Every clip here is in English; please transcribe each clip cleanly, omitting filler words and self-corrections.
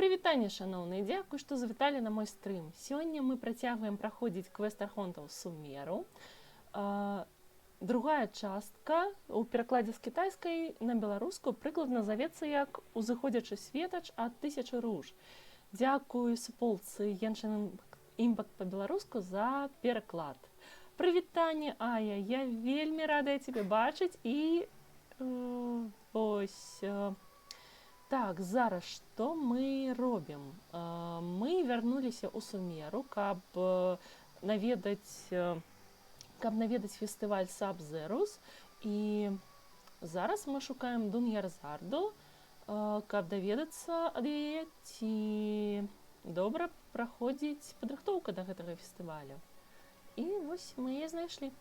Прывітанне, шаноўныя, дзякуй, што завіталі на мой стрым. Сёння мы працягваем праходзіць квэст архонтаў Сумеру. Другая частка у перакладзе з кітайскай на беларускую прыкладна завецца як «Узыходзячы светач ад тысячы руж». Дзякуй суполцы Genshin Impact па-беларуску за пераклад. Прывітанне, Ая, я вельмі радая цябе бачыць і ось... Так, зараз што мы робім? Мы вярнуліся ў Сумеру, каб наведаць фестываль Сабзеруз. І зараз мы шукаем Дун'ярзарду, каб даведацца ад яе, ці добра праходзіць падрыхтоўка да гэтага фестывалю. І вось мы яе знайшлі.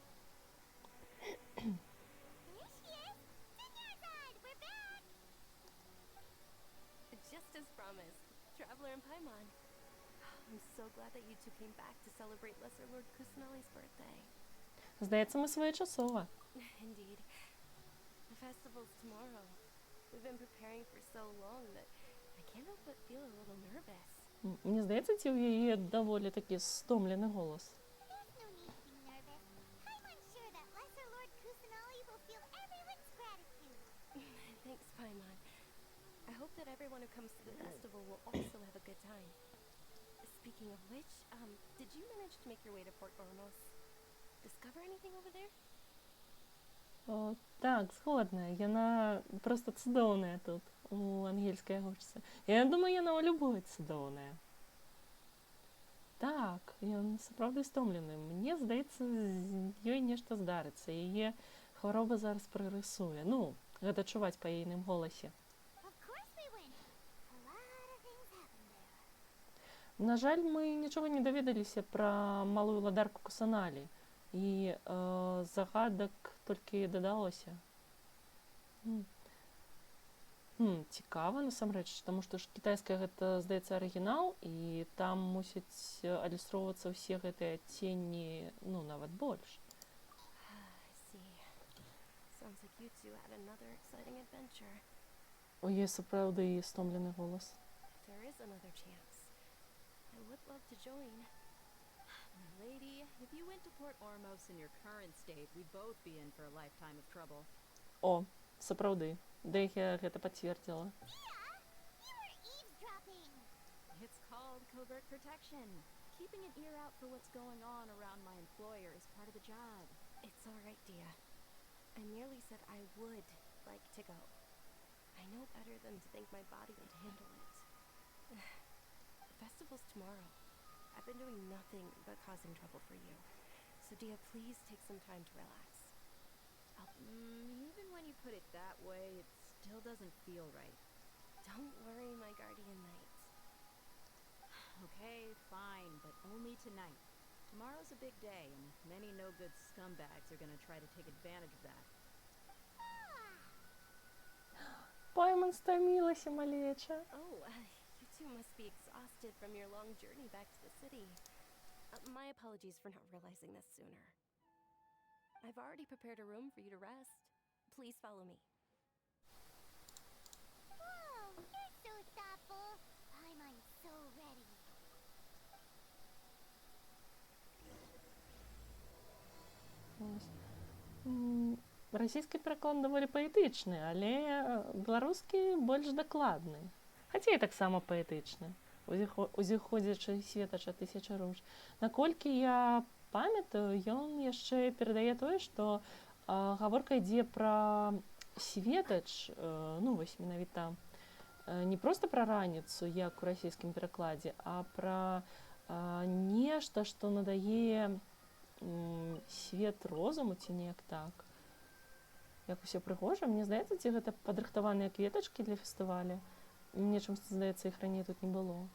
Just as promised, Traveler and Pайман. I'm so glad that you two came back to celebrate Lesser Lord Kusanali's birthday. Здаецца, мы своечасова. Indeed. The festival's tomorrow. We've been preparing for so long that I can't help but feel a little nervous. Мне здаецца, ці ў яе даволі такі стомлены голас. There's no need to be nervous. Paimon's sure that Lesser Lord Kusanali will feel everyone's gratitude. Thanks, Pайман. I hope that everyone who comes to the festival will also have a good time. Speaking of which, did you manage to make your way to Port Ormos? Discover anything over there? О, так, згодна. Яна проста цудоўная тут, у ангельскай гучцы. Я думаю, яна ў любой цудоўная. Так, ён сапраўды стомлены. Мне здаецца, з ёй нешта здарыцца. Яе хвароба зараз прагрэсуе. Ну, гэта чуваць па ейным голасе. На жаль, мы нічога не даведаліся пра малую ладарку Кусаналі, і загадак толькі дадалося. Цікава, насамрэч, таму што ж кітайская гэта, здаецца, арыгінал, і там мусяць адлюстроўвацца ўсе гэтыя цені, ну, нават больш. У яе сапраўды стомлены голас. I would love to join. My lady, if you went to Port Ormos in your current state, we'd both be in for a lifetime of trouble. О, сапраўды. Дэхя гэта пацвердзіла. You were eavesdropping. It's called covert protection. Keeping an ear out for what's going on around my employer is part of the job. It's all right, Dia. I merely said I would like to go. I know better than to think my body would handle it. The festival's tomorrow. I've been doing nothing but causing trouble for you. So, Dia, please take some time to relax. Even when you put it that way, it still doesn't feel right. Don't worry, my guardian knight. Okay, fine, but only tonight. Tomorrow's a big day, and many no-good scumbags are gonna try to take advantage of that. Пайман стамілася, малеча. Oh, you two must be exhausted from your long journey back to the city. My apologies for not realizing this sooner. I've already prepared a room for you to rest. Please follow me. Whoa, you're so thoughtful. Paimon's so ready. Расійскі пераклад даволі паэтычны, але беларускі больш дакладны. Хаця і таксама паэтычны. Узыходзячы светач ад тысячы руж. Наколькі я памятаю, ён яшчэ перадае тое, што гаворка ідзе пра светач, ну вось менавіта не проста пра раніцу, як у расійскім перакладзе, а пра нешта, што надае свет розуму, ці неяк так. Як усё прыгожа, мне здаецца, ці гэта падрыхтаваныя кветачкі для фестываля. Мне чымсьці здаецца, іх раней тут не было.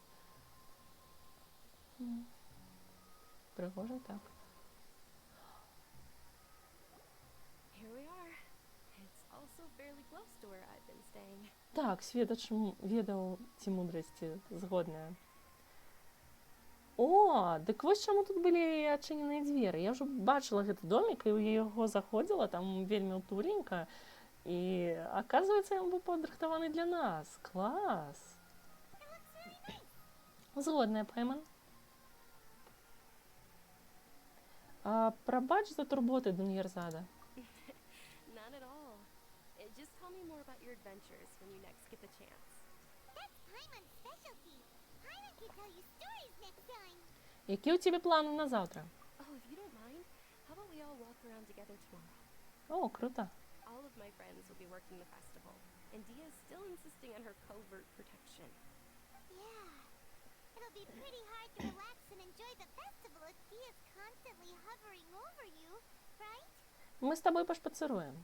Прыгожа так. Here we are. It's also fairly close to where I've been staying. Так, светач ведаў ці мудрасці, згодная. О, дык вось чаму тут былі адчыненыя дзверы. Я ўжо бачыла гэты домік, і ў яго заходзіла, там вельмі ўтуленька. І, аказваецца, ён быў падрыхтаваны для нас. Клас! It looks really Згодная, Пайман. Пробач за турботи, Дуньєрзада. Not at all. Just tell me more about your adventures when you next get the chance. That's Paimon's specialty. Paimon can tell you stories next time. Які у тебе плани на завтра? Oh, if you don't mind, how about we all walk around together tomorrow? О, круто. All of my friends will be working the festival, and Dia's still insisting on her covert protection. Yeah. It'll be pretty hard to relax and enjoy the festival if Dia's constantly hovering over you, right? Ми з тобою пошпацируємо.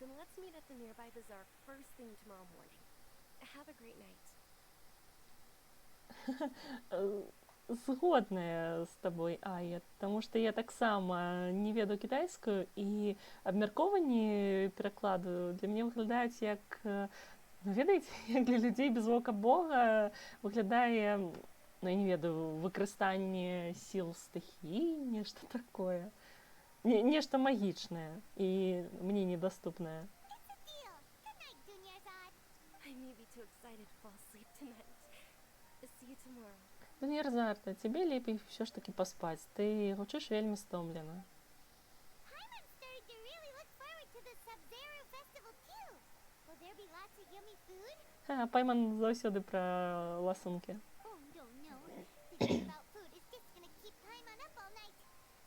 Then let's meet at the nearby bazaar first thing tomorrow morning. Have a great night. Згодная з тобою, Ая, тому що я так само не веду китайську, і обмірковані перекладу для мене виглядають як, ну, ведаєте, як для людей без вока Бога виглядає, ну, я не веду, використання сил стихій, нечто такое. Нечто магічне і мені недоступне. It's a deal. Good night, Dunyarzad. I may be too excited to fall asleep tonight. See you tomorrow. Дуньєрзарта, тебе лепей все ж таки поспать. Ти гучиш вельми стомлена. Paimon started to really look forward to the Sабзеруз festival too. Will there be lots of yummy food? Пайман завсюди про ласунки. Oh no. Thinking about food is just gonna keep Paimon up all night.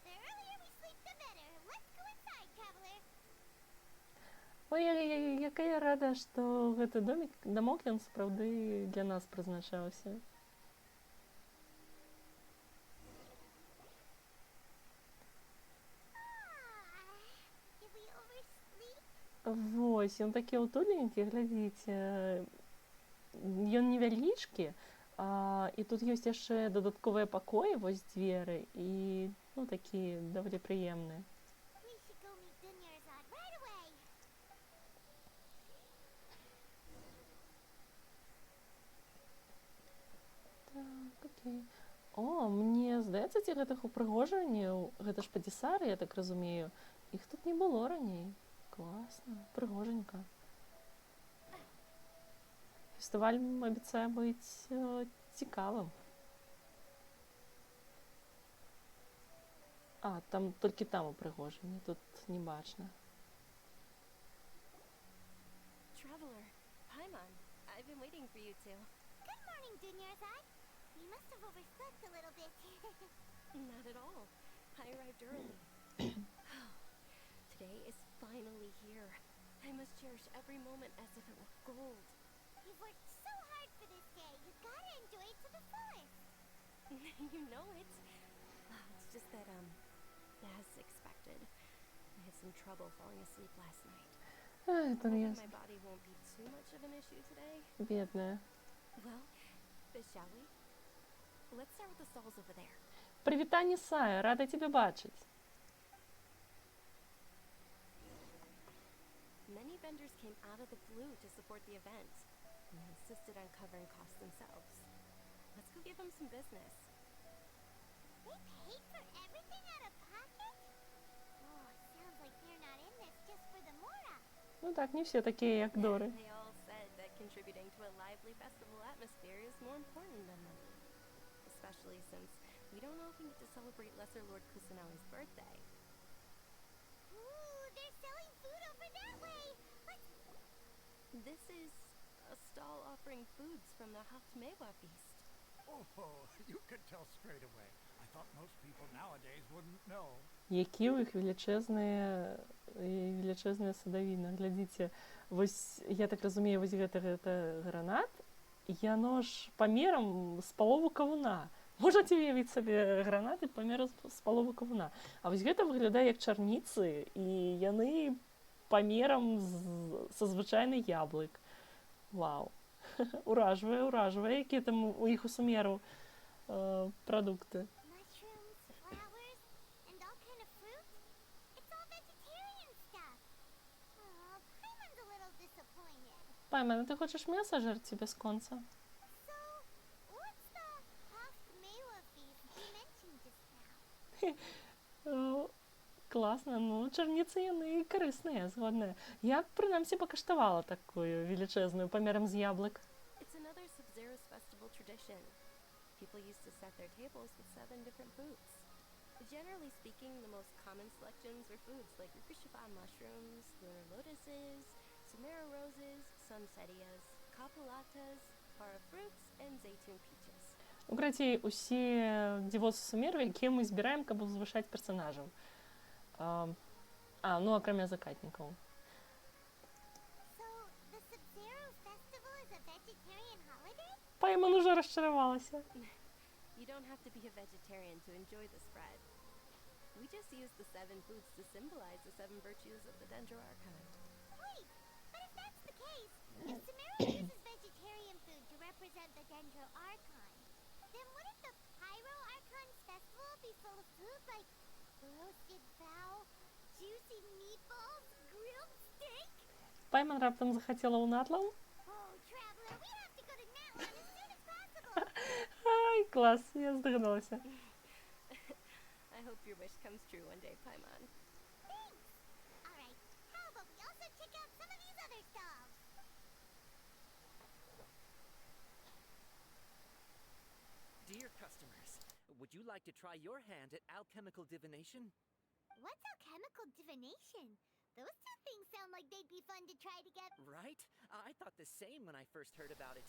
The earlier we sleep, the better. Let's go inside, traveler. Ой, яка я рада, што гэты дамок ён сапраўды для нас прызначаўся. Did we oversleep? Вось, ён такі ўтуленькі, глядзіце. Ён невялічкі, і тут ёсць яшчэ дадатковыя пакоі, вось дзверы, і, ну, такі даволі прыемныя. We should go meet Dunyarzad right away. Так, окей. О, мне здаецца, ці гэтых упрыгожванняў, гэта ж падзісары, я так разумею, іх тут не было раней. Класна, прыгожанька. Фестываль абяцае быць цікавым. Там толькі там упрыгожванне, тут не бачна. Traveler, Paimon, I've been waiting for you two. Good morning, Dunyarzad. You must have overslept a little bit. Not at all. I arrived early. Today is finally here. I must cherish every moment as if it were gold. You've worked so hard for this day. You gotta enjoy it to the fullest. You know it. It's just that, as expected, I had some trouble falling asleep last night. Это Hoping я my body won't be too much of an issue today. бедная. Well, shall we? Let's start with the stalls over there. Прывітанне, Сая, рада тебе бачыць. Many vendors came out of the blue to support the event and insisted on covering costs themselves. Let's go give them some business. They paid for everything out of pocket? Oh, sounds like they're not in this just for the Mora. Ну так, не все такие, як Дори. They all said that contributing to a lively festival atmosphere is more important than money. Especially since we don't often get to celebrate Lesser Lord Kusanali's birthday. Ooh, they're selling food over that way. Let's... This is a stall offering foods from the Haftmewa feast. Oh, you could tell straight away. I thought most people nowadays wouldn't know. Які у іх велічэзныя садавіны. Глядзіце, вось, я так разумею, вось гэта гранат, яно ж памерам з палову кавуна. Можаце уявіць сабе гранаты памерам з палову кавуна. А вось гэта выглядае як чарніцы, і яны памерам са звычайны яблык. Вау. Уражвае, якія там у іх у Сумеру прадукты. Mushrooms, flowers, and all kind of fruit? It's all vegetarian stuff. Oh, Paimon's a little disappointed. Пайман, ти хочеш м'ясо жерти бесконца? So, what's the Haftmewa feast you mentioned just now? Класна, ну, чарніцы яны карысныя, згодныя. Я, прынамсі, пакаштавала такую велічэзную памерам з яблык. It's another Сабзеруз festival tradition. People used to set their tables with 7 different foods. Generally speaking, the most common selections were foods like rikushaba mushrooms, lunar lotuses, Sumera roses, sunsettias, capulatas, para fruits, and zaytun peaches. У Граці усе дзівосы Сумеру, якія мы збіраем, каб узвышаць персанажаў. Ну, акрамя закатнікаў. So, the Sабзеруз festival is a vegetarian holiday? Пайман уже расчаравалася. You don't have to be a vegetarian to enjoy the spread. We just use the 7 foods to symbolize the 7 virtues of the Dendro Archon. Wait, but if that's the case, if Sumera uses vegetarian food to represent the Dendro Archon, then wouldn't the Pyro Archon's festival be full of food like roasted fowl, juicy meatballs, grilled steak? Пайман раптам захацела ў натлаў. Oh, traveler, we have to go to Natlan as soon as possible. Ай, клас, я здогадалася. I hope your wish comes true one day, Pайман. Thanks. All right, how about we also check out some of these other stalls? Dear customers, would you like to try your hand at alchemical divination? What's alchemical divination? Those two things sound like they'd be fun to try together. Right? I thought the same when I first heard about it.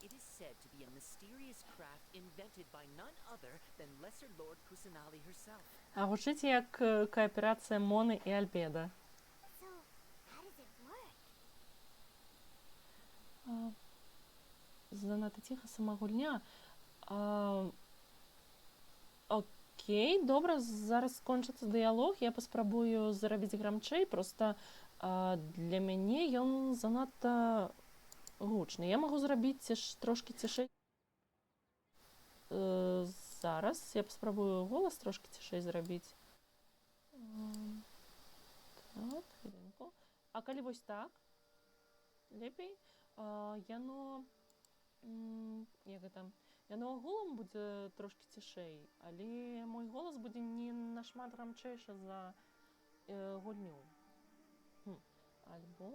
It is said to be a mysterious craft invented by none other than Lesser Lord Kusanali herself. А гучыць як кааперацыя Моны і Альбеда. So, how does it work? Занадта ціха сама гульня. Окей, добра, зараз скончыцца дыялог, я паспрабую зарабіць грамчэй, проста для мяне ён занадта гучны. Я магу зрабіць трошкі цішэй. Зараз я паспрабую голас трошкі цішэй зрабіць. Так, хвілінку. А калі вось так, лепей, яно, як гэта, яно агулам будзе трошкі цішэй, але мой голас будзе не нашмат грамчэйшы за гульню. Альбо...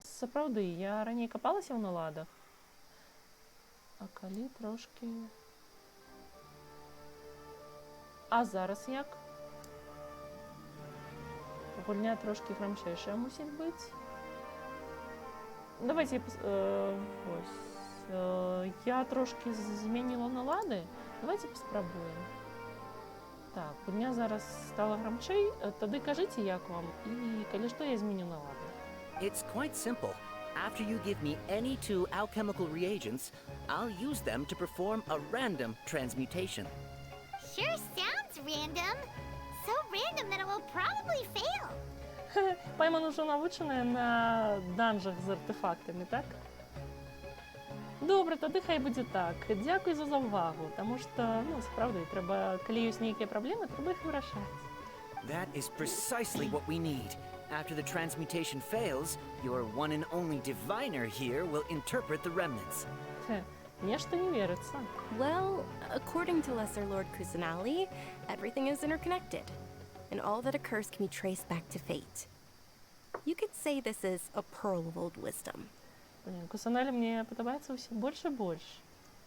Сапраўды, я раней капалася ў наладах. А калі трошкі... А зараз як? Гульня трошкі грамчэйшая мусіць быць. Давайте я трошки змяніла налады. Давайте паспрабуем. Так, гульня зараз стала грамчэй. Тады кажыце, як вам, і калі што я зменю налады. It's quite simple. After you give me any 2 alchemical reagents, I'll use them to perform a random transmutation. Sure sounds random. So random that it will probably fail. Пайман уже навучаная на данжах з артефактамі, так? Добра, тады хай будзе так. Дзякуй за ўвагу, таму што, сапраўды, трэба, калі ёсць нейкія праблемы, трэба іх вырашаць. That is precisely what we need. After the transmutation fails, your one and only diviner here will interpret the remnants. Нешта не верыцца. Well, according to Lesser Lord Kusanali, everything is interconnected, and all that occurs can be traced back to fate. You could say this is a pearl of old wisdom. Кусаналі мне падабаецца ўсё больш і больш.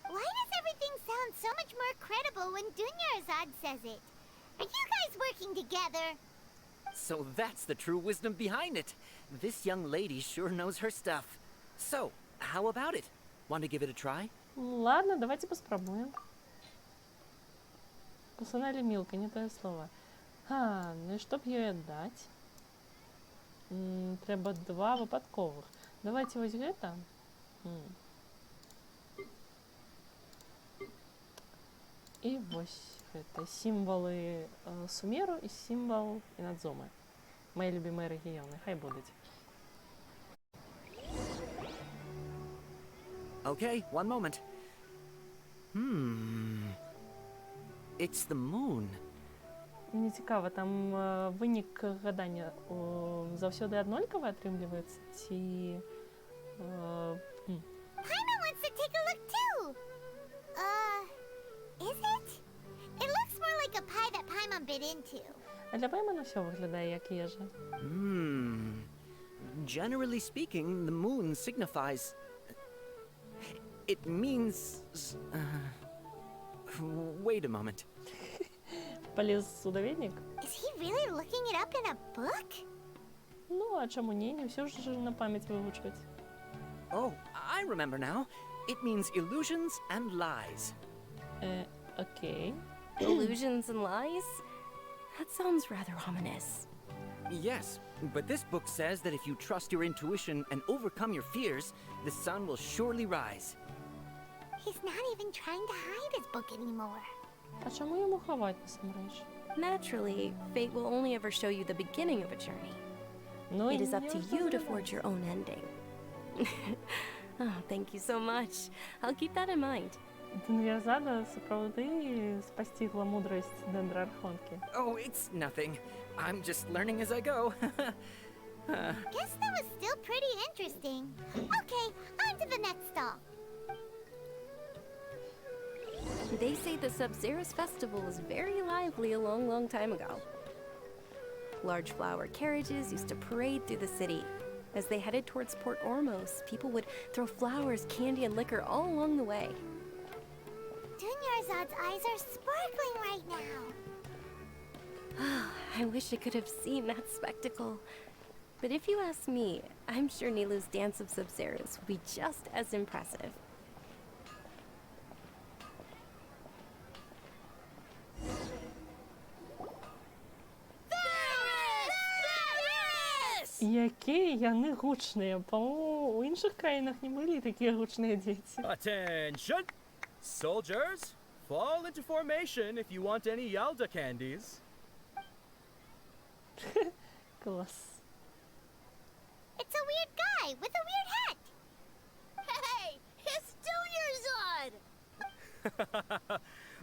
Why does everything sound so much more credible when Dunyarzad says it? Are you guys working together? So that's the true wisdom behind it. This young lady sure knows her stuff. So, how about it? Want to give it a try? Ладно, давайте паспрабуем. Кусаналі мілка, не тое слово. Ну і што б ёй аддаць? Трэба 2 выпадковых. Давайте вось гэта. І вось гэта сімвалы Сумеру і сімвал Інадзумы. Мае любімыя рэгіёны, хай будуць. Okay, one moment. It's the moon. Мне цікава, там вынік гадання заўсёды аднолькавы атрымліваецца, ці... Pайман wants to take a look too. Is it? It looks more like a pie that Pайман bit into. А для Паймана ўсё выглядае як ежа. Generally speaking, the moon signifies... It means... Wait a moment. Полез судоведник? Is he really looking it up in a book? Ну, а чому ні? Не все ж на пам'ять вивчувати. Oh, I remember now. It means illusions and lies. Окей. Illusions and lies? That sounds rather ominous. Yes, but this book says that if you trust your intuition and overcome your fears, the sun will surely rise. He's not even trying to hide his book anymore. А чому йому ховати насамрэч? Naturally, fate will only ever show you the beginning of a journey. Ну, It is я up to вже you to забула. forge your own ending. Oh, thank you so much. I'll keep that in mind. Дун'ярзада сапраўды спасцігла мудрасць дендраархонкі. Oh, it's nothing. I'm just learning as I go. Guess that was still pretty interesting. Okay, on to the next stall. They say the Sabzeruz festival was very lively a long, long time ago. Large flower carriages used to parade through the city. As they headed towards Port Ormos, people would throw flowers, candy, and liquor all along the way. Dunyarzad's eyes are sparkling right now. I wish I could have seen that spectacle. But if you ask me, I'm sure Nilu's dance of Sabzeruz will be just as impressive. Які яны гучныя. По-моему, у іншых краінах не былі такія гучныя дзеці. Attention! Soldiers, fall into formation if you want any Yalda candies. Клас. It's a weird guy with a weird hat. Hey, it's Dunyarzad!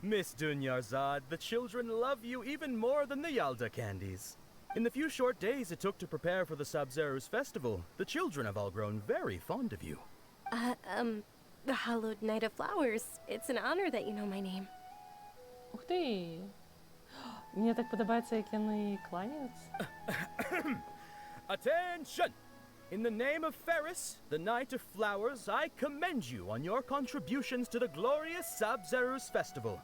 Miss Dunyarzad, the children love you even more than the Yalda candies. In the few short days it took to prepare for the Sabzeruz festival, the children have all grown very fond of you. The hallowed Night of Flowers. It's an honor that you know my name. Ух ты. Мне так падабаецца, як яны кланяюцца. Attention! In the name of Ferris, the Knight of Flowers, I commend you on your contributions to the glorious Sabzeruz festival.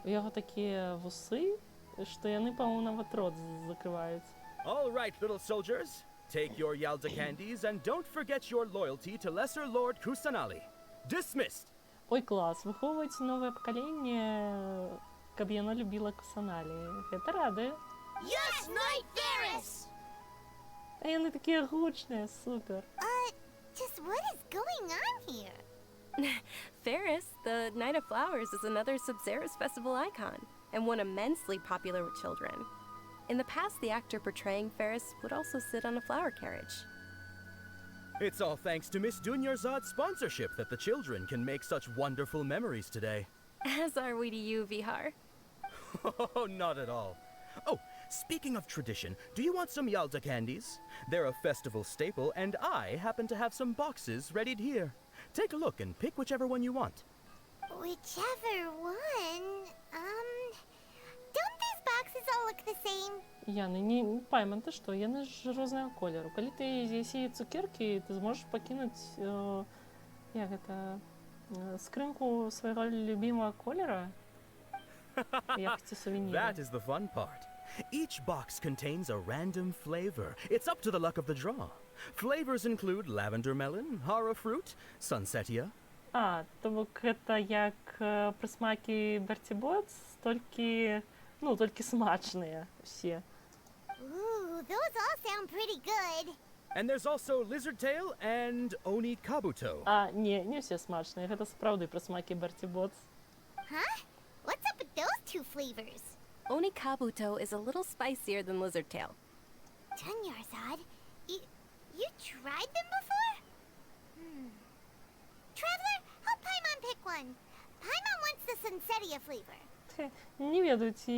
У яго такія вусы, што яны, па-моему, нават рот закрываюць. All right, little soldiers, take your Yalda candies and don't forget your loyalty to Lesser Lord Kusanali. Dismissed! Ой, клас, выхоўваць новае пакаленне, каб яно любіла Кусаналі. Гэта радуе. Yes, Knight Ferris! А яны такія гучныя, супер. Just what is going on here? Ferris, the Night of Flowers, is another Sabzeruz festival icon, and one immensely popular with children. In the past, the actor portraying Ferris would also sit on a flower carriage. It's all thanks to Miss Dunyarzad's sponsorship that the children can make such wonderful memories today. As are we to you, Vihar. Oh, not at all. Oh, speaking of tradition, do you want some Yalda candies? They're a festival staple, and I happen to have some boxes readied here. Take a look and pick whichever one you want. Whichever one. Don't these boxes all look the same? Яны, не, Пайман, ты што? Яны ж рознага колеру. Калі ты з'ясі цукеркі, ты зможаш пакінуць, як гэта, скрынку свайго любімага колера? Якасці сувеніра. That is the fun part. Each box contains a random flavor. It's up to the luck of the draw. Flavors include lavender melon, hara fruit, sunsetia. А, то бок гэта як прысмакі бертибоц, толькі смачныя усе. Ooh, those all sound pretty good. And there's also lizard tail and oni kabuto. А, не ўсе смачныя, гэта сапраўды прысмакі бертибоц. Huh? What's up with those two flavors? Oni Kabuto is a little spicier than Lizard Tail. Dunyarzad, you tried them before? Traveler, help Paimon pick one. Paimon wants the Sunsetia flavor. Не ведаю, ці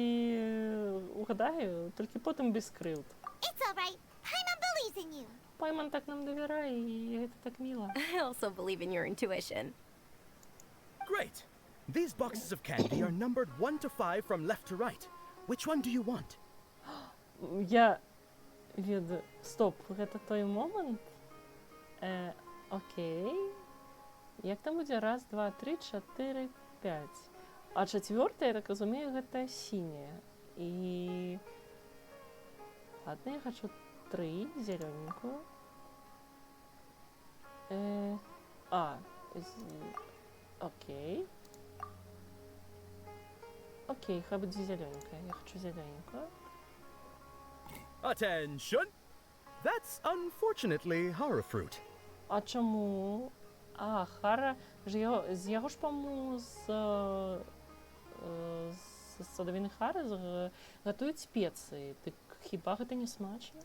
угадаю, толькі потым без крыўд. It's alright. Paimon believes in you. Пайман так нам давярае, і гэта так міла. I also believe in your intuition. Great! These boxes of candy are numbered 1 to 5 from left to right. Which one do you want? Я Стоп, гэта той момант? Окей. Як там будзе? 1, 2, 3, 4, 5. А чацвёртая, я так разумею, гэта сіняя. І... Ладно, я хочу 3, зелёненькую. Окей. Окей, хай буде зелёненькая. Я хочу зелёненькую. Attention! That's unfortunately horror fruit. А чому? Хара, з яго ж, по-моему, з садавіны хары гатуюць спецыі. Дык хіба гэта не смачна?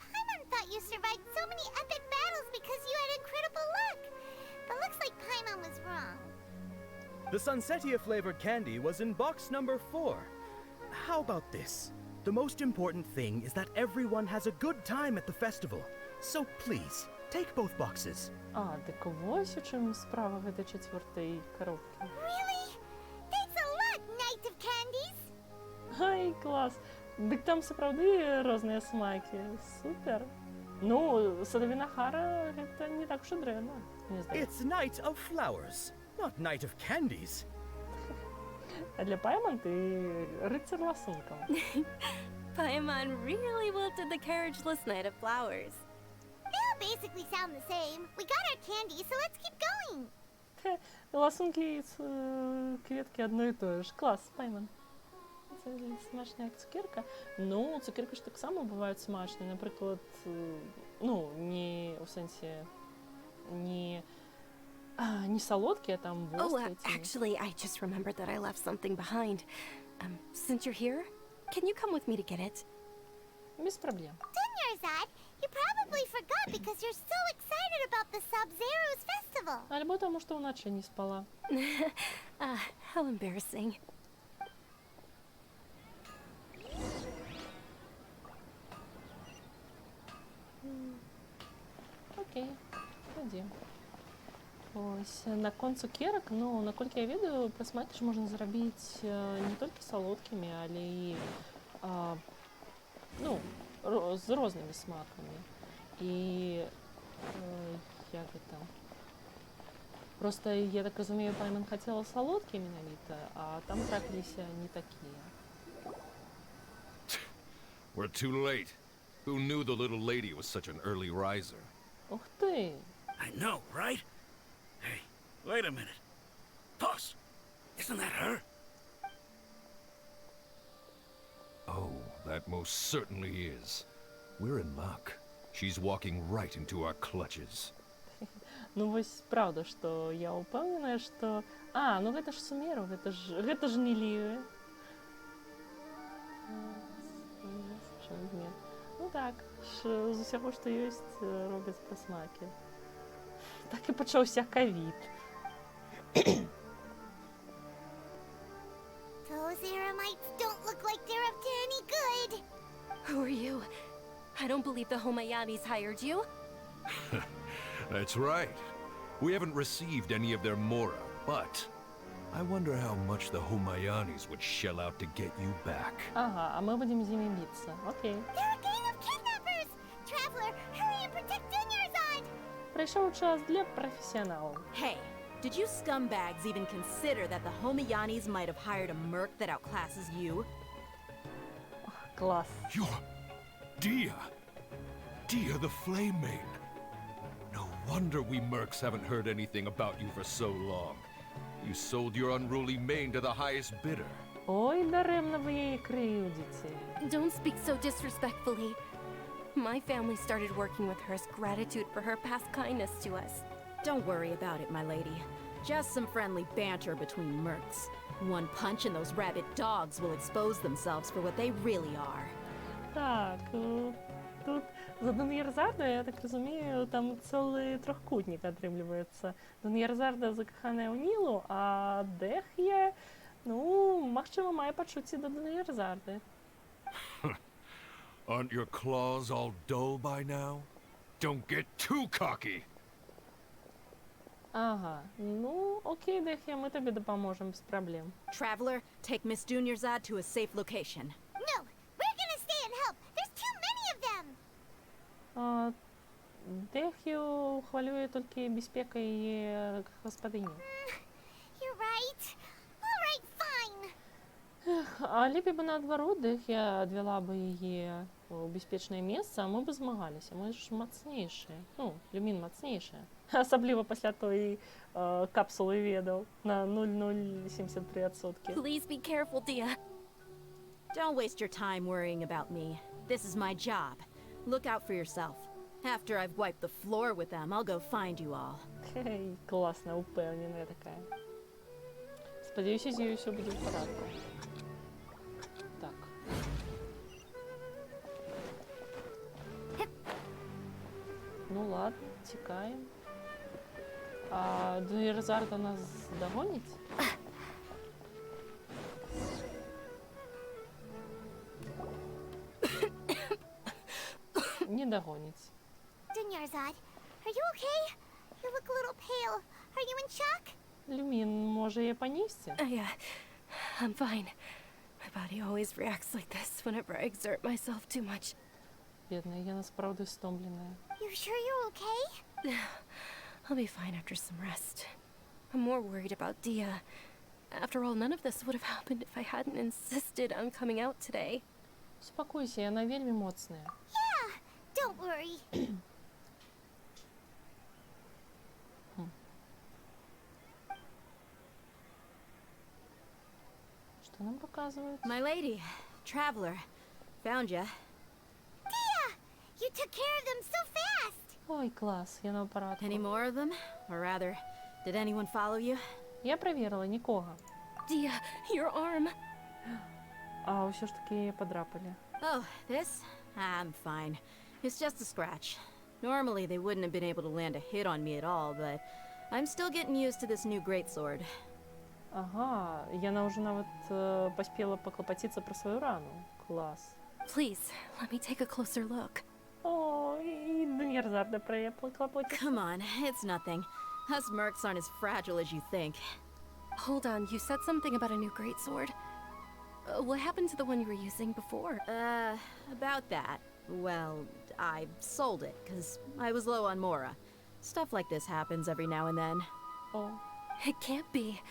Pайман thought you survived so many epic battles because you had incredible luck. But looks like Pайман was wrong. The Sunsetia flavored candy was in box number 4. How about this? The most important thing is that everyone has a good time at the festival. So please, take both boxes. Дык вось у чым справа гэтай чацвёртай коробкі. Really? Thanks a lot, Knight of Candies! Ай, клас! Дык там сапраўды розныя смакі. Супер! Ну, садавіна хара гэта не так уж і дрэнна, мне здаецца. It's Night of Flowers, not Night of Candies. А для Пайман ты рыцар ласункаў. Paimon really wilted the carriageless Knight of Flowers. They all basically sound the same. We got our candy, so let's keep going. Ласункі і кветкі адно і тое ж. Клас, Пайман. Це смачна як цукерка. Ну, цукерки ж так само бувають смачні. Наприклад, ну, не у сенсі не солодкі, а там вострі. Actually, I just remembered that I left something behind. Since you're here, can you come with me to get it? Без проблем. Dunyarzad, you probably forgot because you're so excited about the Sабзеруз festival. Альбо тому, що вночі не спала. How embarrassing. Окей, тоді. Ось, на кон цукерок, ну, наколькі я ведаю, присмаки ж можна зробити не тільки солодкими, але і, ну, з різними смаками. І, як це? Просто, я так розумію, Пайман хотіла солодкі менавіта, а там трапилися не такі. We're too late. Who knew the little lady was such an early riser? Ух ти! I know, right? Hey, wait a minute. Boss, isn't that her? Oh, that most certainly is. We're in luck. She's walking right into our clutches. Ну, вось правда, што я ўпэўненая, што... ну гэта ж Сумеру, гэта ж не Ліве. Ну так, з усяго, што ёсць, робяць прысмакі. Так і пачаўся ковід. Those Eremites don't look like they're up to any good. Who are you? I don't believe the Homayanis hired you. That's right. We haven't received any of their mora, but I wonder how much the Homayanis would shell out to get you back. Ага, а ми будемо з ними битися. Окей. They're a gang of kidnappers! Traveler, hurry and protect Dunyarzad! Прийшов час для професіоналів. Hey, did you scumbags even consider that the Homayanis might have hired a merc that outclasses you? Клас. You're Dia! Dia the Flame Maid! No wonder we mercs haven't heard anything about you for so long. You sold your unruly mane to the highest bidder. Ой, даремно ви її кривдите. Don't speak so disrespectfully. My family started working with her as gratitude for her past kindness to us. Don't worry about it, my lady. Just some friendly banter between mercs. One punch and those rabid dogs will expose themselves for what they really are. Так, тут за Dunyarzada, я так розумію, там цілий трохкутник отрымліваецца. Dunyarzada закаханая ў Нілу, а Дех'я, ну, магчыма, мае пачуцці да Dunyarzada. Aren't your claws all dull by now? Don't get too cocky! Ага, ну, окей, Дех'я, ми тобі допоможемо без проблем. Traveler, take Miss Dunyarzad to a safe location. No, we're gonna stay and help. There's too many Дехію хвилює тільки безпека її господині. You're right. All right, fine. А либо бы наоборот, Дехія відвела би її у безпечне місце, а ми б змагалися. Ми ж мацніші. Ну, Люмін мацніші. Особливо після тої капсули ведов на 0,073%. Please be careful, Dia. Don't waste your time worrying about me. This is my job. Look out for yourself. After I've wiped the floor with them, I'll go find you all. Хей, класна, упевнена така. Сподіваюся, з нею все буде в порядку. Так. Ну ладно, тікаємо. А Дуерзарда нас догонить? Не догонить. Dunyarzad, are you okay? You look a little pale. Are you in shock? Люмін, може її понести? I'm fine. My body always reacts like this whenever I exert myself too much. Бідна, я насправді стомлена. You sure you're okay? I'll be fine after some rest. I'm more worried about Dia. After all, none of this would have happened if I hadn't insisted on coming out today. Успокойся, вона вельми моцна. Yeah, don't worry. Что нам показывают? My lady, traveler, found ya. Dia, you took care of them so fast. Ой, класс, я на апаратку. Any more of them? Or rather, did anyone follow you? Я проверила, нікого. Dia, your arm. А все ж таки подрапали. Oh, this? I'm fine. It's just a scratch. Normally they wouldn't have been able to land a hit on me at all, but I'm still getting used to this new greatsword. Ага, яна уже нават поспела поклопотиться про свою рану. Класс. Please, let me take a closer look. О, и Дуерзарда про её поклопотиться. Come on, it's nothing. Us mercs aren't as fragile as you think. Hold on, you said something about a new greatsword. What happened to the one you were using before? About that. Well, I sold it, because I was low on Mora. Stuff like this happens every now and then. О, It can't be.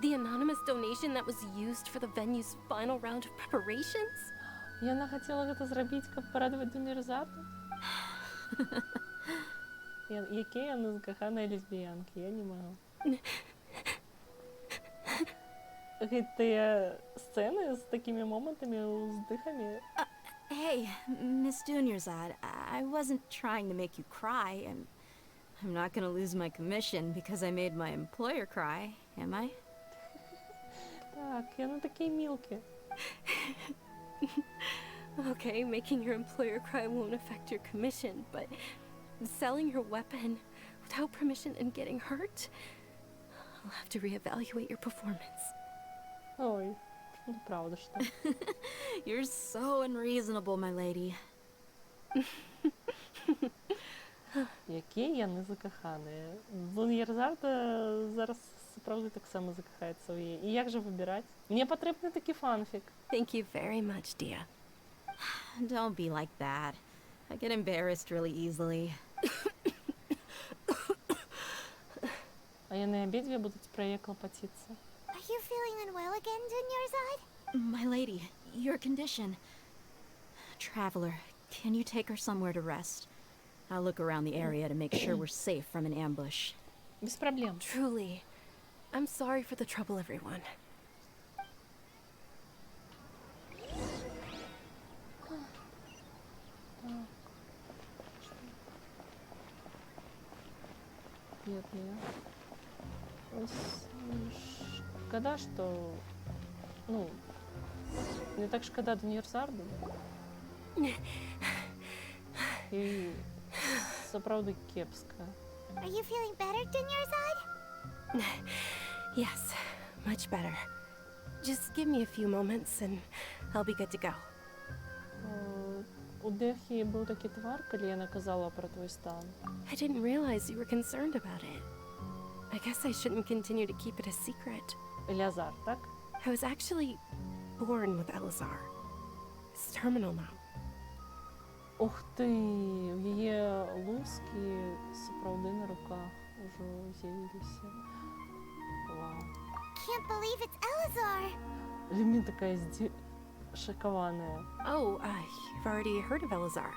The anonymous donation that was used for the venue's final round of preparations? яна хотела гэта зрабіць, каб парадаваць Дуерзарду? Якія яны закаханыя лесбіянкі, я не магу. Гэтыя сцэны з такімі момантамі, уздыхамі. Hey, Miss Dunyarzad, I wasn't trying to make you cry, and I'm not gonna lose my commission because I made my employer cry, am I? Так, яны такія мілкі. Okay, making your employer cry won't affect your commission, but selling your weapon without permission and getting hurt? I'll have to reevaluate your performance. Ой, ну правда что. You're so unreasonable, my lady. Якія яны закаханыя. Дуерзарда зараз сапраўды таксама закахаецца ў яе. І як жа выбіраць? Мне патрэбны такі фанфік. Thank you very much, Dia. Don't be like that. I get embarrassed really easily. А яны абедзве будуць пра яе клапаціцца. Are you feeling unwell again, Dunyarzad? My lady, your condition. Traveler, can you take her somewhere to rest? I'll look around the area to make sure we're safe from an ambush. Без праблем. Truly, I'm sorry for the trouble, everyone. Бедные. Шкода, что... Ну, не так шкода Дуерзарду. І сапраўды кепска. Are you feeling better, Dunyarzad? Yes, much better. Just give me a few moments and I'll be good to go. У Дехі быў такі твар, калі яна казала пра твой стан. I didn't realize you were concerned about it. I guess I shouldn't continue to keep it a secret. Елязар, так? I was actually born with Elazar. It's terminal now. Ух ти, в її луски сапраўды на руках ужо з'явіліся. Вау. Can't believe it's Elazar. Люмін такая шокованная. Oh, you've already heard of Elazar.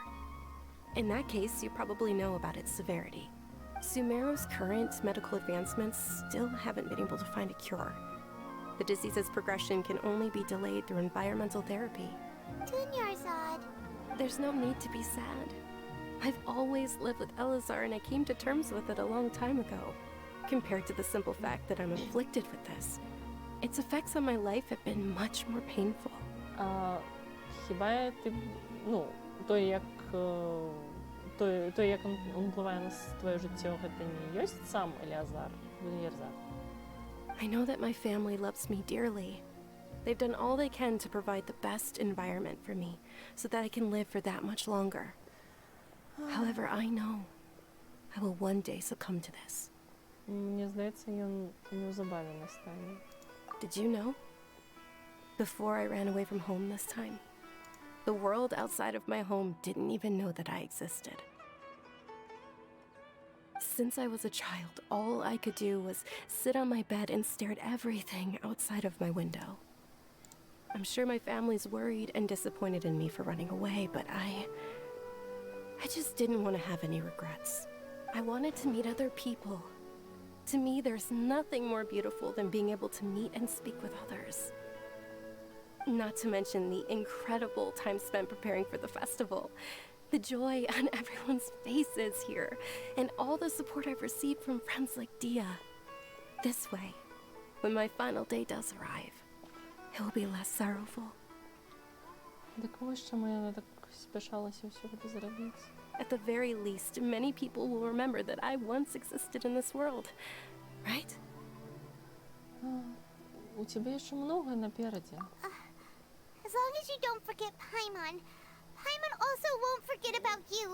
In that case, you probably know about its severity. Sumeru's current medical advancements still haven't been able to find a cure. The disease's progression can only be delayed through environmental therapy. Dunyarzad. There's no need to be sad. I've always lived with Elazar and I came to terms with it a long time ago. Compared to the simple fact that I'm afflicted with this, its effects on my life have been much more painful. Хіба ти, ну, той, як він впливає на твоє життя, це не ёсць сам Еліазар, Dunyarzad? I know that my family loves me dearly. They've done all they can to provide the best environment for me, so that I can live for that much longer. However, I know I will one day succumb to this. Мені здається, він неузабаві настане. Did you know? Before I ran away from home this time, the world outside of my home didn't even know that I existed. Since I was a child, all I could do was sit on my bed and stare at everything outside of my window. I'm sure my family's worried and disappointed in me for running away, but I just didn't want to have any regrets. I wanted to meet other people. To me, there's nothing more beautiful than being able to meet and speak with others. Not to mention the incredible time spent preparing for the festival. The joy on everyone's faces here, and all the support I've received from friends like Dia. This way, when my final day does arrive, it will be less sorrowful. До кого ще ми так спішалися всього це зробити? At the very least, many people will remember that I once existed in this world, right? У тебя еще многое напереди. As long as you don't forget Pайман, Pайман also won't forget about you.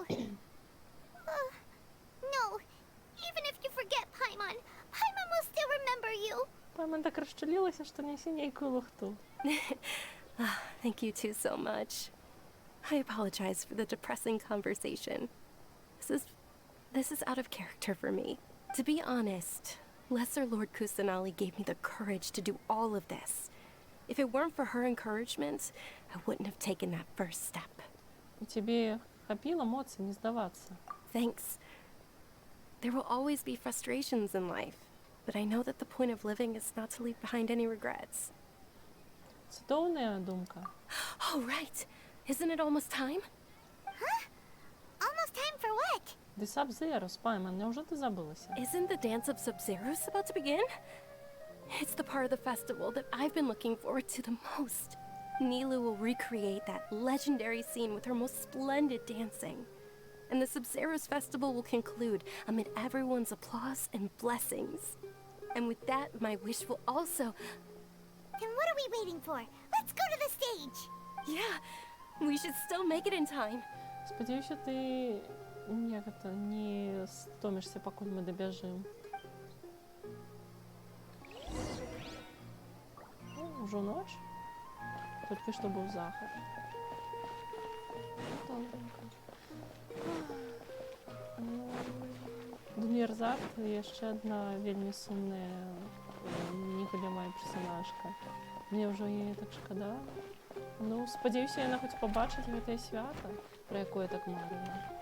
No, even if you forget Pайман, Pайман will still remember you. Пайман так розчулилася, що несе ніяку лухту. Thank you two so much. I apologize for the depressing conversation. This is out of character for me. To be honest, Lesser Lord Kusanali gave me the courage to do all of this. If it weren't for her encouragement, I wouldn't have taken that first step. У тебе хватило эмоций не сдаваться. Thanks. There will always be frustrations in life, but I know that the point of living is not to leave behind any regrets. Цудовная думка. Oh, right. Isn't it almost time? Huh? Almost time for what? Де Сабзеруз, Пайман, неужели ти забилася? Isn't the dance of Sабзеруз about to begin? It's the part of the festival that I've been looking forward to the most. Nilu will recreate that legendary scene with her most splendid dancing. And the Sabzeruz festival will conclude amid everyone's applause and blessings. And with that, my wish will also... Then what are we waiting for? Let's go to the stage! Yeah, we should still make it in time. Сподіваюся, ти не стомишся, поки ми добіжимо. Уже ночь. Тільки що був захід. Добренько. Dunyarzad є ще одна вельми сумна, неголімая персонажка. Мені вже її так шкода. Ну, сподіваюся, вона хоч побачить це свято, про яке я так марила.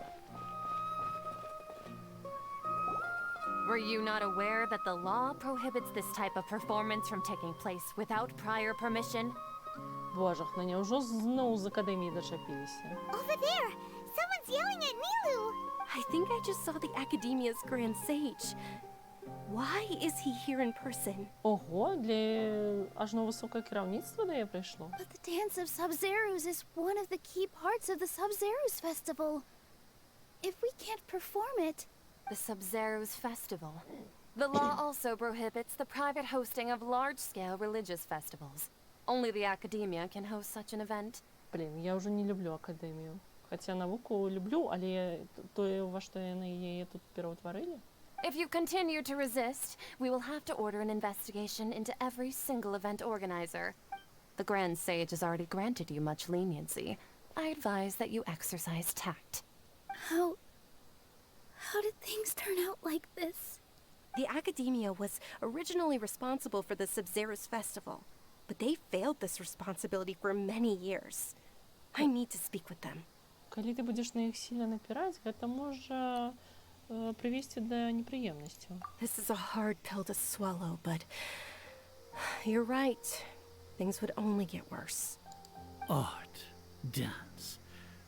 Were you not aware that the law prohibits this type of performance from taking place without prior permission? Боже, на нього вже знову з академії дочепилися. Over there! Someone's yelling at Nilu! I think I just saw the Academia's Grand Sage. Why is he here in person? Ого, для аж на високе керівництво де я прийшло. But the dance of Sabzeruz is one of the key parts of the Sabzeruz festival. If we can't perform it... The Sabzeruz festival. The law also prohibits the private hosting of large-scale religious festivals. Only the Academia can host such an event. Блін, я вже не люблю академію. Хоча науку люблю, але то, во що її тут переутворили. If you continue to resist, we will have to order an investigation into every single event organizer. The Grand Sage has already granted you much leniency. I advise that you exercise tact. How did things turn out like this? The Academia was originally responsible for the Sabzeruz festival, but they failed this responsibility for many years. I need to speak with them. Калі ты будзеш на іх сильно напіраць, гэта можа прывесці да непрыемнасцяў. This is a hard pill to swallow, but you're right. Things would only get worse. Art, dance.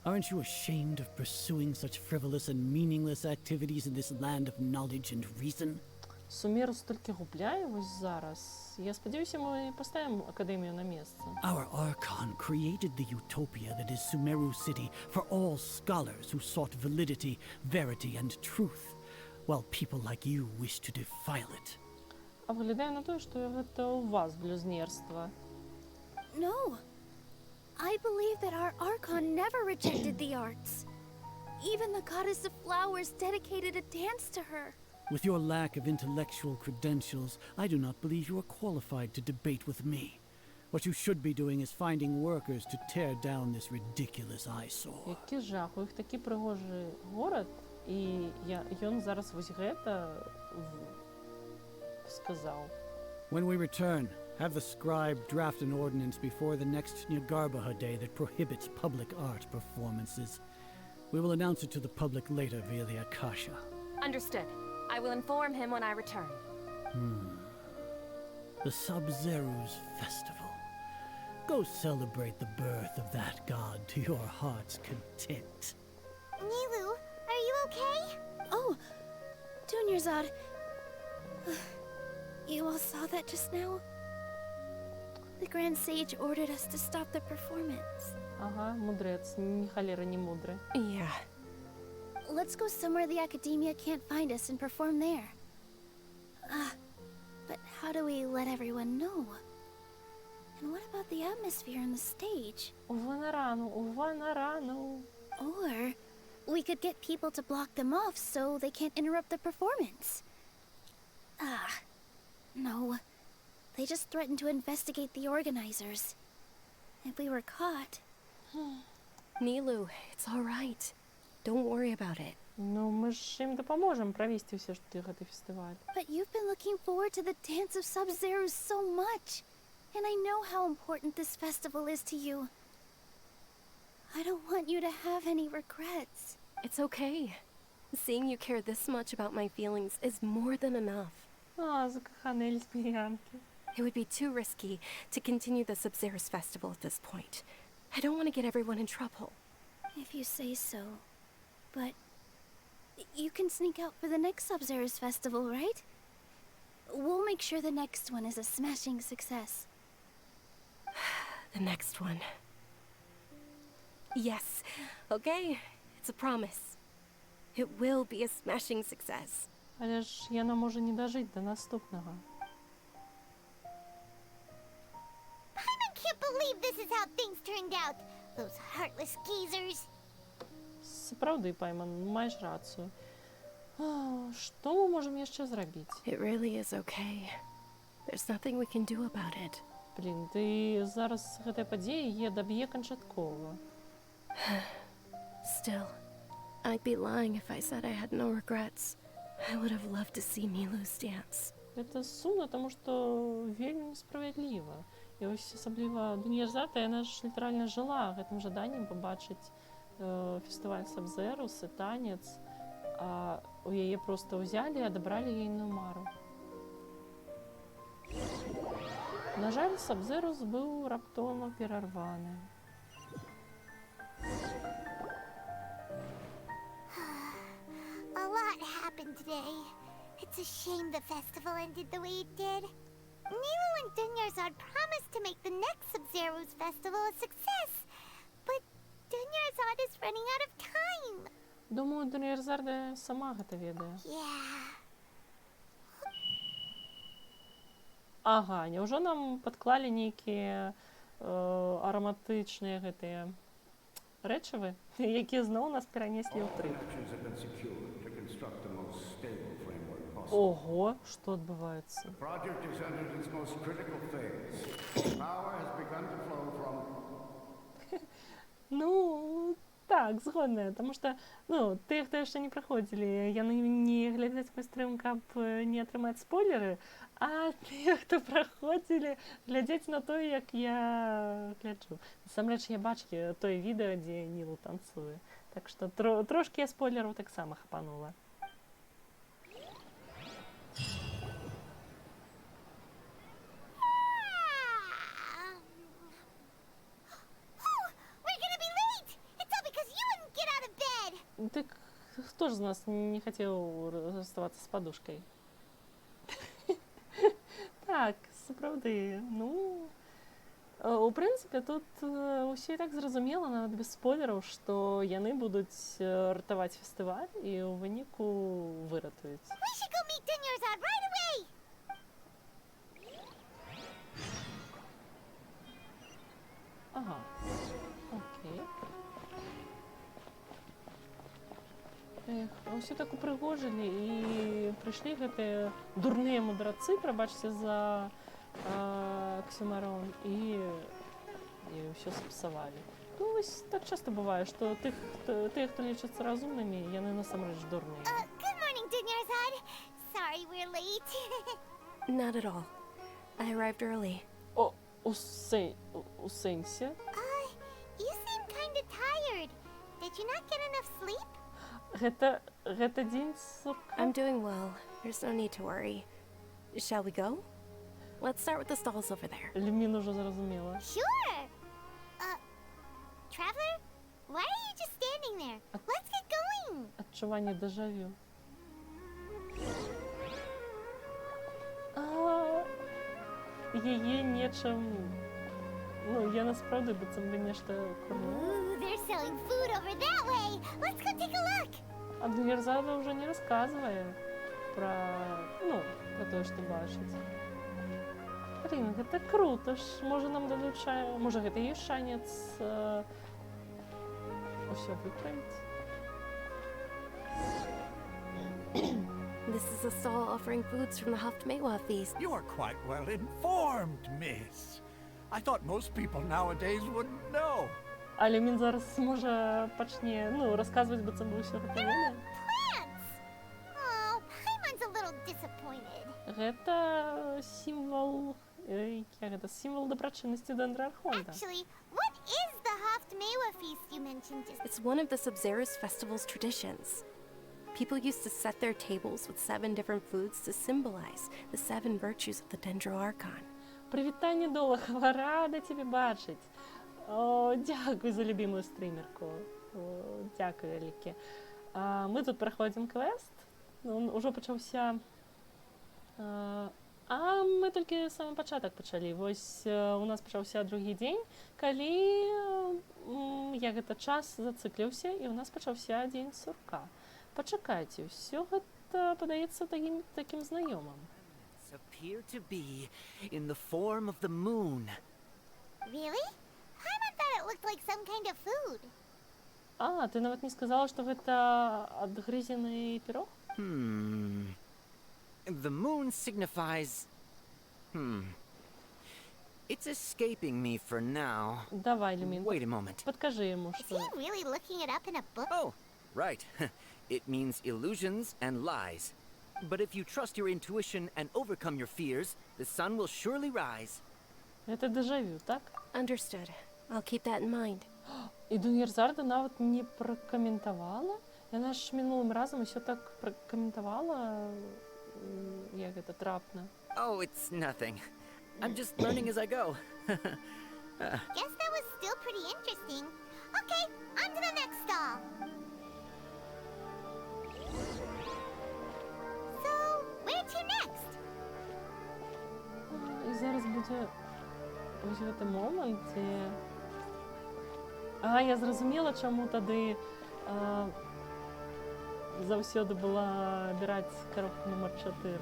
Aren't you ashamed of pursuing such frivolous and meaningless activities in this land of knowledge and reason? Сумеру столькі губляе вось зараз. Я спадзяюся, мы паставім акадэмію на месца. Our Archon created the utopia that is Sumeru City for all scholars who sought validity, verity, and truth, while people like you wish to defile it. А выглядае на тое, што гэта ў вас блюзнерства. No. I believe that our Archon never rejected the arts. Even the goddess of flowers dedicated a dance to her. With your lack of intellectual credentials, I do not believe you are qualified to debate with me. What you should be doing is finding workers to tear down this ridiculous eyesore. Які жах, у іх такі прыгожы горад, і ён зараз вось гэта сказаў. When we return, have the scribe draft an ordinance before the next Nyargarbaha day that prohibits public art performances. We will announce it to the public later via the Akasha. Understood. I will inform him when I return. The Sabzeruz festival. Go celebrate the birth of that god to your heart's content. Nilu, are you okay? Oh, Dunyarzad. You all saw that just now? The Grand Sage ordered us to stop the performance. Ага, мудрец, ні халера не мудрый. Yeah. Let's go somewhere the Academia can't find us and perform there. But how do we let everyone know? And what about the atmosphere on the stage? Ува на рану. Or we could get people to block them off so they can't interrupt the performance. No. They just threatened to investigate the organizers. If we were caught... Nilu, it's all right. Don't worry about it. Ну, мы ж ім дапаможам правесці ўсё ж гэты фестываль. But you've been looking forward to the dance of Sabzeruz so much. And I know how important this festival is to you. I don't want you to have any regrets. It's okay. Seeing you care this much about my feelings is more than enough. Закохані лесбіянки. It would be too risky to continue the Sabzeruz festival at this point. I don't want to get everyone in trouble. If you say so. But you can sneak out for the next Sabzeruz festival, right? We'll make sure the next one is a smashing success. The next one. Yes. Okay. It's a promise. It will be a smashing success. Але ж яна можа не дажыць да наступнага. I can't believe this is how things turned out. Those heartless geezers. Сапраўды, Пайман, маеш рацыю. Што мы можам яшчэ зрабіць? It really is okay. There's nothing we can do about it. Блін, ты зараз гэтая падзея яе даб'е канчаткова. Still, I'd be lying if I said I had no regrets. I would have loved to see Nilu's dance. Гэта сумна, таму што вельмі несправядліва. І ось асабліва Dunyarzad, яна ж літаральна жыла гэтым жаданнем пабачыць фестываль Сабзеруз і танец, а у яе проста ўзялі і адабралі ейную мару. На жаль, Сабзеруз быў раптоўна перарваны. A lot happened today. It's a shame the festival ended the way it did. Nilu and Dunyarzad promised to make the next Sabzeruz festival a success. But Dunyarzad is running out of time. Думаю, Dunyarzad сама гэта ведае. Yeah. Ага, няўжо нам падклалі нейкія араматычныя гэтыя рэчывы, якія зноў нас перанеслі ў трып. Ого, што адбываецца? Project is entered its most critical phase. Power has begun to flow from... Ну, так, згодна, таму што, ну, тыя, хто яшчэ не праходзілі, яны не глядзяць мой стрым, каб не атрымаць спойлеры, а тыя, хто праходзілі, глядзяць на тое, як я гляджу. Насамрэч, я бачу тое відэо, дзе Нілу танцуе. Так што трошкі я спойлераў таксама хапанула. Дык хто ж з нас не хацеў расставацца з падушкай? Так, сапраўды, ну, у прынцыпе, тут усё і так зразумела, нават без спойлераў, што яны будуць ратаваць фестываль і ў выніку выратуюць. Ага, окей. Эх, ўсё так упрыгожылі і прыйшлі гэтыя дурныя мудрацы, прабачце за аксюмарон, і ўсё спсавалі. Ну, вось так часта бывае, што тыя, хто лічацца разумнымі, яны насамрэч дурныя. Good morning, Dunyarzad. Sorry we're late. Not at all. I arrived early. О, у сэнсе? You seem kinda tired. Did you not get enough sleep? Гэта дзень сурка? I'm doing well. There's no need to worry. Shall we go? Let's start with the stalls over there. Лімін ужо зразумела. Sure. Traveler, why are you just standing there? Let's get going. Адчуванне дежавю. Яе нечым... Ну, я насправді быццам би нешта кормила. Ooh, they're selling food over that way. Let's go take a look. А Dunyarzad уже не рассказывае про, ну, про то, што бачыць. Блин, гэта круто ж. Можа нам дадуць шанец, можа гэта ёсць шанец усё выправіць. This is a stall offering foods from the Haftmewa feast. You're quite well informed, miss. I thought most people nowadays wouldn't know. Але він зараз може пачне, ну, розказувати, бо це було все гэта ведае. Plants. Oh, Paimon's a little disappointed. Гэта сімвол, як гэта, сімвол добрачыннасці Дендрархонда. Actually, what is the Haftmewa feast you mentioned just? It's one of the Sабзеруз festival's traditions. People used to set their tables with 7 different foods to symbolize the 7 virtues of the Dendro Archon. Привітання, Долохова, рада тебе бачить. О, дякую за любимую стрімерку. О, дякую вяліке. Ми тут проходимо квест. Уже почався. А ми тільки саме початок почали. Ось у нас почався другий день, коли як гэта час зациклився, і у нас почався день сурка. Почекайте, все гэта подається таким знайомим. Appear to be in the form of the moon. Really? Paimon thought it looked like some kind of food. А, ти навіть не сказала, що гэта адгрызений пирог? The moon signifies... It's escaping me for now. Давай, Люмін, Wait a moment. подкажи йому, Is що... he really looking it up in a book? Oh, right. It means illusions and lies. But if you trust your intuition and overcome your fears, the sun will surely rise. Це дежавю, так? Understood. I'll keep that in mind. І Dunyarzad навіть не прокоментувала. Вона ж минулим разом все так прокоментувала, як це трапно. Oh, it's nothing. I'm just learning as I go. Guess that was still pretty interesting. Okay, on to the next stall. So, where to next? І зараз буде ось в цей момент. А, я зрозуміла, чому тоді завсёды була обирати коробку номер 4.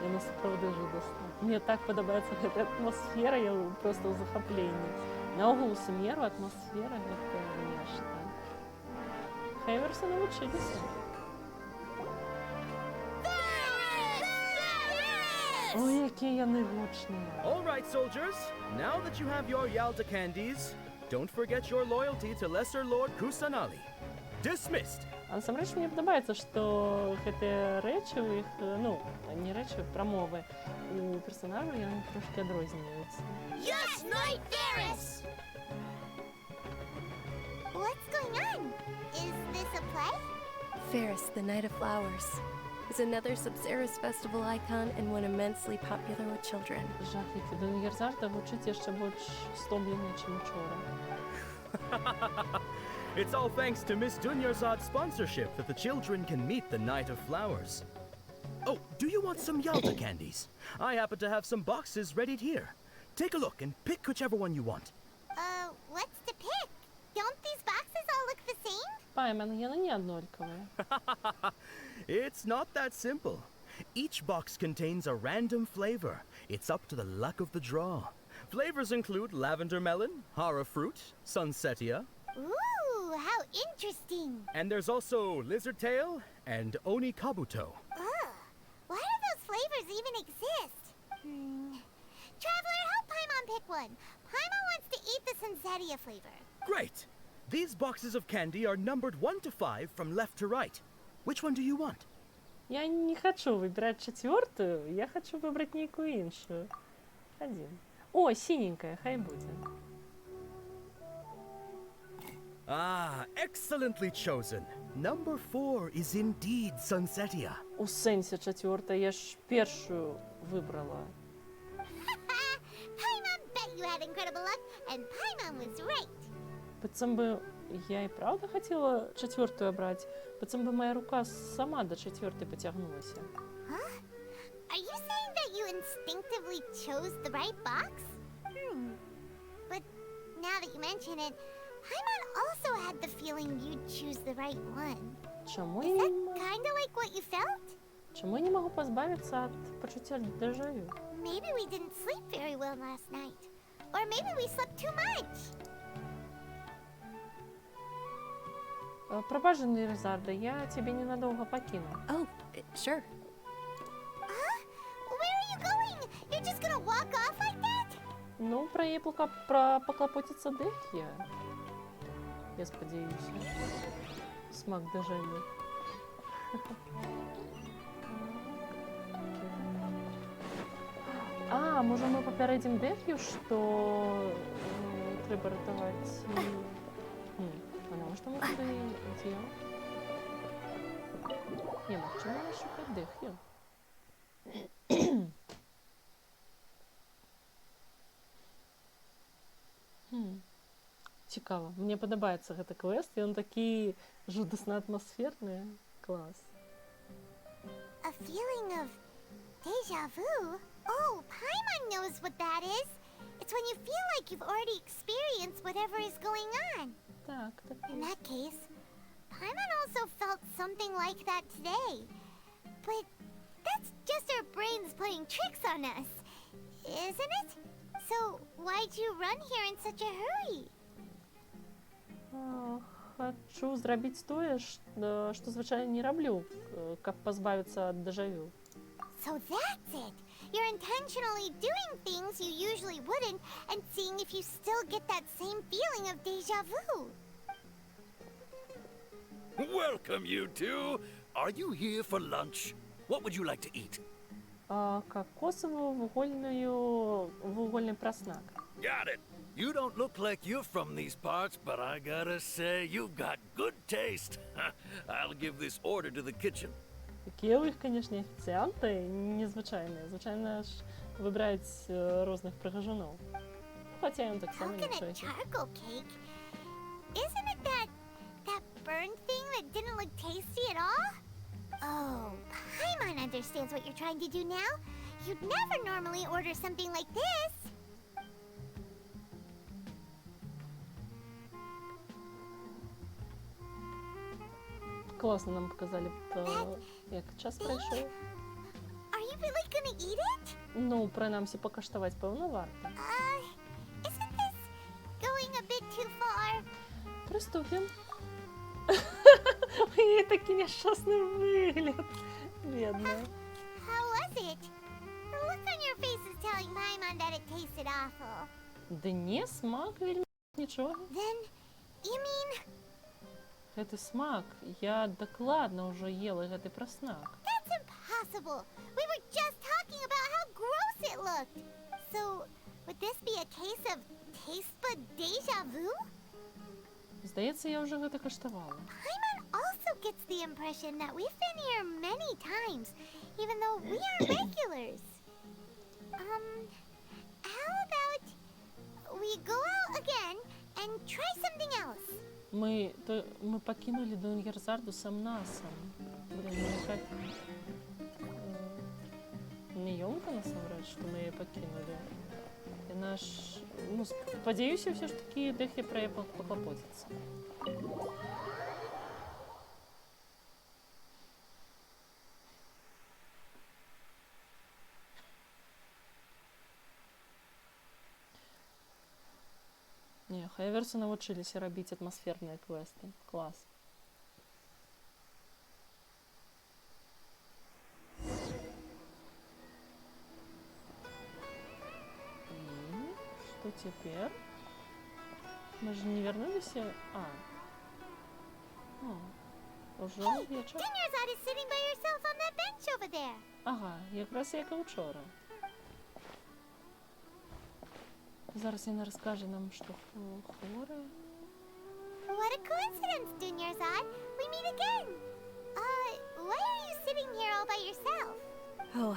Вона справді жудасна. Мне так подобається эта атмосфера, я просто в захоплении. Наогул Сумеру атмосфера это нечто. Хейверсы научились. Ой, які я негучні. All right, soldiers. Now that you have your Yalta candies, Don't forget your loyalty to Lesser Lord Kusanali. Dismissed. А насамрэч мне падабаецца, што гэтыя рэчы ў іх, ну, не рэчы, прамовы, у персанажаў яны трошкі адрозніваюцца. Yes, Knight Ferris! What's going on? Is this a play? Ferris, the Night of Flowers, is another Sabzeruz festival icon and one immensely popular with children. Жахіті, да Нігерзарда гучыць яшчэ больш стомлены, чым учора. It's all thanks to Miss Dunyarzad's sponsorship that the children can meet the Night of Flowers. Oh, do you want some Yalta candies? I happen to have some boxes readied here. Take a look and pick whichever one you want. What's to pick? Don't these boxes all look the same? Пайман, яны не аднолькавыя. It's not that simple. Each box contains a random flavor. It's up to the luck of the draw. Flavors include lavender melon, hara fruit, sunsetia. Ooh, how interesting. And there's also lizard tail and oni kabuto. Ugh, why do those flavors even exist? Traveler, help Paimon pick one. Paimon wants to eat the sunsetia flavor. Great! These boxes of candy are numbered 1 to 5 from left to right. Which one do you want? Я не хочу выбирать четвертую, я хочу выбрать некую іншую. Один. О, синенькая, хай будет. Ah, excellently chosen. Number 4 is indeed sunsetia. У сенсі четвертая, я ж першую выбрала. Paimon bet you had incredible luck, and Paimon was right. Быццам бы я и правда хотела четвертую брать, быццам бы моя рука сама до четвертой потягнулась. Huh? Are you saying that you instinctively chose the right box? But now that you mention it, Paimon also had the feeling you'd choose the right one. Чому Is я that не могу? kinda like what you felt? Чому я не могу позбавиться от почуття дежавю? Maybe we didn't sleep very well last night. Or maybe we slept too much. Пропаженный Резарда, я тебе ненадолго покину. Oh, sure. Huh? Where are you going? You're just gonna walk off like that? Ну, про ей поклопотиться Дехья. Я сподіваюся. Смак дежавю. А, може ми попередимо Дехью, що треба рятувати... Потому что мы туда и идем. Не, ну почему я шукать Дехью? Цікаво. Мне подобається гэты квест, і он такі жудасна атмосферны. Клас. A feeling of deja vu? Oh, Paimon knows what that is. It's when you feel like you've already experienced whatever is going on. Так, так. In that case, Paimon also felt something like that today. But that's just our brains playing tricks on us, isn't it? So why'd you run here in such a hurry? Хочу зрабіць тое, што звычайна не раблю, каб пазбавіцца ад дежавю. So that's it. You're intentionally doing things you usually wouldn't and seeing if you still get that same feeling of deja vu. Welcome, you two. Are you here for lunch? What would you like to eat? Кокосово-вугольный проснак. Got it. You don't look like you're from these parts, but I gotta say, you got good taste. I'll give this order to the kitchen. Такі у іх, конечно, офіціанти незвичайні. Звичайно ж вибирають різних пригожунов. Хоча їм так само Coconut нічого. charcoal cake? Isn't it that burned thing that didn't look tasty at all? Oh, Paimon understands what you're trying to do now. You'd never normally order something like this. Класно нам показали, як час пройшов. Are you really gonna eat it? Ну, принаймні, покаштувати, певно, варто. Isn't this going a bit too far? Приступимо. У її такий нещасний вигляд. Бідна. How was it? The look on your face is telling Paimon that it tasted awful. Да ні, смак вельми нічога. Then, you mean Гэты смак, я дакладна ўжо ела гэты праснак. that's impossible? We were just talking about how gross it looked. So, would this be a case of taste bud deja vu? Здаецца, я ўжо гэта каштавала. Pаймon also gets the impression that we've been here many times, even though we are regulars. How about we go out again and try something else? Мы пакінулі до універсарду сам-насам. Блін, неёмка насамрэч, што мы яе пакінулі. Яна ж, спадзяюся, ўсё ж такі Дэхі пра яе паклапоціцца. Не, хайверсы навучыліся рабіць атмасферныя квесты. Клас. Что теперь? Мы же не вернулись? Уже вечер. Dinnersad is sitting by yourself on that bench over there. Ага, якраз як і учора. Зараз яна раскажа нам, што хворая. What a coincidence, Dinnersad. We meet again. Why are you sitting here all by yourself? Oh,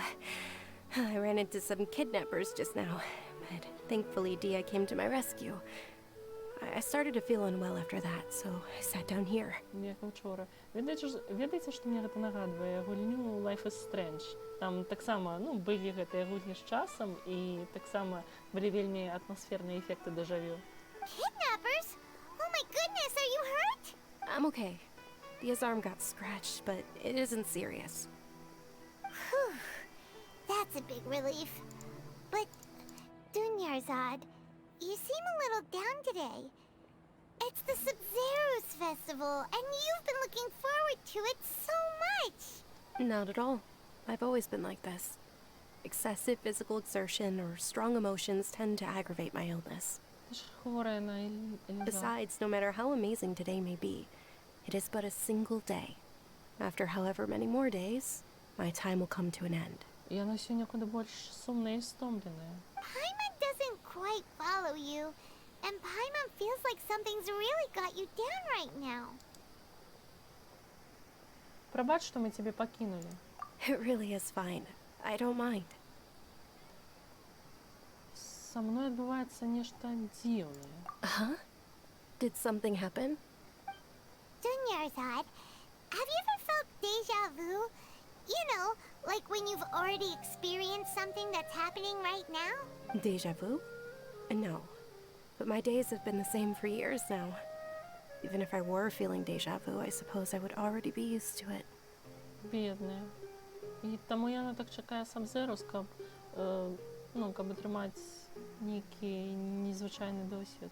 I ran into some kidnappers just now, but thankfully Dia came to my rescue. I started to feel unwell after that, so I sat down here. Як учора. Ведаеце, што мне гэта нагадвае гульню Life is Strange. Там таксама, былі гэтыя гульні з часам, і таксама былі вельмі атмасферныя эфекты дэжавю. Kidnappers? Oh my goodness, are you hurt? I'm okay. Dia's arm got scratched, but it isn't serious. Whew. That's a big relief. But, Dinnersad, you seem a little down today. It's the Sabzeruz festival, and you've been looking forward to it so much. Not at all. I've always been like this. Excessive physical exertion or strong emotions tend to aggravate my illness. Besides, no matter how amazing today may be, it is but a single day. After however many more days, my time will come to an end. Яна сёння куды больш сумная і стомленая. Pаймon doesn't quite follow you, and Pаймon feels like something's really got you down right now. Прабач, што мы цябе пакінулі. It really is fine. I don't mind. Са мной адбываецца нешта дзіўнае. Huh? Did something happen? Dinnersad, have you ever felt deja vu? You know, like when you've already experienced something that's happening right now? Deja vu? No. But my days have been the same for years now. Even if I were feeling deja vu, I suppose I would already be used to it. Бедная. І таму яна так чакае Сабзеруз, каб атрымаць нейкі незвычайны досвед.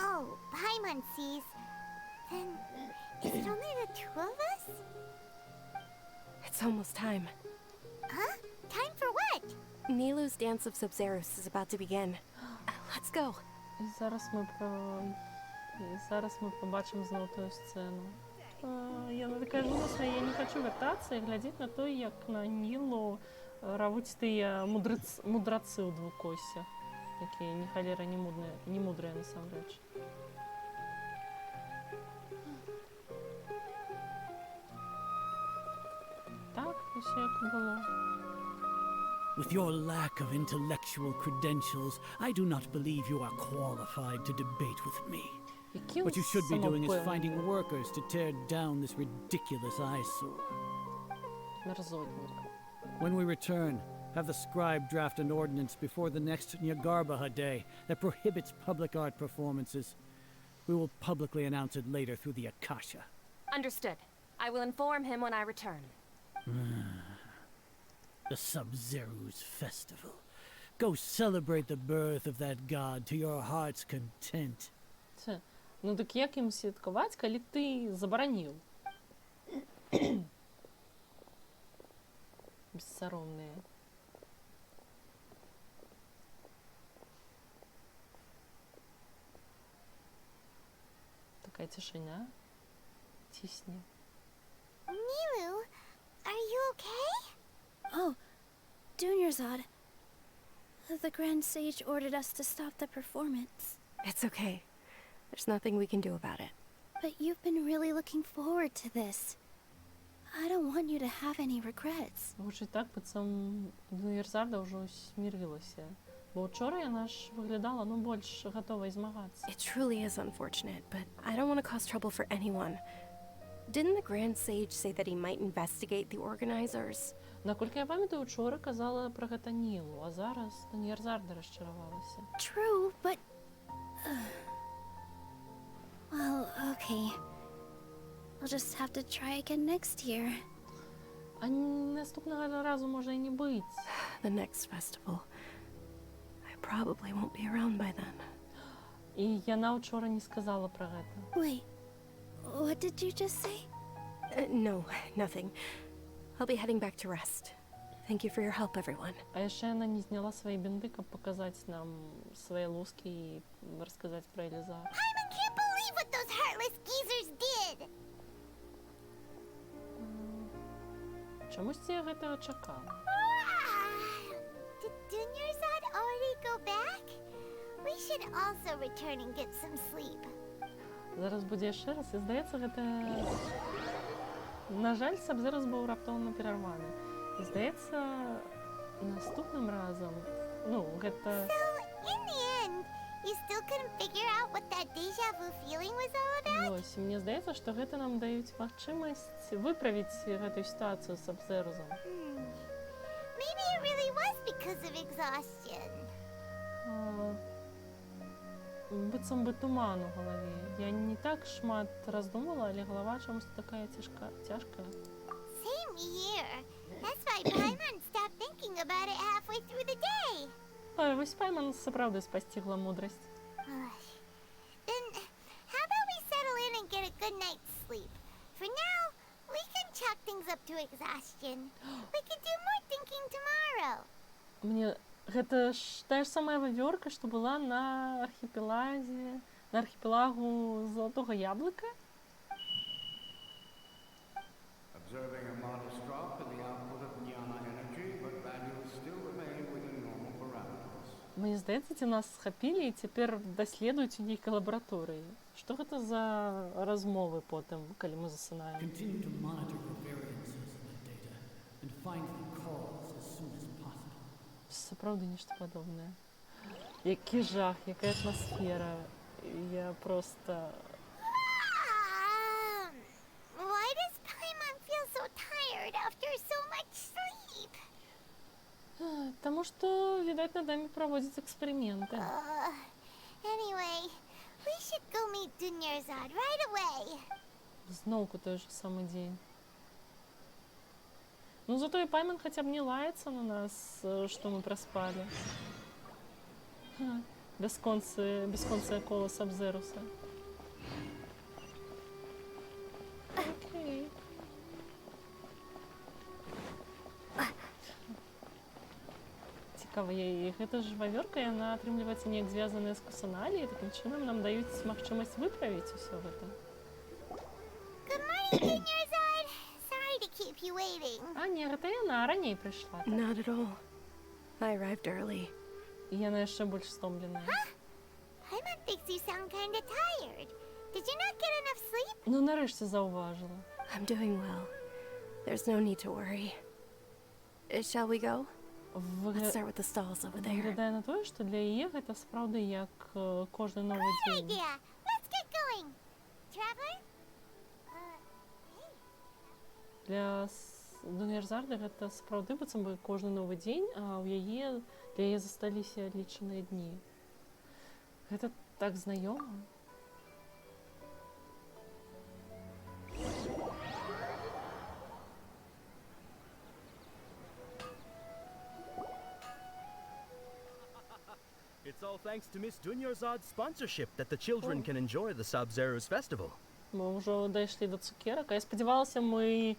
Oh, Paimon sees. Then, is it only the two of us? It's almost time. Huh? Time for what? Nilu's Dance of Sabzeruz is about to begin. Let's go. І зараз ми побачимо знову ту сцену. Яна така жудасна, я не хочу вертатися і глядіти на то, як на Нілу равуть тыя мудрацы ў двукоссях, якія ні халера не мудрыя насамрэч. Так, усё як было. With your lack of intellectual credentials, I do not believe you are qualified to debate with me. What you should be doing is finding workers to tear down this ridiculous eyesore. Мерзотник. When we return, have the scribe draft an ordinance before the next Nyargarbaha day that prohibits public art performances. We will publicly announce it later through the Akasha. Understood. I will inform him when I return. The Sabzeruz festival. Go celebrate the birth of that god to your heart's content. Ну так як ім святкаваць, калі ты забараніў? Бессаромныя. Такая цішыня цісне. Milu, are you okay? Oh, Dunyarzad. The Grand Sage ordered us to stop the performance. It's okay. There's nothing we can do about it. But you've been really looking forward to this. I don't want you to have any regrets. Гучыць так, быццам Dunyarzada ўжо смірылася. Бо ўчора яна ж выглядала, больш гатовай змагацца. It truly is unfortunate, but I don't want to cause trouble for anyone. Didn't the Grand Sage say that he might investigate the organizers? Наколькі я памятаю, учора казала пра гэта Нілу, а зараз Dunyarzada расчаравалася. True, but... well, okay. I'll just have to try again next year. А наступного разу можа і не быць. The next festival. I probably won't be around by then. І яна учора не сказала пра гэта. Wait, what did you just say? No, nothing. I'll be heading back to rest. Thank you for your help, everyone. А яшчэ яна не зняла свае бінты, каб паказаць нам свае лускі і расказаць пра Элізар. Pайман can't believe what those heartless geezers did! Чамусьці я гэтага чакала. Did Dunyarzad already go back? We should also return and get some sleep. Зараз будзе яшчэ раз, і здаецца, гэта... На жаль, Сабзеруз быў раптоўна перарваны. І здаецца, наступным разам, гэта... So, in the end, you still couldn't figure out what that deja vu feeling was all about? Вось, мне здаецца, што гэта нам даюць магчымасць выправіць гэтую сітуацыю з Сабзерузам. Maybe it really was because of exhaustion. Быццам бы туман у галаве. Я не так шмат раздумала, але галава чамусь такая цяжкая. Same here. That's why Pайман stopped thinking about it halfway through the day. Ой, вось Пайман сапраўды спасцігла мудрасць. Then, how about we settle in and get a good night's sleep? For now, we can chalk things up to exhaustion. We can do more thinking tomorrow. Мне гэта ж тая ж самая вавёрка, што была на архіпелагу Залатога Яблыка? Observing a modest drop in the output of Jnana energy, but values still remain within normal parameters. Мне здаецца, ці нас схапілі і цяпер даследуюць у нейкай лабараторыі. Што гэта за размовы потым, калі мы засынаем? Continue to monitor the variances in the data and find the cause as soon as possible. Сапраўды нешта падобнае. Які жах, якая атмасфера. Я просто... Why does Pайман feel so tired after so much sleep? Таму што, відаць, над намі праводзяць эксперыменты. Anyway, we should go meet Dunyarzad right away. Зноўку той же самы дзень. Зато і Пайман хаця б не лаецца на нас, што мы праспалі. Бясконцае кола Сабзеруса. Окей. Цікава, гэта ж вавёрка, яна атрымліваецца неяк звязаная з Кусаналіяй, такім чынам нам даюць магчымасць выправіць усё гэта. Good morning, Dunyarzad. Sorry to keep you waiting. А, не, гэта яна раней прыйшла. Not at all. I arrived early. І яна яшчэ больш стомленая. Pайман thinks you sound kinda tired. Did you not get enough sleep? Нарэшце заўважыла. I'm doing well. There's no need to worry. Shall we go? Let's start with the stalls over there. Выглядае на тое, што для яе гэта сапраўды як кожны новы дзень. Good idea. Let's get going. Traveler? Для Dunyarzada гэта сапраўды быццам бы кожны новы дзень, а для яе засталіся лічаныя дні. Гэта так знаёма. It's all thanks to Miss Dunyarzad's sponsorship that the children can enjoy the Sабзеруз festival. Мы ўжо дайшлі да цукерак, а я спадзявалася, мы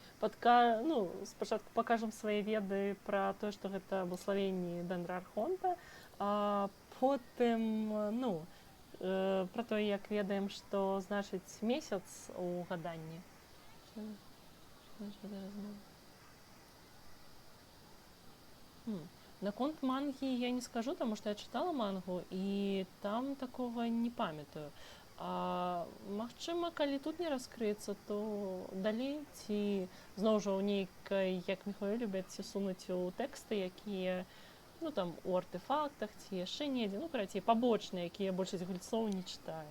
спачатку пакажам свае веды пра тое, што гэта благословенні Дендра Архонта, а потым, про то, як ведаем, што значыць месяц у гаданні. Наконт мангі я не скажу, таму што я чытала мангу, і там такога не памятаю. Магчыма, калі тут не раскрыецца, то далей ці зноў жа ў нейкай, як Міхаэль любяць, ці сунуць у тэксты, якія там у артефактах ці яшчэ недзе, карацей, пабочныя, якія большасць гульцоў не чытае.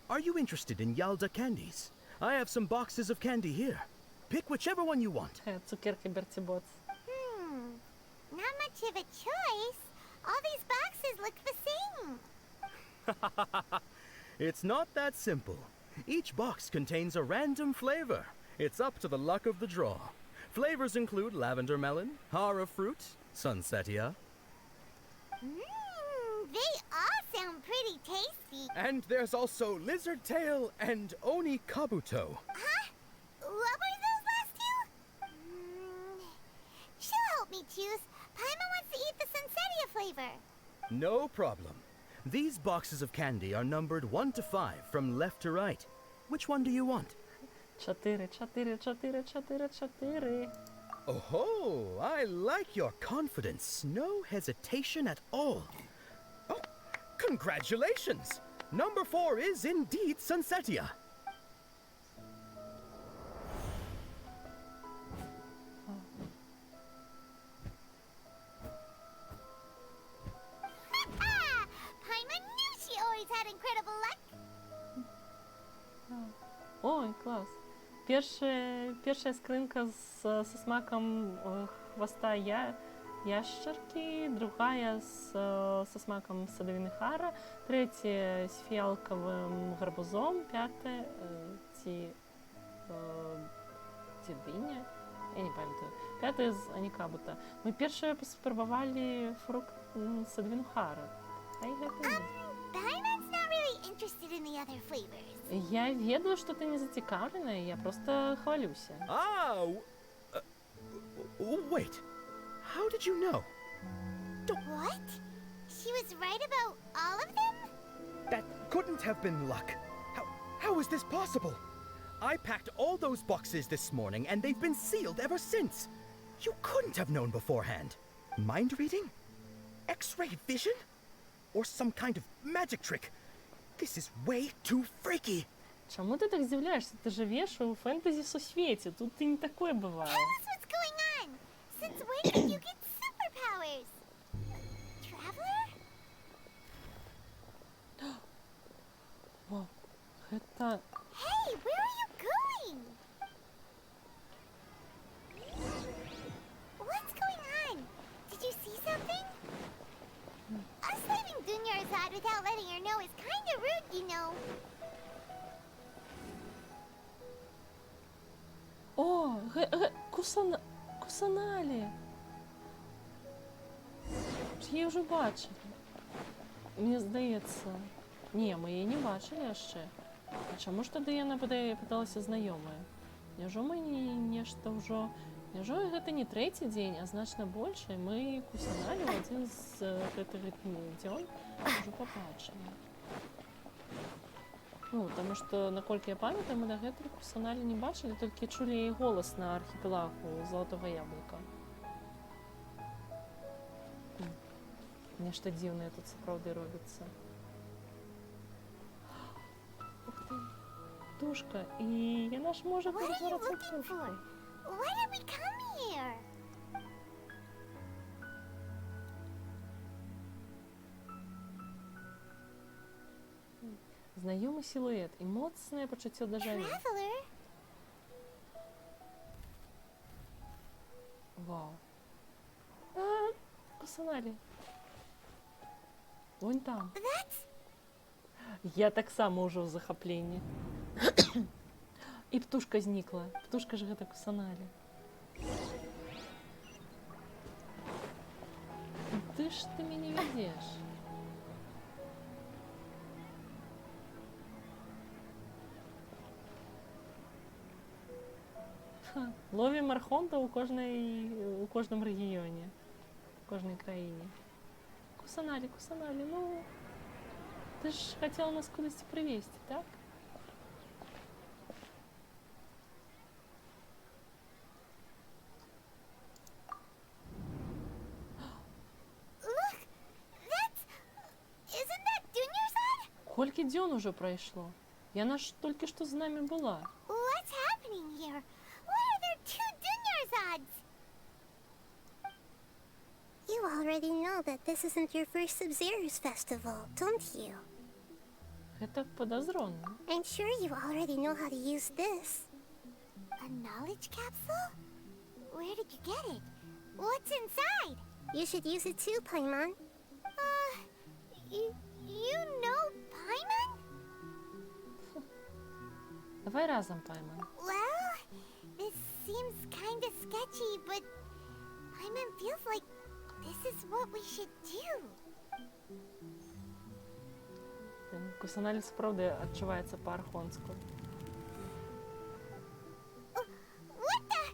Are you interested in Yalda candies? I have some boxes of candy here. Pick whichever one you want. Цукерки Берті-Боц. Not much of a choice. All these boxes look the same. It's not that simple. Each box contains a random flavor. It's up to the luck of the draw. Flavors include lavender melon, hara fruit, sunsetia. They all sound pretty tasty. And there's also lizard tail and oni kabuto. Huh? What were those last two? She'll help me choose. Pайман wants to eat the sunsetia flavor. No problem. These boxes of candy are numbered 1 to 5 from left to right. Which one do you want? 4, 4, 4, 4, 4. Oh, I like your confidence. No hesitation at all. Oh, congratulations! Number 4 is indeed sunsetia. Pайман knew she always had incredible luck. Ой, клас. Першая скрынка со смаком хвоста яшчарки, другая со смаком садовины хара, третья с фиалковым гарбузом, пятая ці дыня, я не памятаю, пятая з анікабута. Мы першая спрабавалі фрукт садовину хара. Paimon's not really interested in the other flavors. Я ведаю, што ты не зацікаўленая, я просто хвалюся. Wait. How did you know? What? She was right about all of them? That couldn't have been luck. How is this possible? I packed all those boxes this morning and they've been sealed ever since. You couldn't have known beforehand. Mind reading? X-ray vision? Or some kind of magic trick? This is way too freaky. Чому ти так здивляєшся? Ти живеш у фентезі-сусвіті. Тут і не такое буває. Tell us what's going on. Since when did you get superpowers? Traveler? Вау, это... Hey, where are you going? What's going on? Did you see something? Us leaving Dunyarzad without letting her know is kind of rude, you know. О, Кусаналі. Її вже бачили. Мені здається. Ні, ми її не бачили ще. А чому ж тоді яна пыталася знаёмая? Няўжо мы нешта ўжо... Няўжо гэта не трэці дзень, а значна больш, і мы Кусаналі ў адзін з гэтых дзён ўжо пабачылі. Таму што, наколькі я памятаю, мы дагэтуль Кусаналі не бачылі, толькі чулі яе голас на архіпелагу Залатога Яблыка. Нешта дзіўнае тут сапраўды робіцца. Ух ты, птушка, і яна ж можа ператварацца ў птушку. Why did we come here? Знаёмы сілуэт і моцнае пачуццё дажавю. Traveler? Вау. Кусаналі. Вон там. Я таксама ўжо ў захапленні. І птушка знікла. Птушка ж гэта Кусаналі. Ты ж ты мяне вядзеш. Ловім архонта ў кожным рэгіёне. в кожній країні. Кусаналі, ну... Ти ж хотіла нас кудись привезти, так? Колькі дзён уже пройшло? Яна ж тільки що з нами була. What's happening here? Why are there two Dunyarzades? You already know that this isn't your first Sabzeruz festival, don't you? Это подозрительно. I'm sure you already know how to use this. A knowledge capsule? Where did you get it? What's inside? You should use it too, Pайман. You know Pайман? Давай разом, Пайман. Well, this seems kinda sketchy, but Pайман feels like this is what we should do. Кусаналі справді відчувається по-архонську. What the?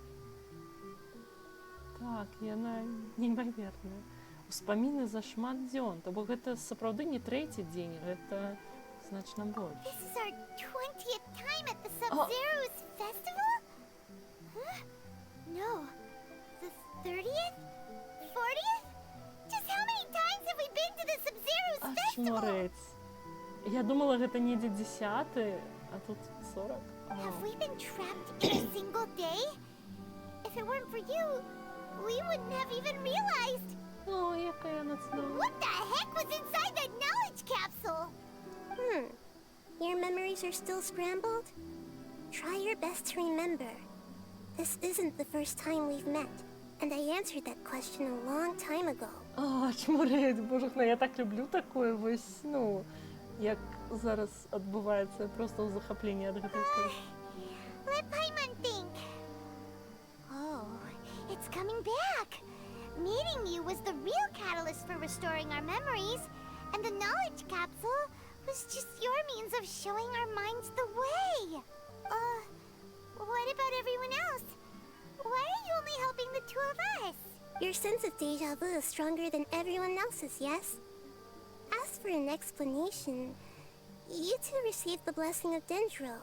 Так, яна неймаверная. Успаміны за шмат дзён, то бок гэта сапраўды не трэці дзень, гэта значна больш. This is our 20th time at the Sабзеруз festival? Huh? No. The 30th? 40th? Just how many times have we been to the Sabzeruz festival? Шмарець. Я думала, гэта недзе 10-й, а тут 40. Have we been trapped in a single day? If it weren't for you, we wouldn't have even realized. О, яка яна цудоўная. What the heck was inside that knowledge capsule? Your memories are still scrambled? Try your best to remember. This isn't the first time we've met, and I answered that question a long time ago. Чмурець, божухна, я так люблю такое вось, ну, як зараз адбываецца, просто ў захапленні ад гэтай кнігі. Let Pайман think. Oh, it's coming back. Meeting you was the real catalyst for restoring our memories, and the knowledge capsule was just your means of showing our minds the way. What about everyone else? Why are you only helping the two of us? Your sense of déjà vu is stronger than everyone else's, yes? As for an explanation, you two received the blessing of Dendro.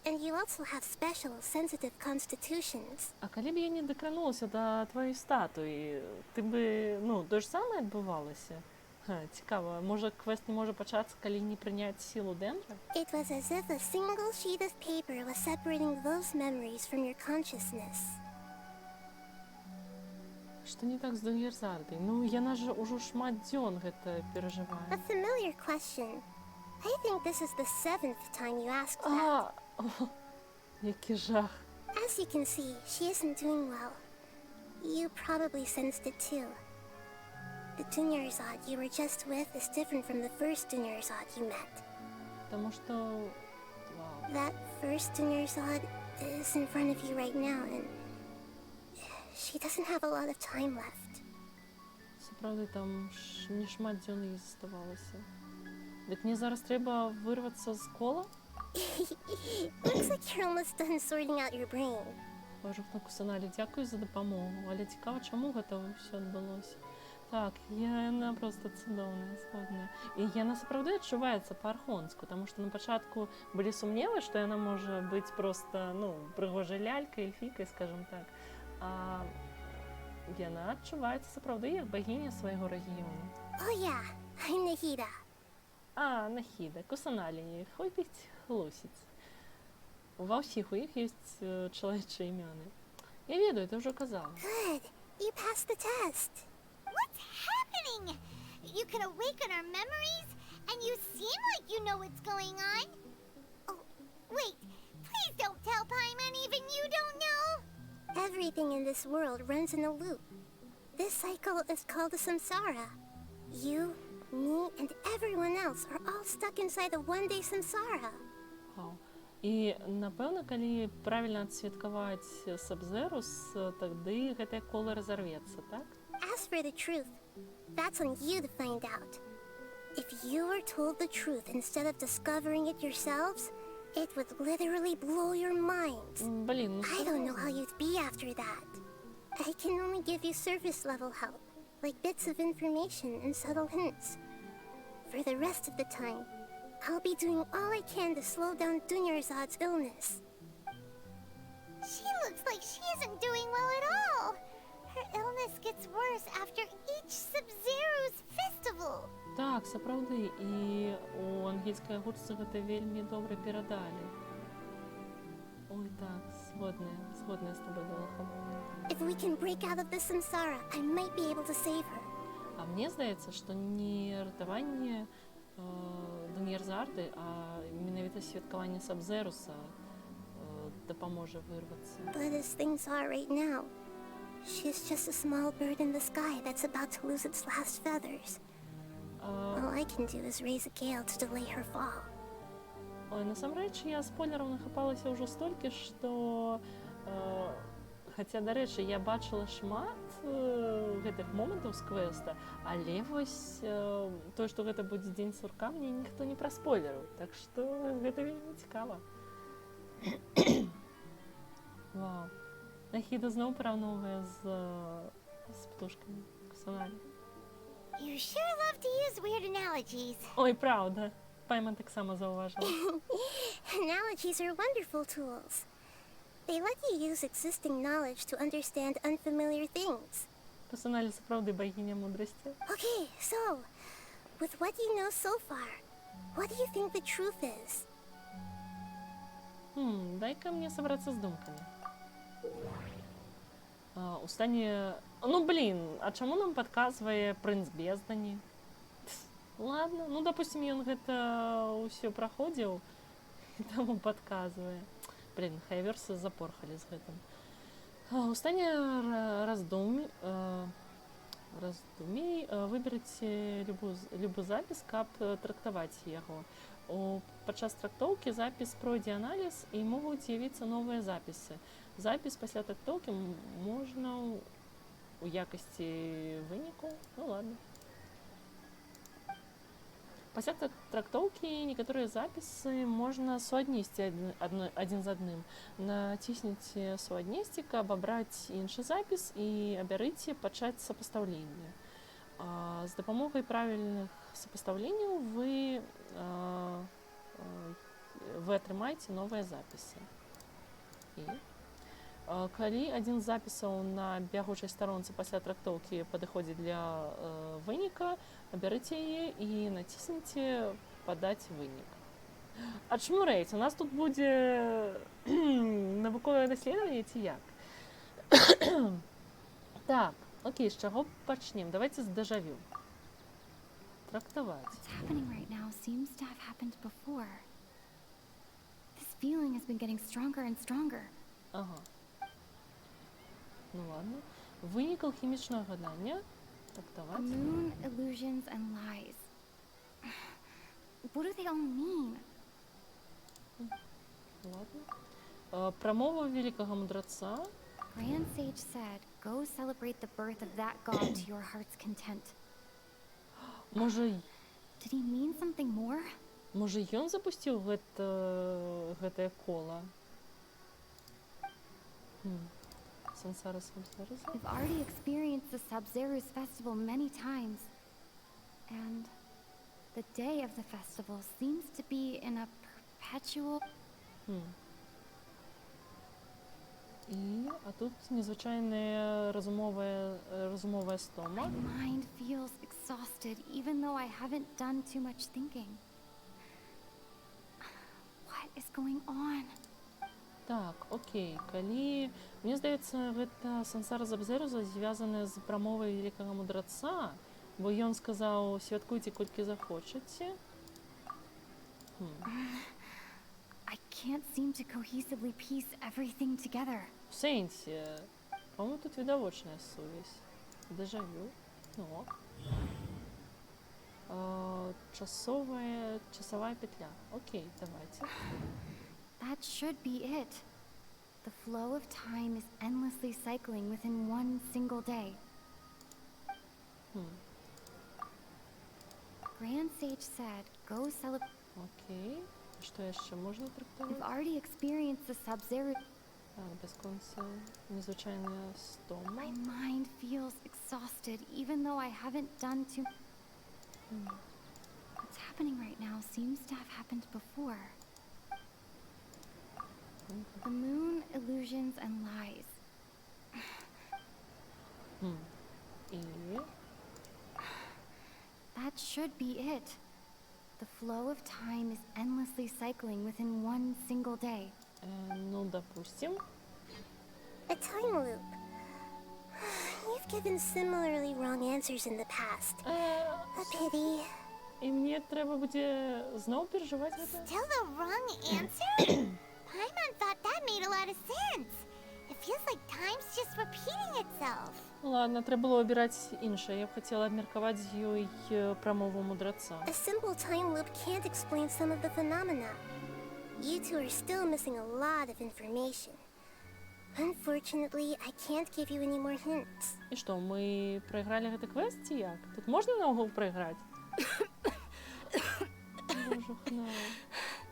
And you also have special, sensitive constitutions. А калі б я не дакранулася да твоєї статуї, ти би, ну, то ж саме адбувалося? Цікаво, може квест не може початися, коли не прийняти силу Дендра? It was as if a single sheet of paper was separating those memories from your consciousness. Што не так з Dunyarzadой? Ну, яна ж ужо шмат дзён гэта перажывае. A familiar question. I think this is the 7th time you asked that. Який жах. As you can see, she isn't doing well. You probably sensed it too. The Dunyarzad you were just with is different from the first Dunyarzad you met. Потому что... Вау. That first Dunyarzad is in front of you right now, and she doesn't have a lot of time left. Справді, там не шмат дзён їй заставалося. Дик мені зараз треба вирватися з кола? Looks like you're almost done sorting out your brain. Божухна Кусаналі, дякую за допомогу. Але цікаво, чому гэта все відбулося. Так, яна просто цудоўная, згодна. І яна сапраўды адчуваецца па-архонску, таму што на пачатку былі сумневы, што яна можа быць проста, ну, прыгожай лялькай, эльфійкай, скажем так. А яна адчуваецца сапраўды як багіня свайго рэгіёну. Oh yeah, I'm Nahida. Нахіда, Кусаналі, хопіць хлусіць. Ва ўсіх у іх ёсць чалавечыя імёны. Я ведаю, ты ўжо казала. Good, you passed the test. What's happening? You can awaken our memories, and you seem like you know what's going on. Oh, wait, please don't tell Pайман even you don't know. Everything in this world runs in a loop. This cycle is called a samsara. You, me, and everyone else are all stuck inside a one-day samsara. І, напэўна, калі правільна адсвяткаваць Сабзеруз, тады гэтае кола разарвецца, так? As for the truth, that's on you to find out. If you were told the truth instead of discovering it yourselves, it would literally blow your minds. Блин, I don't know how you'd be after that. I can only give you surface level help, like bits of information and subtle hints. For the rest of the time, I'll be doing all I can to slow down Dunyarzad's illness. She looks like she isn't doing well at all. Her illness gets worse after each Sабзеруз festival. Так, сапраўды, і у ангельскай гуртцы гэта вельмі добра перадалі. Ой, так, згодная з тобой, Галахом. If we can break out of the samsara, I might be able to save her. А мне здаецца, што не ратаванне Dunyarzады, а менавіта святкаванне Сабзеруса дапаможа вырвацца. But as things are right now, she's just a small bird in the sky that's about to lose its last feathers. All I can do is raise a gale to delay her fall. Ой, насамрэч, я спойлераў нахапалася ўжо столькі, што... Хаця, дарэчы, я бачыла шмат гэтых момантаў з квэста, але вось тое, што гэта будзе дзень сурка, мне ніхто не праспойлерыў, так што гэта вельмі цікава. Вау. Нахіда зноў параўноўвае з птушкамі. Кусаналі. You sure love to use weird analogies. Ой, правда. Пайман таксама заўважыла. Analogies are wonderful tools. They let you use existing knowledge to understand unfamiliar things. Кусаналі сапраўды багіня мудрасці. Okay, so, with what you know so far, what do you think the truth is? Дай-ка мне сабрацца з думкамі. У стане... Ну, блин, а чаму нам падказвае прынц бездані? Ладно, ну, допустим, ён гэта ўсё праходзіў, і таму падказвае. Блин, хайверсы запорхалі з гэтым. У стане раздумей выберыце любы запіс, каб трактаваць яго. Падчас трактоўкі запіс пройдзе аналіз і могуць з'явіцца новыя запісы. Запіс пасля трактоўкі можна у якасці выніку. Ну ладно. Пасля трактоўкі некаторыя запісы можна суаднесці адзін з адным. Націсніце суаднесці, каб абраць іншы запіс і абярыце пачаць сапастаўленне. З дапамогай правільных сапастаўленняў вы атрымаеце новыя запісы. Калі адзін з запісаў на бягучай старонцы пасля трактоўкі падыходзіць для выніка, абярыце яе і націсніце падаць вынік. Ачмурэйце, у нас тут будзе навуковае даследаванне ці як? Так, окей, з чаго пачнем? Давайте з дэжавю. Трактаваць. What's happening right now seems to have happened before. This feeling has been getting stronger and stronger. Ага. Ну ладно. Вынік алхімічнага гадання. Трактаваць. Moon, illusions, and lies. What do they all mean? Ладно. Прамова великага мудраца. Grand Sage said, go celebrate the birth of that god to your heart's content. Можа... Did he mean something more? Можа, ён запусціў гэтае кола? Сансара Сабзеруза? We've already experienced the Sабзеруз festival many times. And the day of the festival seems to be in a perpetual... А тут незвычайная разумовая стома. My mind feels exhausted, even though I haven't done too much thinking. What is going on? Так, окей. Калі... Мне здаецца, гэта сансара Сабзеруза звязаная з прамовай великага мудраца, бо ён сказаў, святкуйце колькі захочаце. I can't seem to cohesively piece everything together. В сенсе, по-моему, тут відавочная сувязь. Дэжавю. Ну. Часовая петля. Окей, давайте. That should be it. The flow of time is endlessly cycling within one single day. Grand Sage said, go celebrate... Окей. Что еще можно трактовать? We've already experienced the Sабзеруз... Так, бесконце, незвичайна стома. My mind feels exhausted, even though I haven't done too. What's happening right now seems to have happened before. The moon, illusions, and lies. І That should be it. The flow of time is endlessly cycling within one single day. ну, допустим. A time loop. You've given similarly wrong answers in the past. A pity. І мені треба буде знову переживати це? Still the wrong answer? Pайман thought that made a lot of sense. It feels like time's just repeating itself. Ладно, треба було обирати інше. Я б хотіла обміркувати з її промову мудреця. A simple time loop can't explain some of the phenomena. You two are still missing a lot of information. Unfortunately, I can't give you any more hints. І що, ми проіграли гэты квест ці як? Тут можна наогул проіграти? Боже, хна.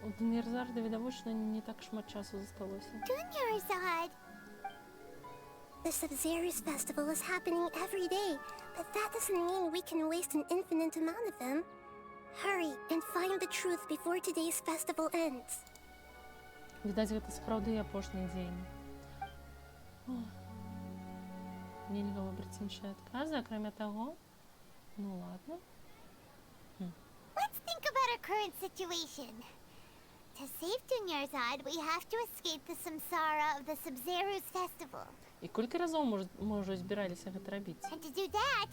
У Дуньярзарда, відавочно, не так шмат часу засталося. Dunyarzad! The Sабзеруз festival is happening every day, but that doesn't mean we can waste an infinite amount of them. Hurry and find the truth before today's festival ends. Відаць, гэта сапраўды апошні дзень. Нельга выбраць іншыя адказы, акрамя таго. Ну ладно. Let's think about our current situation. To save Dunyarzad, we have to escape the samsara of the Sабзеруз festival. І колькі разоў мы ўжо збіраліся гэта рабіць? And to do that,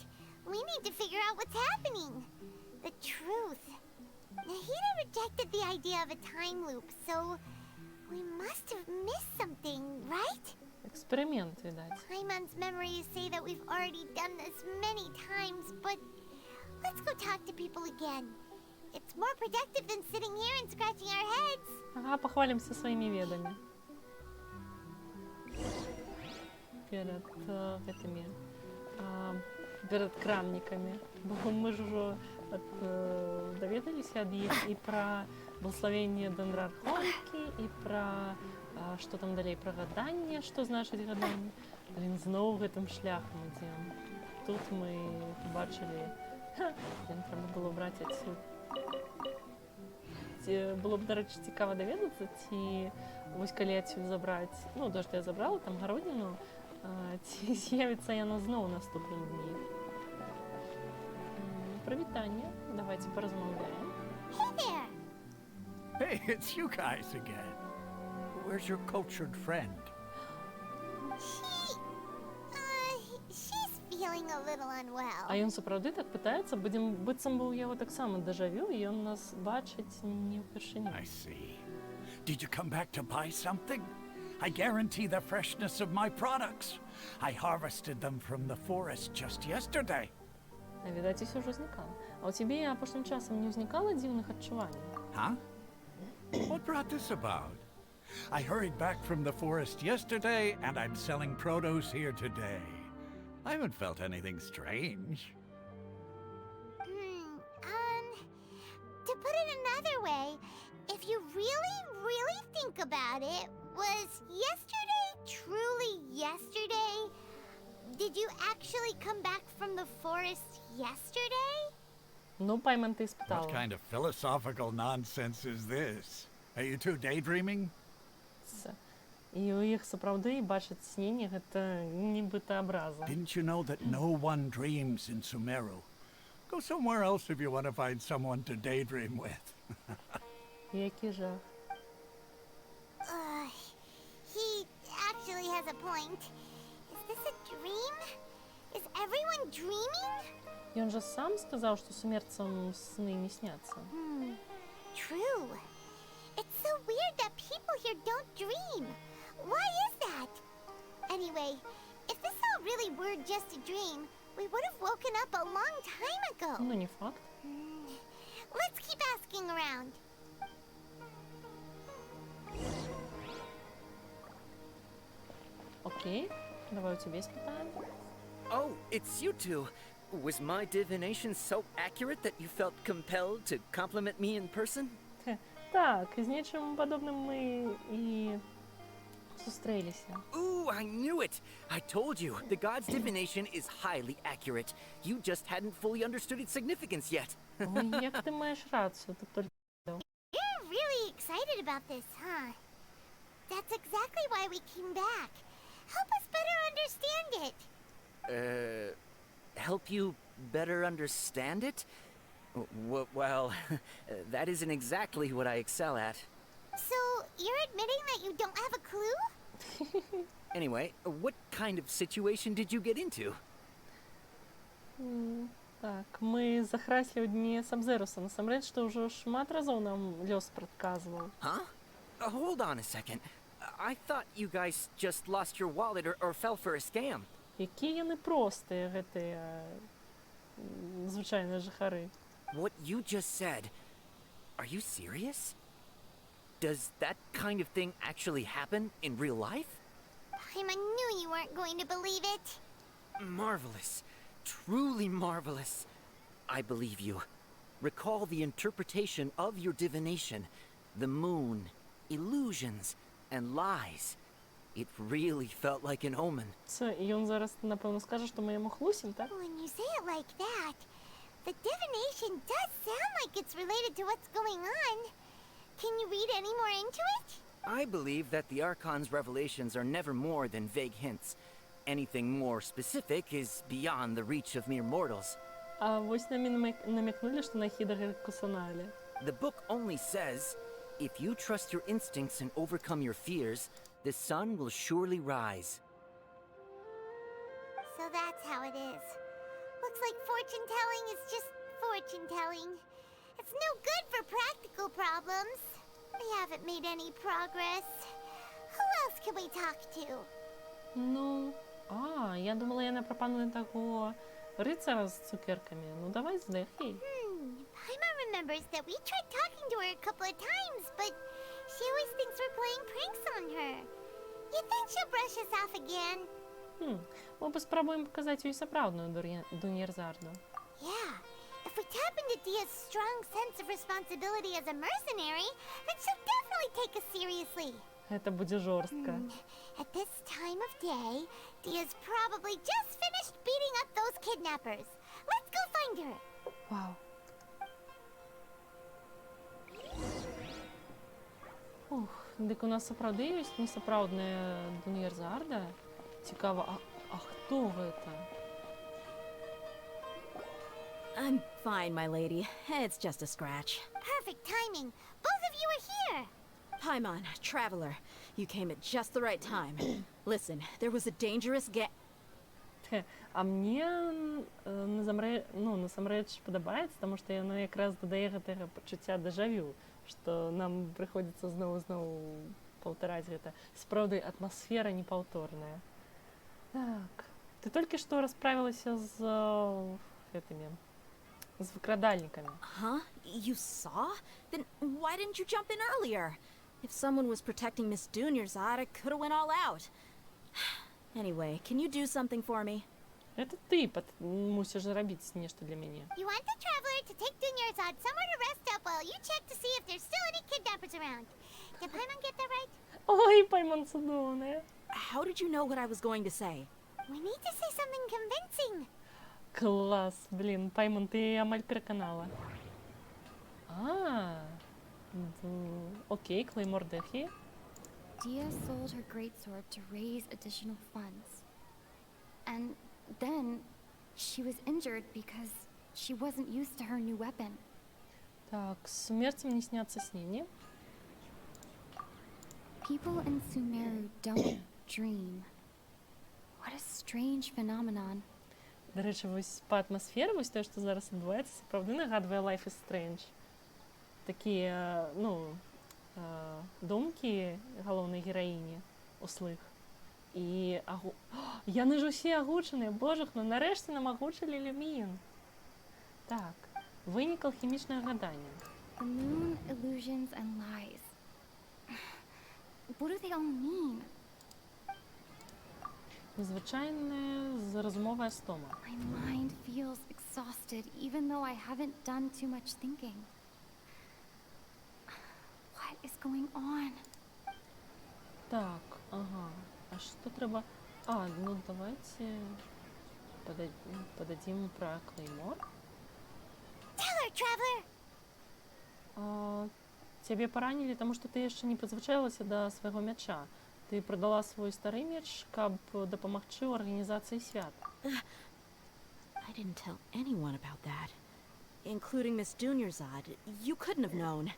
we need to figure out what's happening. The truth. Nahida rejected the idea of a time loop, so we must have missed something, right? Експеримент, відаць. Paimon's memories say that we've already done this many times, but let's go talk to people again. It's more productive than sitting here and scratching our heads. Ага, похвалимся своими ведами. Перед гэтымі, перед крамнікамі. Бо мы ж ужо даведаліся ад іх і пра благословенне дендрархонкі, і пра што там далей, пра гаданне, што значыць гаданне. Блін, зноў гэтым шляхам ідзем. Тут мы бачылі, нам трэба было браць адсюль. Было б, дарэчы, цікава даведацца, ці вось калі адсюль забраць, ну, то, што я забрала, там гародніну, ці з'явіцца яна зноў наступным дні. Прывітанне, давайте паразмаўляем. Hey there! Hey, it's you guys again. Where's your cultured friend? She's feeling a little unwell. А ён сапраўды так пытаецца, быццам бы ў яго таксама дажавю, і ён нас бачыць не ўпершыню. I see. Did you come back to buy something? I guarantee the freshness of my products. I harvested them from the forest just yesterday. Відаць, усё ўжо знікала. А ў цябе апошнім часам не ўзнікала дзіўных адчуванняў? Huh? What brought this about? I hurried back from the forest yesterday, and I'm selling produce here today. I haven't felt anything strange. To put it another way, if you really think about it, was yesterday truly yesterday? Did you actually come back from the forest yesterday? Ну, Пайман, ты испытала. What kind of philosophical nonsense is this? Are you two daydreaming? І у іх сапраўды бачыць сненне гэта нібыта абраза. Didn't you know that no one dreams in Сумеру? Go somewhere else if you want to find someone to daydream with. Які жах. He actually has a point. Is this a dream? Is everyone dreaming? Ён жа сам сказаў, што сумерцам сны не сняцца. True. It's so weird that people here don't dream. Why is that? Anyway, if this all really were just a dream, we would have woken up a long time ago. Ну, не факт. Let's keep asking around. Окей, давай у тебя спитаем. Oh, it's you two. Was my divination so accurate that you felt compelled to compliment me in person? Так, з нечым падобным мы і зустрілися. Ooh, I knew it! I told you, the god's divination is highly accurate. You just hadn't fully understood its significance yet. Ой, як ти маєш рацію, ти тільки... You're really excited about this, huh? That's exactly why we came back. Help us better understand it. Help you better understand it? Well, that isn't exactly what I excel at. So, you're admitting that you don't have a clue? Anyway, what kind of situation did you get into? Так, ми захраслі одні Сабзеруса. Насамрэч, што ўжо шмат разоў нам лёс прадказваў. Huh? Hold on a second. I thought you guys just lost your wallet or fell for a scam. Які яны простыя, гэтыя звычайныя жыхары. What you just said, are you serious? Does that kind of thing actually happen in real life? Pаймon knew you weren't going to believe it. Marvelous. Truly marvelous. I believe you. Recall the interpretation of your divination. The moon, illusions, and lies. It really felt like an omen. Це, і ён зараз, напевно, скаже, што ми яму хлусім, так? When you say it like that, the divination does sound like it's related to what's going on. Can you read any more into it? I believe that the Archon's revelations are never more than vague hints. Anything more specific is beyond the reach of mere mortals. А вось намі намекнули, што на хідры кусаналі. The book only says, if you trust your instincts and overcome your fears, the sun will surely rise. So that's how it is. Looks like fortune-telling is just fortune-telling. It's no good for practical problems. We haven't made any progress. Who else can we talk to? Ну, я думала, яна прапануе таго рыцара з цукеркамі. Ну, давай здыхай. Pаймon remembers that we tried talking to her a couple of times, but she always thinks we're playing pranks on her. You think she'll brush us off again? Ми паспрабуем паказаць ёй сапраўдную Дуньерзарду. Yeah. If we tap into Dia's strong sense of responsibility as a mercenary, then she'll definitely take us seriously. Гэта будзе жорстка. At this time of day, Dia's probably just finished beating up those kidnappers. Let's go find her. Вау. Ух, дык у нас сапраўды ёсць несапраўдная Дуньерзарда. Цікава, а хто гэта? I'm fine, my lady. It's just a scratch. Perfect timing. Both of you are here. Pаймon, traveler, you came at just the right time. Listen, there was a dangerous А мне насамрэч падабаецца, таму што яно якраз дадае гэтага пачуцця дэжавю, што нам прыходзіцца зноў паўтараць гэта. Сапраўды, атмасфера непаўторная. Так, ты толькі што расправілася з гэтымі, з выкрадальнікамі. Huh? You saw? Then why didn't you jump in earlier? If someone was protecting Miss Dunyerzad, I could have went all out. Anyway, can you do something for me? Это ты мусіш зрабіць нешта для мяне. You want the traveler to take Dunyerzad somewhere to rest up while you check to see if there's still any kidnappers around. Did Pаймon get that right? Ой, Паймон цудоўная. How did you know what I was going to say? We need to say something convincing. Клас, блін, Паймон, ти амаль переконала. Окей, Клеймор Дехі. Dia sold her greatsword to raise additional funds. And then she was injured because she wasn't used to her new weapon. Так, смертям не снятся снения. People in Sumeru don't dream. What a strange phenomenon. До речі, ось по атмосфері, ось те, що зараз відбувається, справді нагадує Life is Strange. Такі, думки головної героїні услих. І яны ж усі агучені, боже, ну нарешті нам агучили люмін. Так, винік алхімічного гадання. The moon, illusions, and lies. What do they all mean? Незвичайне розумове стома. My mind feels exhausted, even though I haven't done too much thinking. What is going on? Так, Ага, а что треба... ну давайте подадим про клеймор. Tell her, Traveler! Тебе поранили, тому что ты еще не призвычаилася до своего мяча. Ты продала свой старый меч, каб дапамагчы ў арганізацыі свят. I didn't tell anyone about that. Including Miss Dunyarzad. You couldn't have known.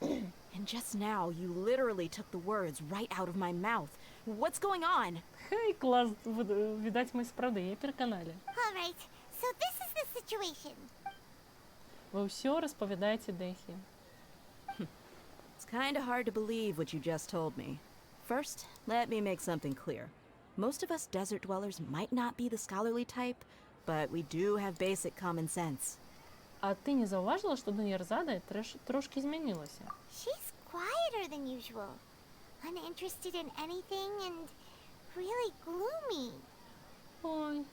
And just now, you literally took the words right out of my mouth. What's going on? Хей, клас, видать, мы справді її переконали. All right, so this is the situation. Ви все розповідаєте Дехі. It's kind of hard to believe what you just told me. First, let me make something clear. Most of us desert dwellers might not be the scholarly type, but we do have basic common sense. А ти не зауважила, що Dunyarzad трошки змінилася? She's quieter than usual. Uninterested in anything and really gloomy. Ой,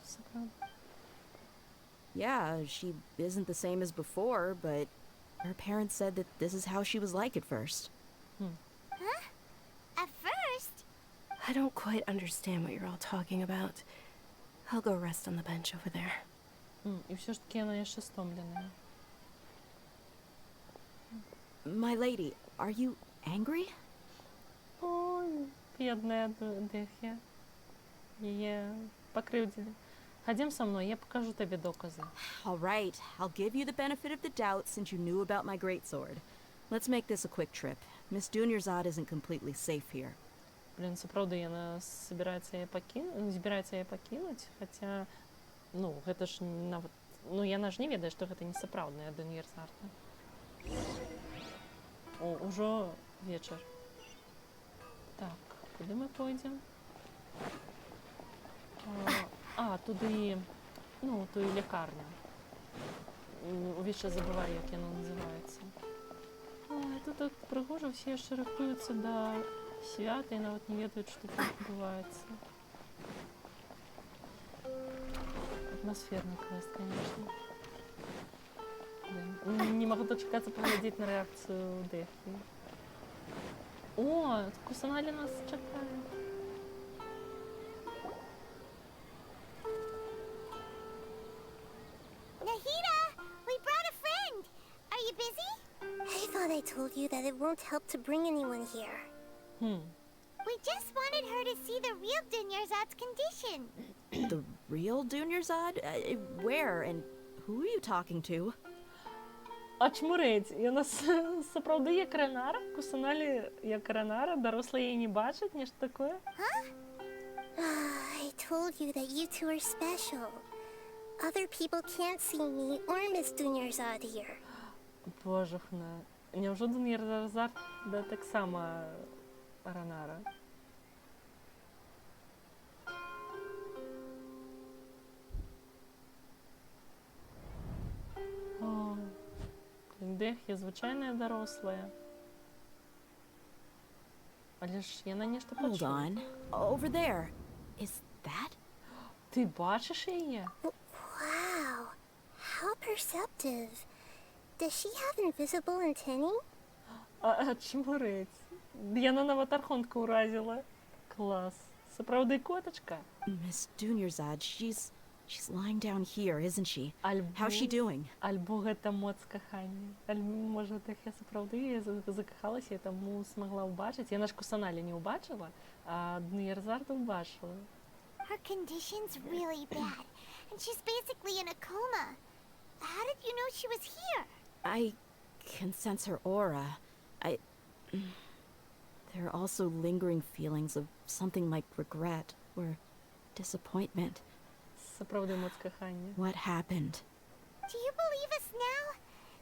це правда. Yeah, she isn't the same as before, but her parents said that this is how she was like at first. Huh? At first? I don't quite understand what you're all talking about. I'll go rest on the bench over there. І все ж таки вона ще стомлена. My lady, are you angry? Ой, бідна Дехі. Її покривдили. Ходім со мною, я покажу тобі докази. All right, I'll give you the benefit of the doubt since you knew about my greatsword. Let's make this a quick trip. Miss Dunyarzad isn't completely safe here. Блін, це правда, вона збирається її покинуть, хоча, ну, гэта ж нават, ну, яна ж не ведае, што гэта не сапраўдная Dunyarzad. О, ужо вечар. Так, куди ми пойдемо? Туди, ну, ту і лікарня. Увесь час забуваю, як вона називається. Ой, тут так пригожа, всі ще рахуються до свята і навіть не ведають, що тут відбувається. Атмосферный квест, конечно. Не могу дочекаться поглядеть на реакцию Дехи. О, Кусаналі нас чекає. Nahida, we brought a friend. Are you busy? I thought I told you that it won't help to bring anyone here. We just wanted her to see the real Dunyarzad's condition. The real Dunyarzad? Where and who are you talking to? А чмурець, і у нас справді є Кренара? Кусаналі є Кренара? Доросла її не бачить, ніж таке? Huh? I told you that you two are special. Other people can't see me or Miss Dunyarzad here. Божухна. Невже Dunyarzad да так само Ранара? О, Дехі звичайна дорослая. Але ж я на нечто почула. Hold on. Over there. Is that? Ти бачиш її? Wow, how perceptive. Does she have invisible antennae? Чмурець. Я на аватархонку уразила. Клас. Це правда і коточка? Miss Dunyarzad, she's lying down here, isn't she? How's she doing? Альбо гэта моц кахання. Альбо, може, Дехі справді закохалася і тому змогла убачити. Я ж Кусаналі не убачила, а Dunyarzad убачила. Her condition's really bad, and she's basically in a coma. How did you know she was here? I can sense her aura. There are also lingering feelings of something like regret or disappointment. Справді моц кохання. What happened? Do you believe us now?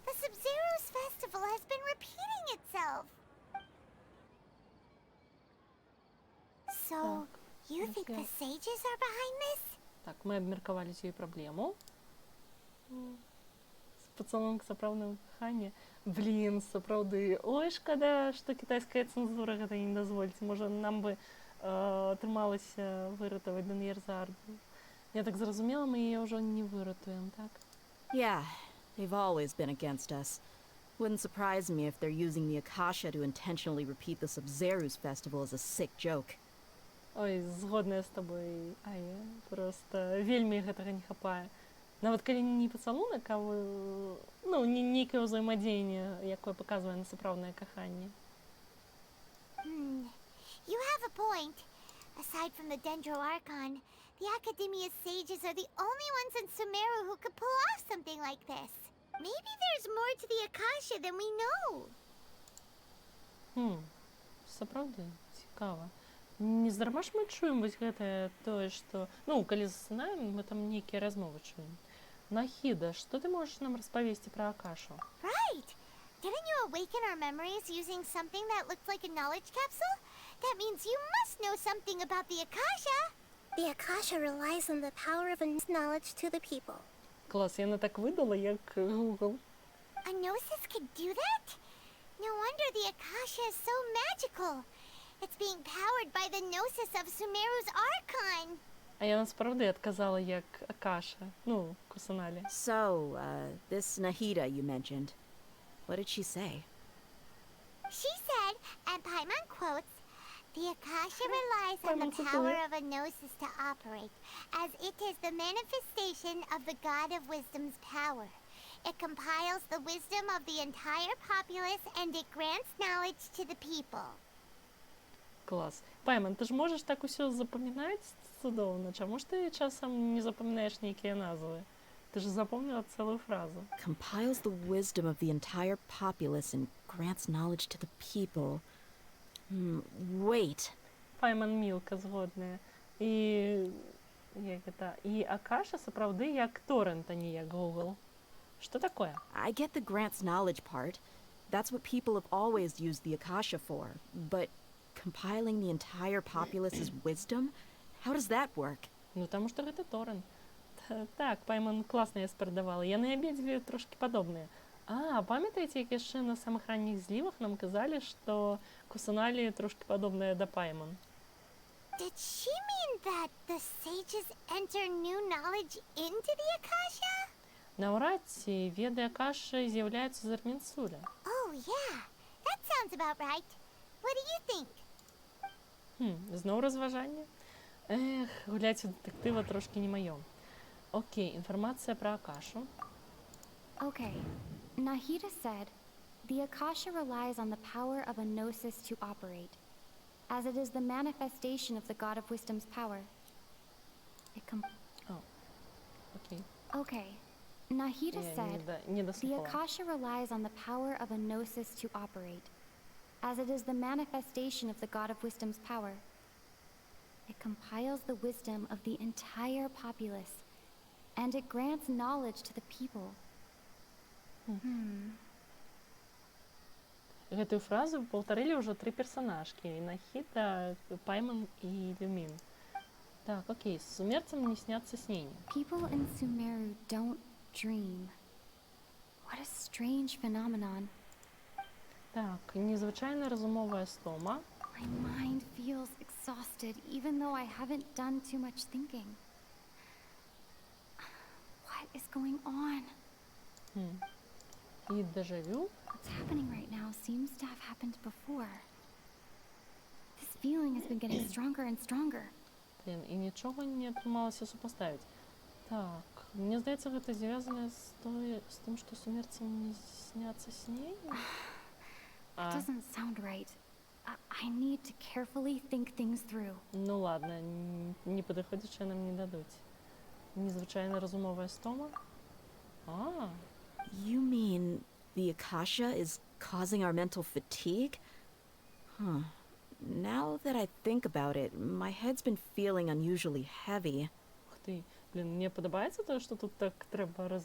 The Sабзеруз festival has been repeating itself. So, you think the sages are behind this? Так, ми обміркували цю проблему. Поцілунок справдного кохання. Блін, справді. Ой, шкода, що китайська цензура гэта не дозволить. Може, нам би трималося вирятувати Dunyarzad. Я так зрозуміла, ми її вже не вирятуємо, так? Yeah, they've always been against us. Wouldn't surprise me if they're using the Akasha to intentionally repeat the Sabzeruz festival as a sick joke. Ой, згодная з табой, Ая. Проста вельмі гэтага не хапае. Нават калі не пацалунак, а нейкае ўзаемадзеянне, якое паказвае на сапраўднае каханне. You have a point. Aside from the Dendro Archon, the Academia's sages are the only ones in Sumeru who could pull off something like this. Maybe there's more to the Akasha than we know. Сапраўды, цікава. Не здарма ж мы чуем вось гэтае тое, што... калі засынаем, мы там нейкія размовы чуем. Нахіда, што ты можаш нам распавесці пра Акашу? Right! Didn't you awaken our memories using something that looked like a knowledge capsule? That means you must know something about the Akasha! The Akasha relies on the power of knowledge to the people. Клас, яна так выдала, як Google. A gnosis could do that? No wonder the Akasha is so magical. It's being powered by the gnosis of Sumeru's Archon. А я насправді адказала як Акаша. Кусаналі. So, this Nahida you mentioned. What did she say? She said, and Pайман quotes, the Akasha relies on the power of a gnosis to operate, as it is the manifestation of the God of Wisdom's power. It compiles the wisdom of the entire populace and it grants knowledge to the people. Клас. Пайман, ти ж можеш так усё запамінаць цудоўна. Чаму ж ти часам не запамінаєш нейкія назвы? Ти ж запомнила цілу фразу. Compiles the wisdom of the entire populace and grants knowledge to the people. Wait. Пайман мілка згодная. І Акаша сапраўды як торрент, а не як Google. Что такое? I get the grants knowledge part. That's what people have always used the Akasha for. But compiling the entire populace's wisdom? How does that work? Таму што гэта торрент. Так, Пайман класна я спрадавала. Яны абедзве трошки падобныя. Памятаеце, як яшчэ на самых ранніх злівах нам казалі, што Кусаналі трошки падобная да Пайман? Did she mean that the sages enter new knowledge into the Akasha? Наўрад ці веды Акашы з'яўляюцца з Армінсуля. Oh, yeah. That sounds about right. What do you think? Зноў разважанне? Гуляць у дэтэктыва трошки не маё. Окей, інфармацыя пра Акашу. Okay. Nahida said, the Akasha relies on the power of a gnosis to operate, as it is the manifestation of the God of Wisdom's power. Okay. Okay. Nahida said, the Akasha relies on the power of a gnosis to operate, as it is the manifestation of the God of Wisdom's power. It compiles the wisdom of the entire populace, and it grants knowledge to the people. Гэтую фразу паўтарылі ўжо 3 персанажкі: Нахіда, Пайман і Люмін. Так, окей, сумерцам не сняцца снення. People in Sumeru don't dream. What a strange phenomenon. Так, незвичайна розумовая стома. My mind feels exhausted, even though I haven't done too much thinking. What is going on? І дежавю. What's happening right now seems to have happened before. This feeling has been getting stronger and stronger. І нічого не атрымалася супаставіць. Так, мне здаецца, гэта звязана з тым, што сумерцам не сняцца снення. That doesn't sound right. I need to carefully think things through. Ну ладно, не падыходзячы нам не дадуць. Незвычайна разумовая стома? You mean the Akasha is causing our mental fatigue? Now that I think about it, my head's been feeling unusually heavy. Ух ты, мне падабаецца тое, што тут так трэба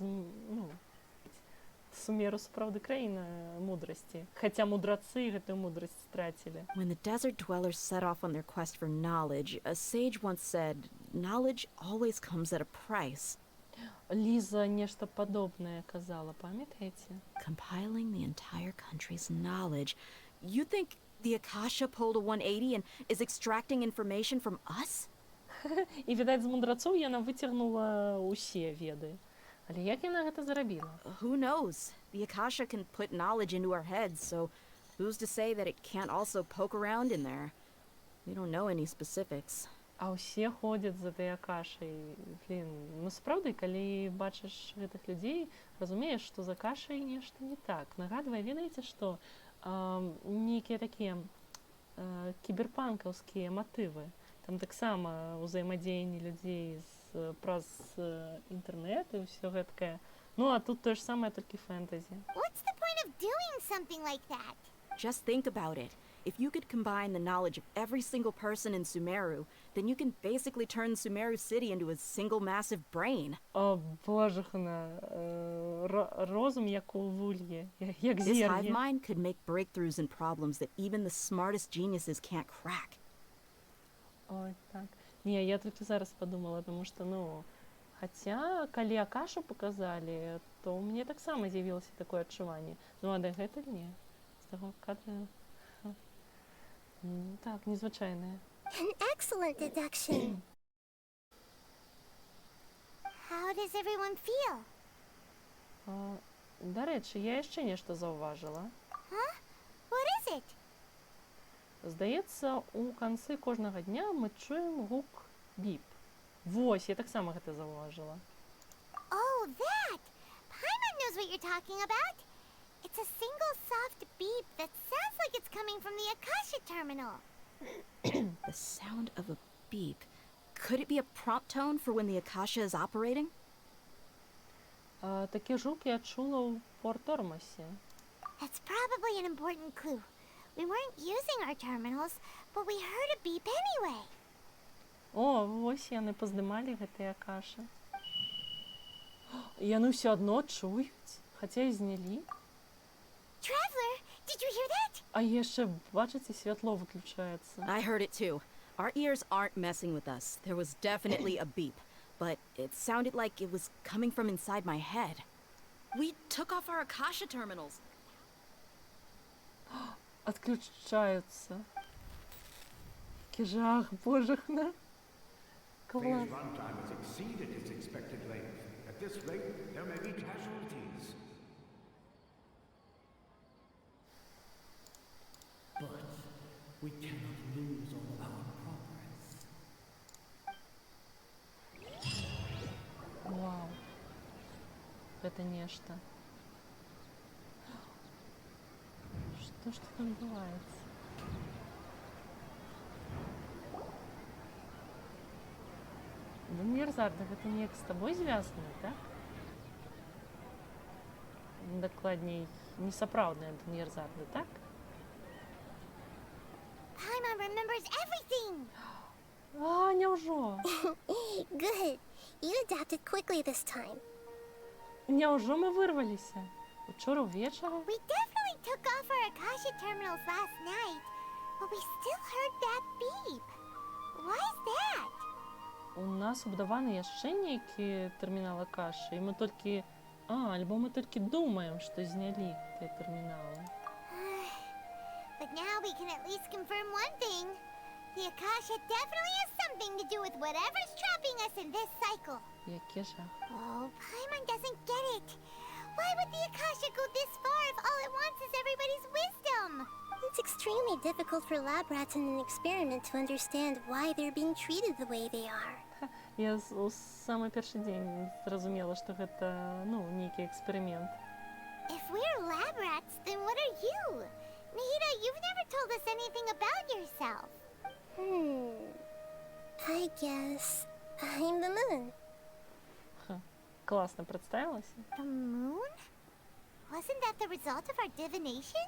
Сумеру сапраўды краіна мудрасці. Хаця мудрацы гэтую мудрасць страцілі. When the desert dwellers set off on their quest for knowledge, a sage once said, knowledge always comes at a price. Ліза нешта падобнае казала, памятаеце? Compiling the entire country's knowledge. You think the Akasha pulled a 180 and is extracting information from us? І, відаць, з мудрацоў яна выцягнула усе веды. Але як яна гэта зрабіла? Who knows? The Akasha can put knowledge into our heads, so who's to say that it can't also poke around in there? We don't know any specifics. А ўсе ходзяць за тыя кашай. Блін, ну сапраўды, калі бачыш гэтых людзей, разумееш, што за кашай нешта не так. Нагадвае, ведаеце, што нейкія такія кіберпанкаўскія матывы. Там таксама ўзаемадзеянне людзей праз інтэрнэт і ўсё гэткае. Ну, а тут тое ж самае, толькі фэнтэзі. What's the point of doing something like that? Just think about it. If you could combine the knowledge of every single person in Sumeru, then you can basically turn Sumeru City into a single massive brain. О, божахна, розум як у вульє, як This hive зер'я. mind could make breakthroughs in problems that even the smartest geniuses can't crack. Ой, так. Не, я тільки зараз подумала, тому що, ну, хотя, калі Акашу показали, то у мяне таксама з'явілася такое адчуванне. Ну, а дагэтуль не. З таго кадра... Так, незвычайнае. An excellent deduction. How does everyone feel? Дарэчы, я яшчэ нешта заўважыла. Huh? What is it? Здаецца, у канцы кожнага дня мы чуем гук біп. Вось, я таксама гэта заўважыла. Oh, that! Pайман knows what you're talking about. It's a single soft beep that sounds like it's coming from the Akasha terminal. The sound of a beep. Could it be a prompt tone for when the Akasha is operating? Такі жук я чула ў Порт-Тормасе. That's probably an important clue. We weren't using our terminals, but we heard a beep anyway. О, вось яны паздымалі гэтыя Акашы. Яны ўсё адно чуюць, хаця і знялі. Traveler, did you hear that? А яшчэ, бачыце, святло выключаецца. I heard it too. Our ears aren't messing with us. There was definitely a beep, but it sounded like it was coming from inside my head. We took off our Akasha terminals. Отключаются. Який жах, божахна. Клас. Phase runtime has exceeded its expected length. At this rate, there may be casualties. But we cannot lose all of our progress. Вау. Это нечто. Что ж тут отбывается? Да мерзарда, гэта неяк з табой звязана, так? Дакладней, несапраўдная мерзарда, так? Paimon remembers everything! А, няўжо? Good. You adapted quickly this time. Няўжо мы вырваліся? Учора ўвечары? We definitely took off our Akasha terminals last night, but we still heard that beep. Why is that? У нас убудаваны яшчэ нейкі тэрмінал Акашы, і мы толькі... альбо мы толькі думаем, што знялі тыя тэрміналы. But now we can at least confirm one thing. The Akasha definitely has something to do with whatever's trapping us in this cycle. Які жах. Oh, Paimon doesn't get it. Why would the Akasha go this far if all it wants is everybody's wisdom? It's extremely difficult for lab rats in an experiment to understand why they're being treated the way they are. Я у самы першы дзень зразумела, што гэта, ну, нейкі эксперымент. If we're lab rats, then what are you? Nahida, you've never told us anything about yourself. I guess I'm the moon. Классно представилась. The moon? Wasn't that the result of our divination?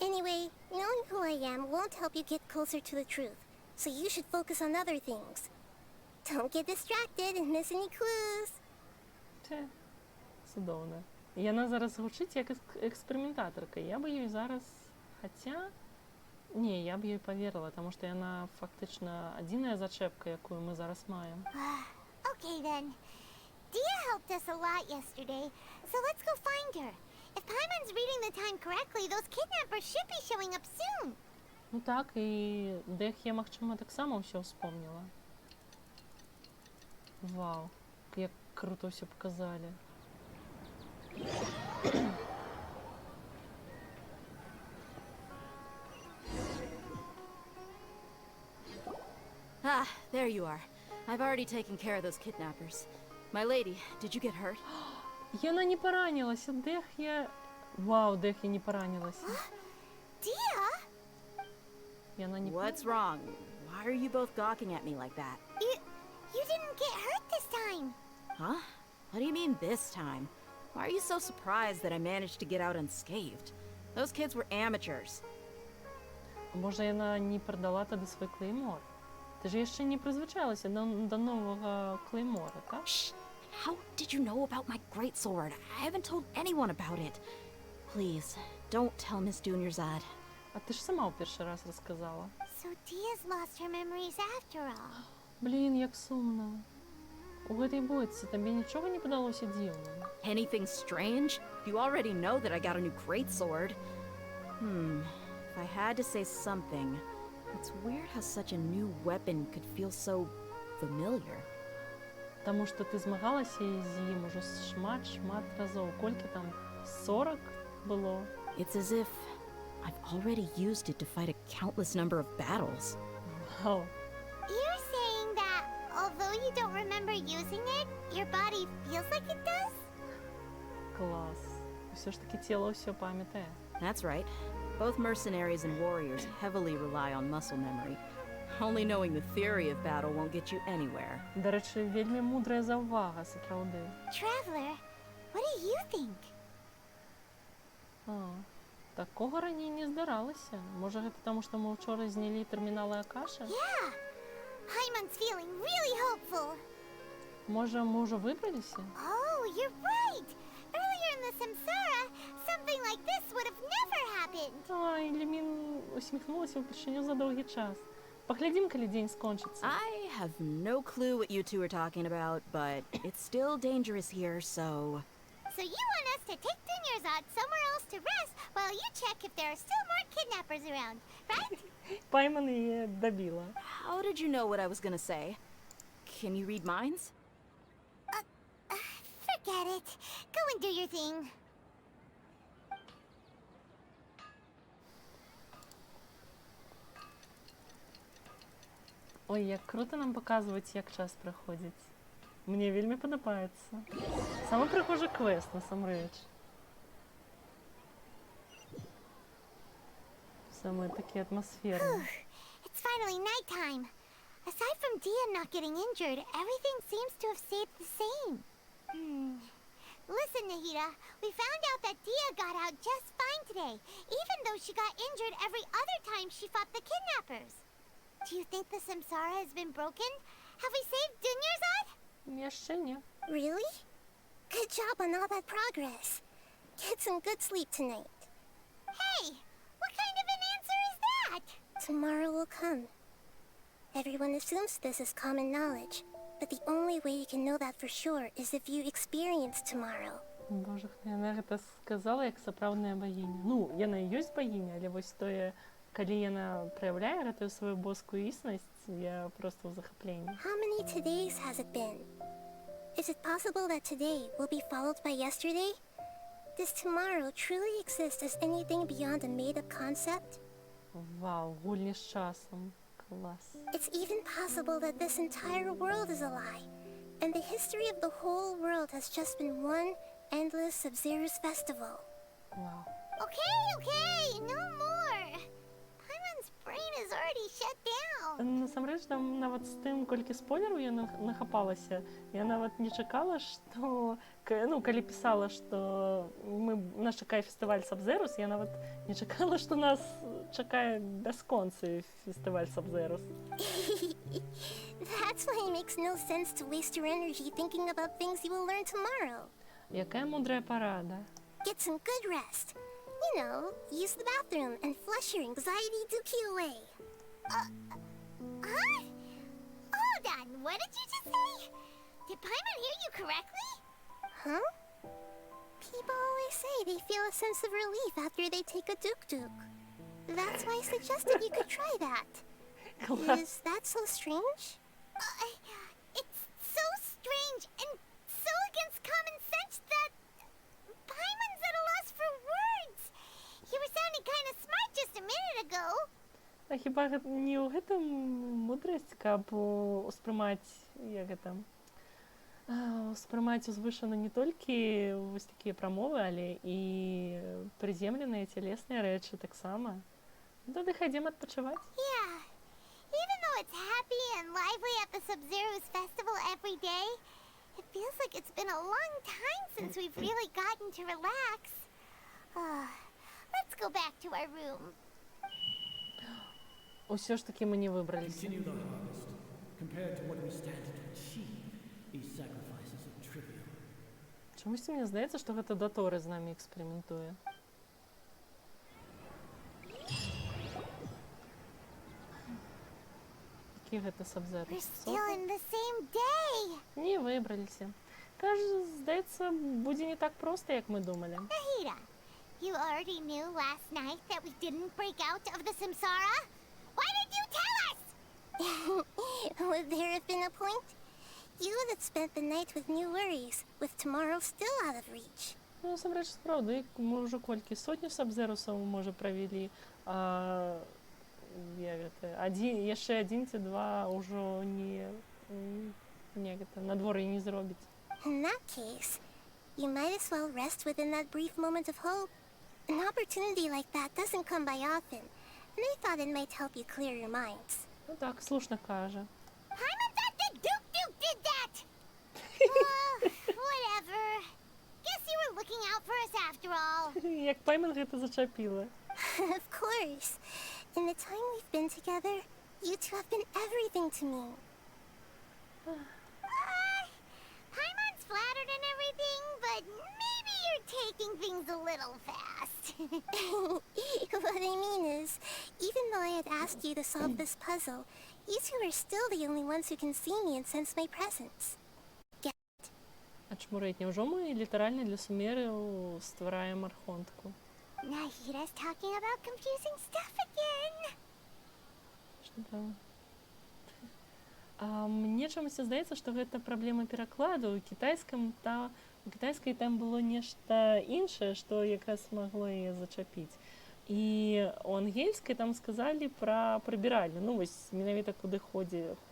Anyway, knowing who I am won't help you get closer to the truth, so you should focus on other things. Don't get distracted and miss any clues. Цудоўна. Яна зараз гучыць як эксперыментатарка. Я бы ёй зараз... Хаця... Не, я б ёй паверыла, таму што яна фактычна адзіная зачэпка, якую мы зараз маем. Okay then. Dia helped us a lot yesterday, so let's go find her. If Paimon's reading the time correctly, those kidnappers should be showing up soon. Ну так, і Дех'я, магчыма, таксама ўсё ўспомніла. Вау, як круто ўсё паказалі. Ah, there you are. I've already taken care of those kidnappers. My lady, did you get hurt? Яна не поранилась, Дэх я... Вау, Дэх я не поранилась. Dia? Яна не... What's wrong? Why are you both gawking at me like that? You didn't get hurt this time. Huh? What do you mean this time? Why are you so surprised that I managed to get out unscathed? Those kids were amateurs. Може, яна не продала тоді свій клеймор? Ти ж ще не призвичайлася до нового клеймора, так? Shh! How did you know about my greatsword? I haven't told anyone about it. Please, don't tell Miss Dunyarzad. А ти ж сама у перший раз розказала. So Dia's lost her memories after all. Блін, як сумно. У этой бойці тобі нічого не подалося дивним? Anything strange? You already know that I got a new greatsword. If I had to say something, it's weird how such a new weapon could feel so familiar. Тому що ти змагалася з ним уже шмат разів. Кільки там? 40 було? It's as if I've already used it to fight a countless number of battles. Wow. You're saying that although you don't remember using it, your body feels like it does? Клас. Все ж таки тіло все пам'ятає. That's right. Both mercenaries and warriors heavily rely on muscle memory. Only knowing the theory of battle won't get you anywhere. До речі, вельми мудра заувага, справді. Traveler, what do you think? Такого раніше не здаралося. Може, це тому, що ми вчора зняли термінали Акаші? Yeah. Paimon's feeling really hopeful. Може, ми вже вибралися? Oh, you're right. Earlier in the Samsara, something like this would have never happened. Ай, Лімін усміхнулася вперше за довгий час. Поглядім, коли день скончиться. I have no clue what you two are talking about, but it's still dangerous here, so... So you want us to take Dunyarzad somewhere else to rest while you check if there are still more kidnappers around, right? Пайман її добила. How did you know what I was gonna say? Can you read minds? Forget it. Go and do your thing. Ой, як круто нам показують, як час проходить. Мені вельми подобається. Саме прихожий квест, насамрэч. Саме такі атмосферні. It's finally nighttime. Aside from Dia not getting injured, everything seems to have stayed the same. Listen, Nahida, we found out that Dia got out just fine today, even though she got injured every other time she fought the kidnappers. Do you think the Samsara has been broken? Have we saved Dunyarzad? Ще ні. Really? Good job on all that progress. Get some good sleep tonight. Hey, what kind of an answer is that? Tomorrow will come. Everyone assumes this is common knowledge, but the only way you can know that for sure is if you experience tomorrow. Боже, яна гэта сказала як сапраўдная багіня. Ну, яна і ёсць багіня, але вось тое, калі яна праяўляе гэтую сваю боскую існасць, я просто ў захапленні. How many todays has it been? Is it possible that today will be followed by yesterday? Does tomorrow truly exist as anything beyond a made-up concept? Вау, гульні з часом. Клас. It's even possible that this entire world is a lie, and the history of the whole world has just been one endless Sabzeruz festival. Wow. Okay, no more. Paimon's brain is already shut down. Насамрэч, там нават з тым, колькі спойлераў я нахапалася, я нават не чакала, што... Ну, калі пісала, што нас чакае фестываль Сабзеруз, я нават не чакала, што нас чакае бясконцы фестываль Сабзеруз. That's why it makes no sense to waste your energy thinking about things you will learn tomorrow. Якая мудрая порада. Get some good rest. You know, use the bathroom and flush your anxiety dookie away. Huh? Hold on, what did you just say? Did Pаймon hear you correctly? Huh? People always say they feel a sense of relief after they take a duk-duk. That's why I suggested you could try that. Is that so strange? It's so strange and so against common sense that Paimon's at a loss for words. You were sounding kind of smart just a minute ago. хіба не ў гэтым мудрасць, каб успрымаць, як гэта, успрымаць узвышана не толькі вось такія прамовы, але і прыземленыя цялесныя рэчы таксама. Тады хадзім адпачываць. Yeah. Even though it's happy and lively at the Sабзеруз festival every day, it feels like it's been a long time since we've really gotten to relax. Let's go back to our room. Усё ж таки мы не выбраліся. Continue the harvest. Compared to what we stand to achieve, these sacrifices are trivial. Чомусь мне здаецца, што гэта Даторы з намі эксперыментуе. Які гэта Сабзеруз? We're still in the same day. Не выбраліся. Кажется, здаецца, будзе не так проста, як мы думалі. Nahida, you already knew last night that we didn't break out of the samsara? Why did you tell us? Would there have been a point? You would have spent the night with new worries, with tomorrow still out of reach. Ну, насамрэч, справді, мы ўжо колькі сотню Сабзерусаў, можа, правялі, а яшчэ адзін ці два ўжо не надвор'е не зробіць. In that case, you might as well rest within that brief moment of hope. An opportunity like that doesn't come by often, and I thought it might help you clear your minds. Ну так, слушно каже. Pайман thought that Duke did that! Whatever. Guess you were looking out for us after all. Як Пайман гэта зачапіла. Of course. In the time we've been together, you two have been everything to me. Paimon's flattered and everything, but maybe you're taking things a little fast. What I mean is, even though I had asked you to solve this puzzle, you two are still the only ones who can see me and sense my presence. А чмурить, невже ми літерально для Сумеру створаємо архонтку? Nahida's talking about confusing stuff again. Что-то... Мне чомусь здаецца, што гэта праблема перакладу. У кітайскай там было нешта іншае, што якраз магло яе зачапіць. І у ангельскай там сказалі пра прыбіральню. Ну, вось менавіта куды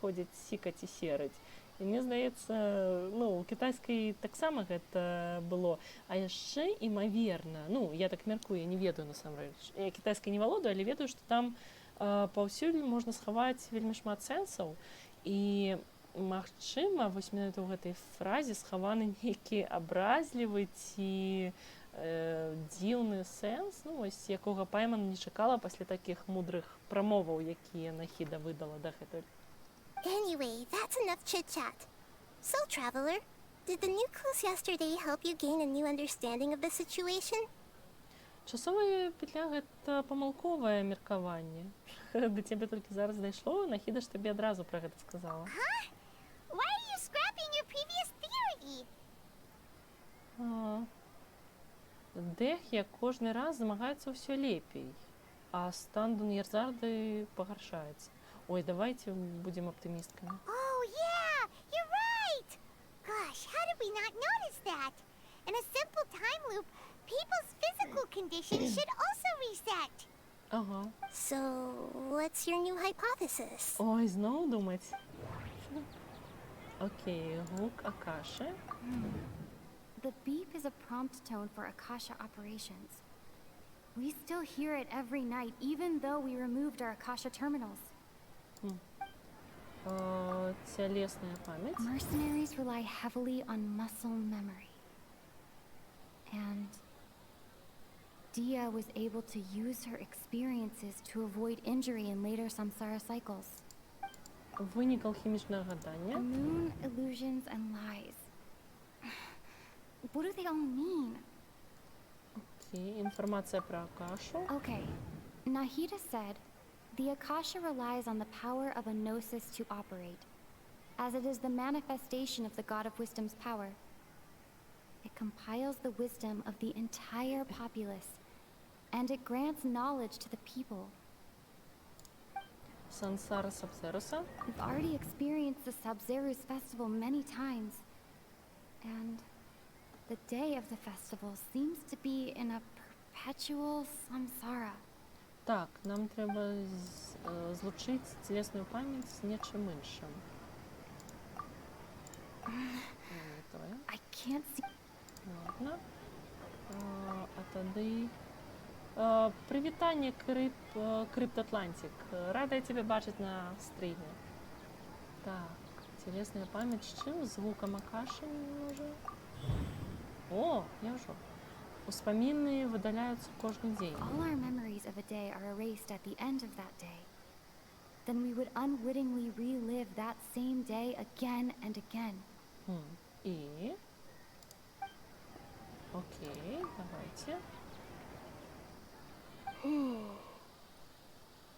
ходзяць сікаць і сераць. І мне здаецца, у кітайскай таксама гэта было. А яшчэ імаверна, я так мяркую, я не ведаю насамрэч. Я кітайскай не валодаю, але ведаю, што там паўсюль можна схаваць вельмі шмат сэнсаў. І, магчыма, вось менавіта ў гэтай фразе схаваны нейкі абразлівы ці дзіўны сэнс, вось якога Пайман не чакала пасля такіх мудрых прамоваў, якія Нахіда выдала дагэтуль. Anyway, that's enough chit-chat. So, Traveler, did the new clues yesterday help you gain a new understanding of the situation? Часовая петля – гэта памылковае меркаванне. Да цябе толькі зараз дайшло, Нахіда ж табе адразу пра гэта сказала. Huh? Why are you scrapping your previous theory? Дех'я кожны раз змагаецца ўсё лепей, а стан Дун'ярзарды пагаршаецца. Ой, давайте будем оптимистками. Oh, yeah! You're right! Gosh, how did we not notice that? In a simple time loop, people's physical conditions should also reset. Ага. So, what's your new hypothesis? Ой, знову думать. Окей, гук Акаши. The beep is a prompt tone for Akasha operations. We still hear it every night, even though we removed our Akasha terminals. Телесная память. Mercenaries rely heavily on muscle memory. And Dia was able to use her experiences to avoid injury in later samsara cycles. Вынік алхімічнага гадання. Moon, illusions, and lies. What do they all mean? Окей, информация про Акашу. Okay, Nahida said, the Akasha relies on the power of a gnosis to operate, as it is the manifestation of the God of Wisdom's power. It compiles the wisdom of the entire populace, and it grants knowledge to the people. Сансара Сабзеруса. We've already experienced the Sабзеруз festival many times, and the day of the festival seems to be in a perpetual samsara. Так, нам треба злучити тілесну пам'ять з нечим іншим. I can't see. Ладно. А тоді... Привітання, Крипт Атлантик. Рада тебе бачить на стрімі. Так, тілесна пам'ять з чим? Звуком Акаші, може? О, я вже. Успоміни видаляються кожен день. All our memories of a day are erased at the end of that day. Then we would unwittingly relive that same day again and again. І... Окей, давайте.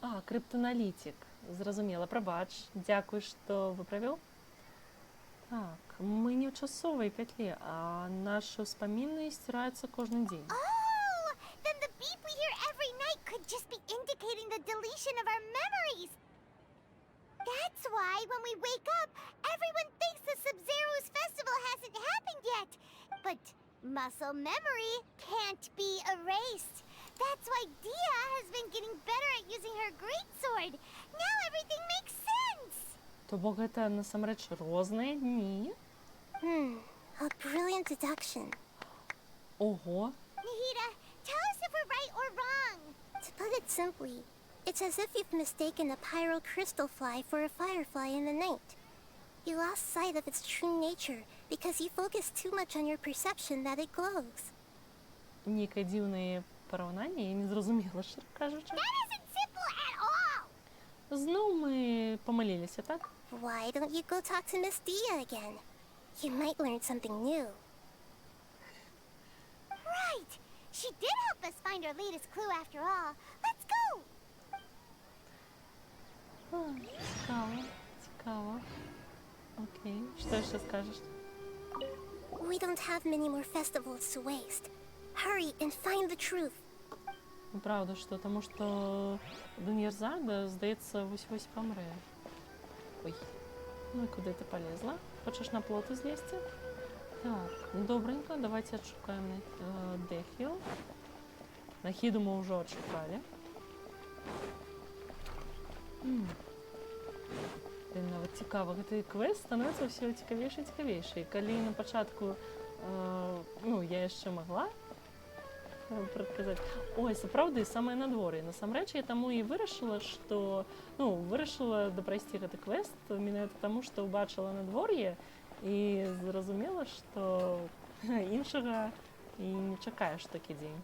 А, криптоаналітик. Зрозуміло, пробач. Дякую, що виправив. Так, ми не в часовій петлі, а наші успоміни стираються кожен день. Oh, then the beep we hear every night could just be indicating the deletion of our memories. That's why when we wake up, everyone thinks the Sabzeruz festival hasn't happened yet. But muscle memory can't be erased. That's why Dia has been getting better at using her greatsword. Now everything makes sense. То бо гэта насамрэч розныя дні. A brilliant deduction. Ого. Nahida, tell us if we're right or wrong. To put it simply, it's as if you've mistaken a pyro crystal fly for a firefly in the night. You lost sight of its true nature because you focused too much on your perception that it glows. Ніка дзіўныя параўнання, я не зразумела, що кажучи. That isn't simple at all. Зноў мы памыліліся, так? Why don't you go talk to Miss Dia again? You might learn something new. Right! She did help us find our latest clue after all. Let's go! Цікаво, цікаво. Окей, що ще скажеш? We don't have many more festivals to waste. Hurry and find the truth. Правда, що, тому що Дуньєрзада, здається, вось-вось помре. Ой, ну і куди ти полезла? Хочеш на плоту злізти? Так, добренько, давайте отшукаем Дехил. Нахиду мы уже отшукали. Нават цікаво, гэты квест становіцца ўсё цікавейшы і цікавейшы. І калі на пачатку, ну, я яшчэ магла прадказаць. Ой, сапраўды, самае надвор'е. Насамрэч, я таму і вырашыла, што, ну, вырашыла дапрайсці гэты квест менавіта таму, што ўбачыла надвор'е і зразумела, што іншага і не чакаеш такі дзень.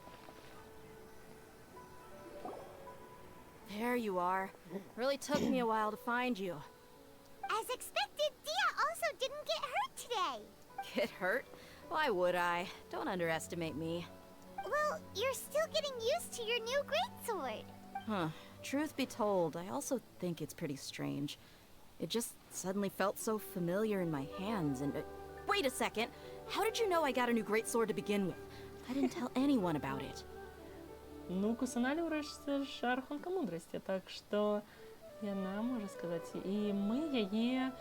There you are. Really took me a while to find you. As expected, Dia also didn't get hurt today. Get hurt? Why would I? Don't underestimate me. Well, you're still getting used to your new greatsword. Huh. Truth be told, I also think it's pretty strange. It just suddenly felt so familiar in my hands and... wait a second! How did you know I got a new greatsword to begin with? I didn't tell anyone about it. Ну, Кусаналь ўрэшце ж архонка мудрасці, так што яна можа сказаць. І мы яе,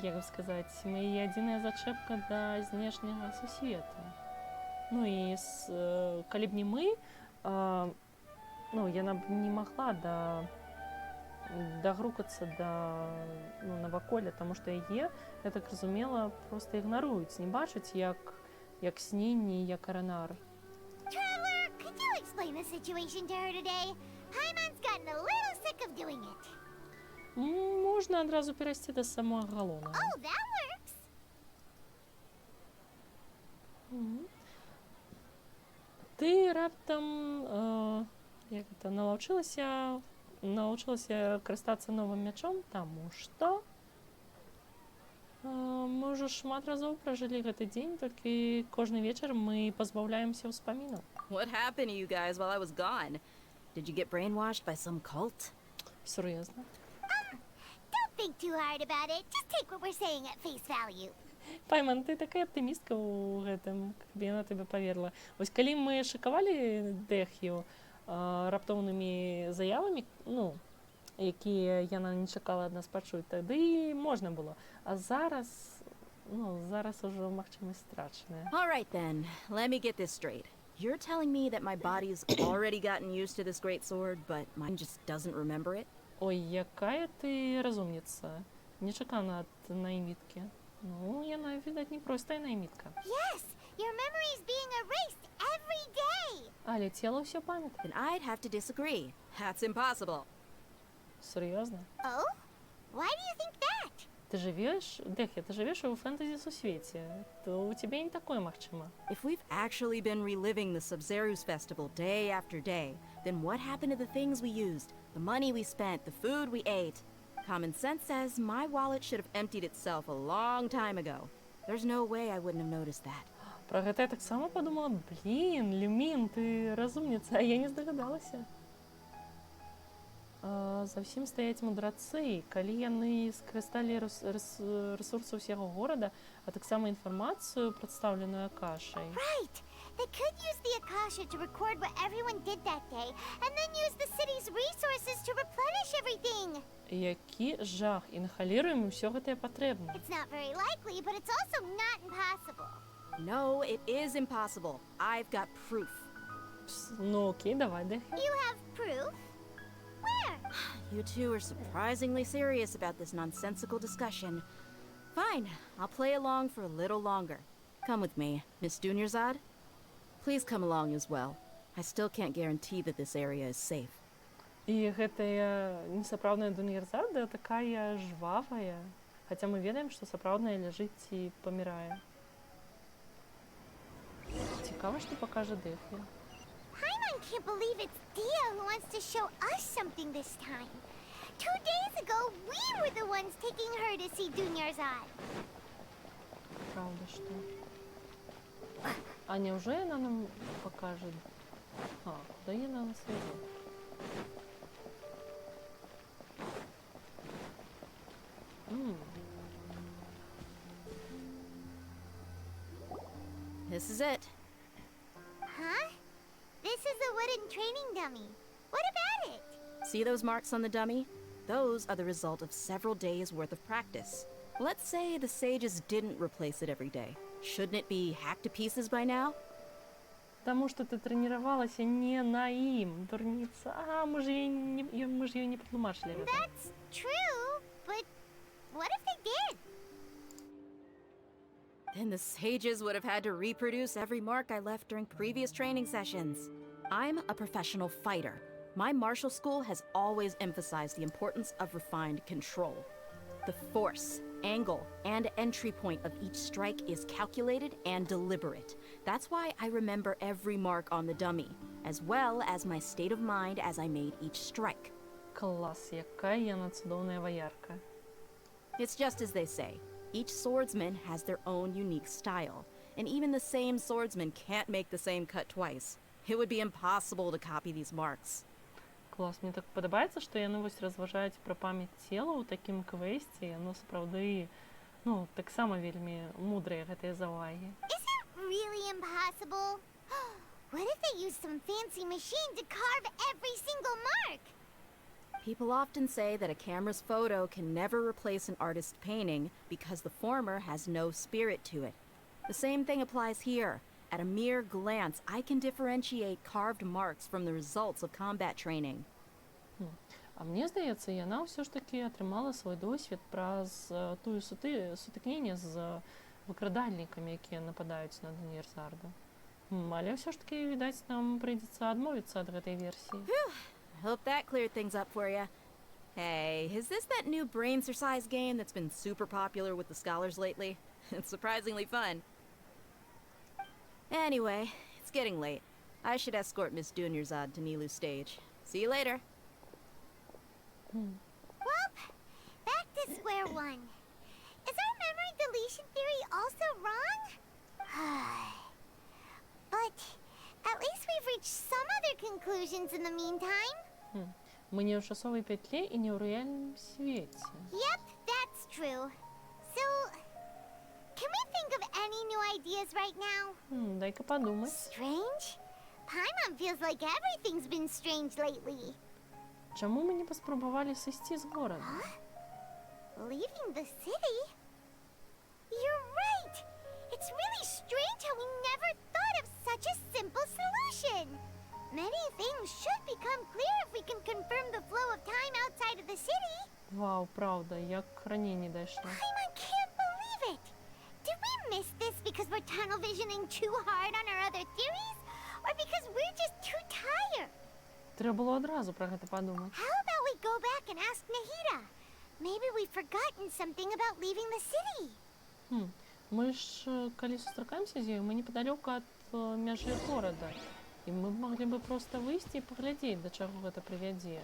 як сказаць, мы яе адзіная зачэпка да знешняга сусвета. Ну і калі б не мы, ну, яна б не магла дагрукацца да наваколля, таму што яе, я так разумела, проста ігнаруюць, не бачаць, як сненні, як аранар. Traveler, could you explain the situation to her today? Paimon's gotten a little sick of doing it. Можна адразу перайсці да самого галоўнага. Oh, that works. Ты раптам як это, навучылася карыстацца новым мячом, таму што мы ўжо шмат разоў пражылі гэты дзень, толькі кожны вечар мы пазбаўляемся ўспамінаў. What happened to you guys while I was gone? Did you get brainwashed by some cult? Сур'ёзна. Don't think too hard about it. Just take what we're saying at face value. Пайман, ты такая аптымістка ў гэтым, каб яна тебе паверла. Вось калі мы шакавалі Дэх'ю раптоўнымі заявамі, ну, якія яна не чакала ад нас пачуць, тады можна было. А зараз, ну, зараз ужо магчымасць страчаная. All right then, let me get this straight. You're telling me that my body's already gotten used to this great sword, but mine just doesn't remember it? Ой, якая ти розумниця. Не чекана від наймітки. Ну, яна, видать, не простая наймітка. Yes, your memory's being erased every day. Але тіло все пам'ятає. Then I'd have to disagree. That's impossible. Серйозно? Oh? Why do you think that? Ты живешь, Дехи, ты живешь в фэнтези-сусвете, то у тебя не такое махчима. If we've actually been reliving the Sабзеруз festival day after day, then what happened to the things we used, the money we spent, the food we ate? Common sense says my wallet should have emptied itself a long time ago. There's no way I wouldn't have noticed that. Про гэта я так само подумала, блин, Люмин, ты разумница, а я не здогадалася. За ўсім стаяць мудрацы, калі яны скарысталі рэсурсы ўсяго горада, а таксама інфармацыю, прадстаўленую Акашай. Right! They could use the Akasha to record what everyone did that day, and then use the city's resources to replenish everything! Які жах, і на халеру ім усё гэтае патрэбна. It's not very likely, but it's also not impossible. No, it is impossible. I've got proof. Ну окей, давай, Дехи. You have proof? Where? You two are surprisingly serious about this nonsensical discussion. Fine, I'll play along for a little longer. Come with me, Miss Dunyarzad. Please come along as well. I still can't guarantee that this area is safe. І гэтая несапраўдная Dunyarzad такая жвавая, хаця мы ведаем, што сапраўдная ляжыць і памірае. Цікава, што пакажа Дехи. Pайман can't believe it's Dia who wants to show us something this time. 2 days ago, we were the ones taking her to see Dunyarzad. Правда, что? А неужели она нам покажет? А, куда она нас ведет? This is it. Huh? This is a wooden training dummy. What about it? See those marks on the dummy? Those are the result of several days' worth of practice. Let's say the sages didn't replace it every day. Shouldn't it be hacked to pieces by now? Потому что ты тренировалась не на им, дурница. А, мы же ее не подлумачили. That's true, but what if they did? Then the sages would have had to reproduce every mark I left during previous training sessions. I'm a professional fighter. My martial school has always emphasized the importance of refined control. The force, angle, and entry point of each strike is calculated and deliberate. That's why I remember every mark on the dummy, as well as my state of mind as I made each strike. Класс, якая яна цудоўная ваярка. It's just as they say. Each swordsman has their own unique style, and even the same swordsman can't make the same cut twice. It would be impossible to copy these marks. Клас, мне так падабаецца, што яны вось разважаюць пра памяць цела ў такім квесце, яно сапраўды, ну, таксама вельмі мудрыя гэтыя заўвагі. Is it really impossible? What if they use some fancy machine to carve every single mark? People often say that a camera's photo can never replace an artist's painting because the former has no spirit to it. The same thing applies here. At a mere glance, I can differentiate carved marks from the results of combat training. А мне здаецца, яна ўсё ж такі атрымала свой досвед праз тую сутыкненне з выкрадальнікамі, якія нападаюць на Dunyarzada. Але ўсё ж такі, відаць, нам прыйдзецца адмовіцца ад гэтай версіі. Hope that cleared things up for you. Hey, is this that new brain exercise game that's been super popular with the scholars lately? It's surprisingly fun. Anyway, it's getting late. I should escort Miss Dunyarzad to Nilu's stage. See you later. Well, back to square one. Is our memory deletion theory also wrong? But at least we've reached some other conclusions in the meantime. Мы не ў часовай петле і не ў рэальным свеце. Yep, that's true. So, can we think of any new ideas right now? Дай-ка подумать. Strange? Paimon feels like everything's been strange lately. Чаму мы не паспрабавалі сысці з горада? Leaving the city? You're right! It's really strange how we never thought of such a simple solution. Many things should become clear if we can confirm the flow of time outside of the city. Вау, правда, як ранее не дошла. Pаймon can't believe it. Did we miss this because we're tunnel visioning too hard on our other theories? Or because we're just too tired? Треба було одразу про це подумати. How about we go back and ask Nahida? Maybe we've forgotten something about leaving the city. Мы ж, коли сустракаемся з ёй, мы неподалеку от мяжы города. І мы б могли бы просто выйсці і паглядзець, да чаго гэта прывядзе.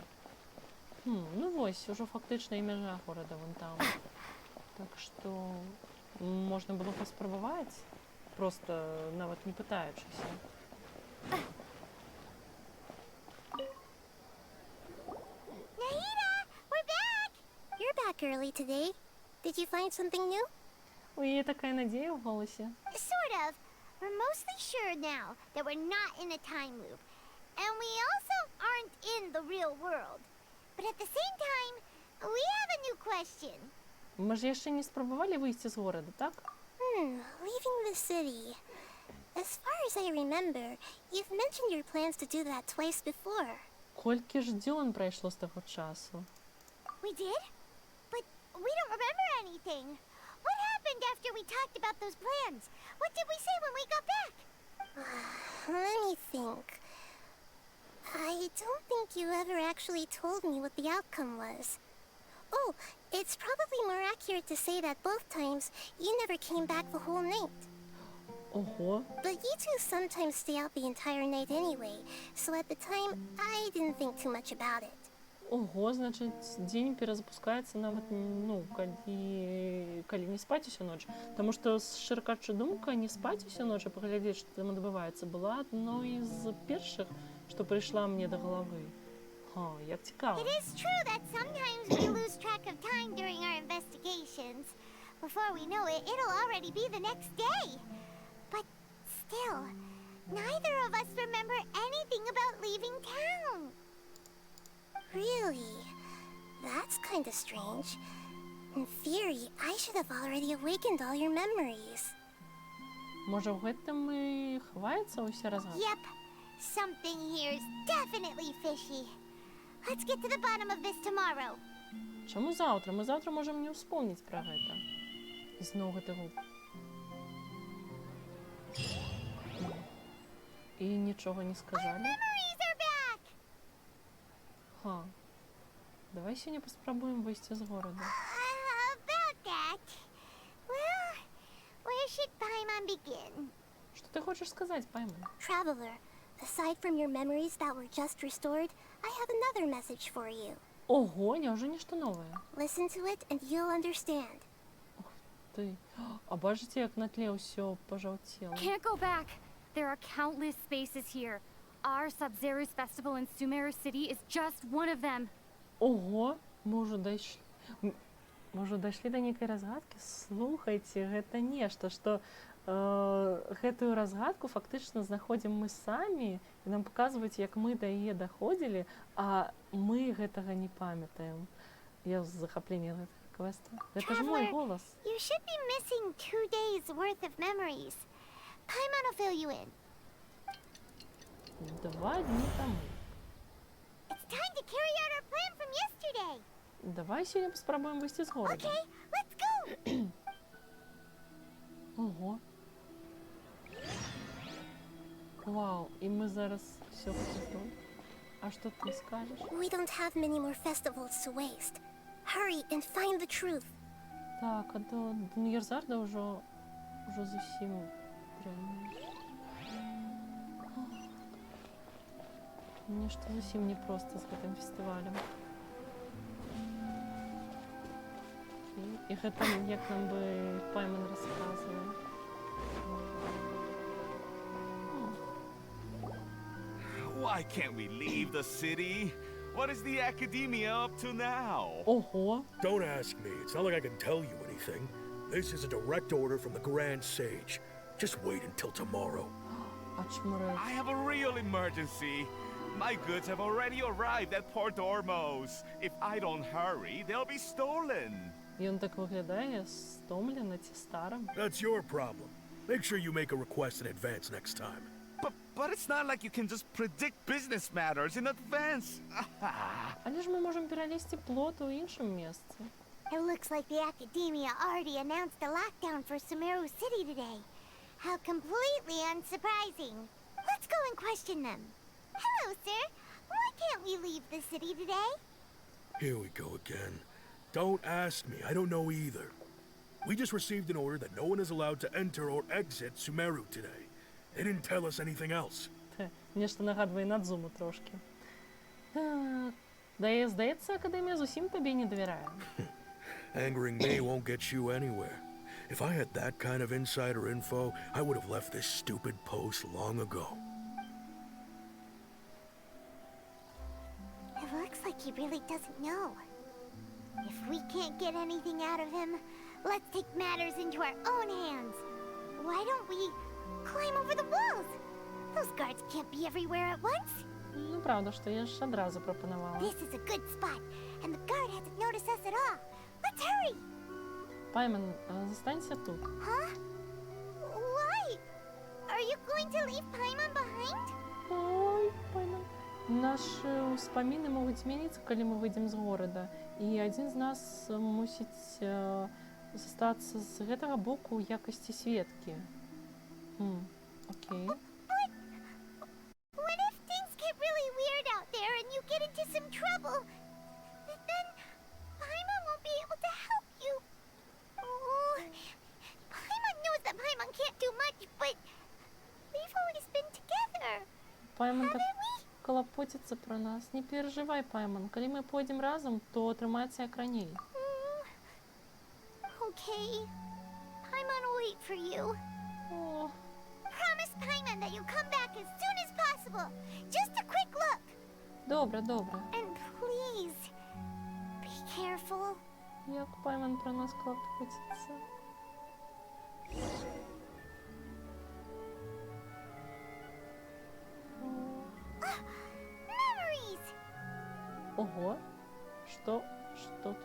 Ну вось, ужо фактычна і мяжа горада вон там. Так што можна было паспрабаваць, просто нават не пытаючыся. Nahida, we're back! You're back early today. Did you find something new? У яе такая надзея ў голасе. Sort of. We're mostly sure now that we're not in a time loop. And we also aren't in the real world. But at the same time, we have a new question. Мы ж яшчэ не спрабавалі выйсці з горада, так? Leaving the city. As far as I remember, you've mentioned your plans to do that twice before. Колькі ж дзён прайшло з таго часу? We did? But we don't remember anything. What happened after we talked about those plans? What did we say when we got back? Let me think. I don't think you ever actually told me what the outcome was. Oh, it's probably more accurate to say that both times you never came back the whole night. Ого. But you two sometimes stay out the entire night anyway, so at the time I didn't think too much about it. Ого, значит, дзень перазапускаецца нават, калі не спаць усю ноч. Таму што шчыра кажучы, думка не спаць усю ноч і паглядзець, што там адбываецца, была адной з першых, што прыйшла мне да галавы. Як цікава. It is true that sometimes we lose track of time during our investigations. Before we know it, it'll already be the next day. But still, neither of us remember anything about leaving town. Really? That's kind of strange. In theory, I should have already awakened all your memories. Можа, ў гэтым і хаваецца ўсе разгадкі? Yep. Something here is definitely fishy. Let's get to the bottom of this tomorrow. Чаму заўтра? Мы заўтра можам не ўспомніць пра гэта. І зноў гэты гук. І нічога не сказалі? Давай сёння паспрабуем выйсці з горада. About that. Well, where should Pайман begin? Што ты хочаш сказаць, Пайман? Traveler, aside from your memories that were just restored, I have another message for you. Ого, няўжо нешта новае? Listen to it and you'll understand. Ух ты. А бачыце, як на тле ўсё пажаўцела. Can't go back. There are countless spaces here. Our Сабзеруз festival in Сумеру city is just one of them. Ого, мы ўжо дайшлі да нейкай разгадкі. Слухайце, гэта нешта, што гэтую разгадку фактычна знаходзім мы самі, і нам паказваюць, як мы да яе даходзілі, а мы гэтага не памятаем. Я з захапленнем гэтага квэста. Гэта ж мой голас. You should be missing 2 days worth of memories. Pайман will fill you in. 2 дні таму. It's time to carry out our plan from yesterday. Давай сёння паспрабуем выйсці з горада. Okay, let's go. Ого. Вау, і ми зараз все готові. А що ти скажеш? We don't have many more festivals to waste. Hurry and find the truth. Так, а до Ньюзарда вже зовсім прям. Мені ж зовсім не просто з гэтым фестивалем. І гэта, як нам би Пайман розказував. Why can't we leave the city? What is the academia up to now? Ого. Don't ask me. It's not like I can tell you anything. This is a direct order from the Grand Sage. Just wait until tomorrow. I have a real emergency. My goods have already arrived at Port Ormos. If I don't hurry, they'll be stolen. Він так виглядає стомлений чи старим. That's your problem. Make sure you make a request in advance next time. But it's not like you can just predict business matters in advance. Але ж ми можемо перенести плот у іншому місці. It looks like the Academia already announced a lockdown for Sumero City today. How completely unsurprising. Let's go and question them. Hello, sir. Why can't we leave the city today? Here we go again. Don't ask me, I don't know either. We just received an order that no one is allowed to enter or exit Sumeru today. They didn't tell us anything else. Нечто нагадує Надзуму трошки. Здається, Академія зовсім тобі не довіряє. Angering me won't get you anywhere. If I had that kind of insider info, I would have left this stupid post long ago. It looks like he really doesn't know. If we can't get anything out of him, let's take matters into our own hands. Why don't we climb over the walls? Those guards can't be everywhere at once. Ну, правда, що я ж одразу пропонувала. This is a good spot, and the guard hasn't noticed us at all. Let's hurry! Пайман, застанься тут. Huh? Why? Are you going to leave Pайман behind? Ой, Пайман. Наші успаміни можуть змінитися, коли ми вийдемо з города. І один з нас мусить зостатися з гэтага боку у якості свідки. Окей. What if things get really weird out there and you get into some trouble? Then Pаймon won't be able to help you. Oh, Pаймon knows that Pаймon can't do much, but we've always been together. Пайман так клопотиться про нас. Не переживай, Пайман. Коли ми пойдем разом, то тримайся як ранее. Okay. Paimon will wait for you. Oh. Promise Paimon that you'll come back as soon as possible. Just a quick look. Добре, добре. And please, be careful. Як Пайман про нас клопотиться. Memories. Ого. Что тут?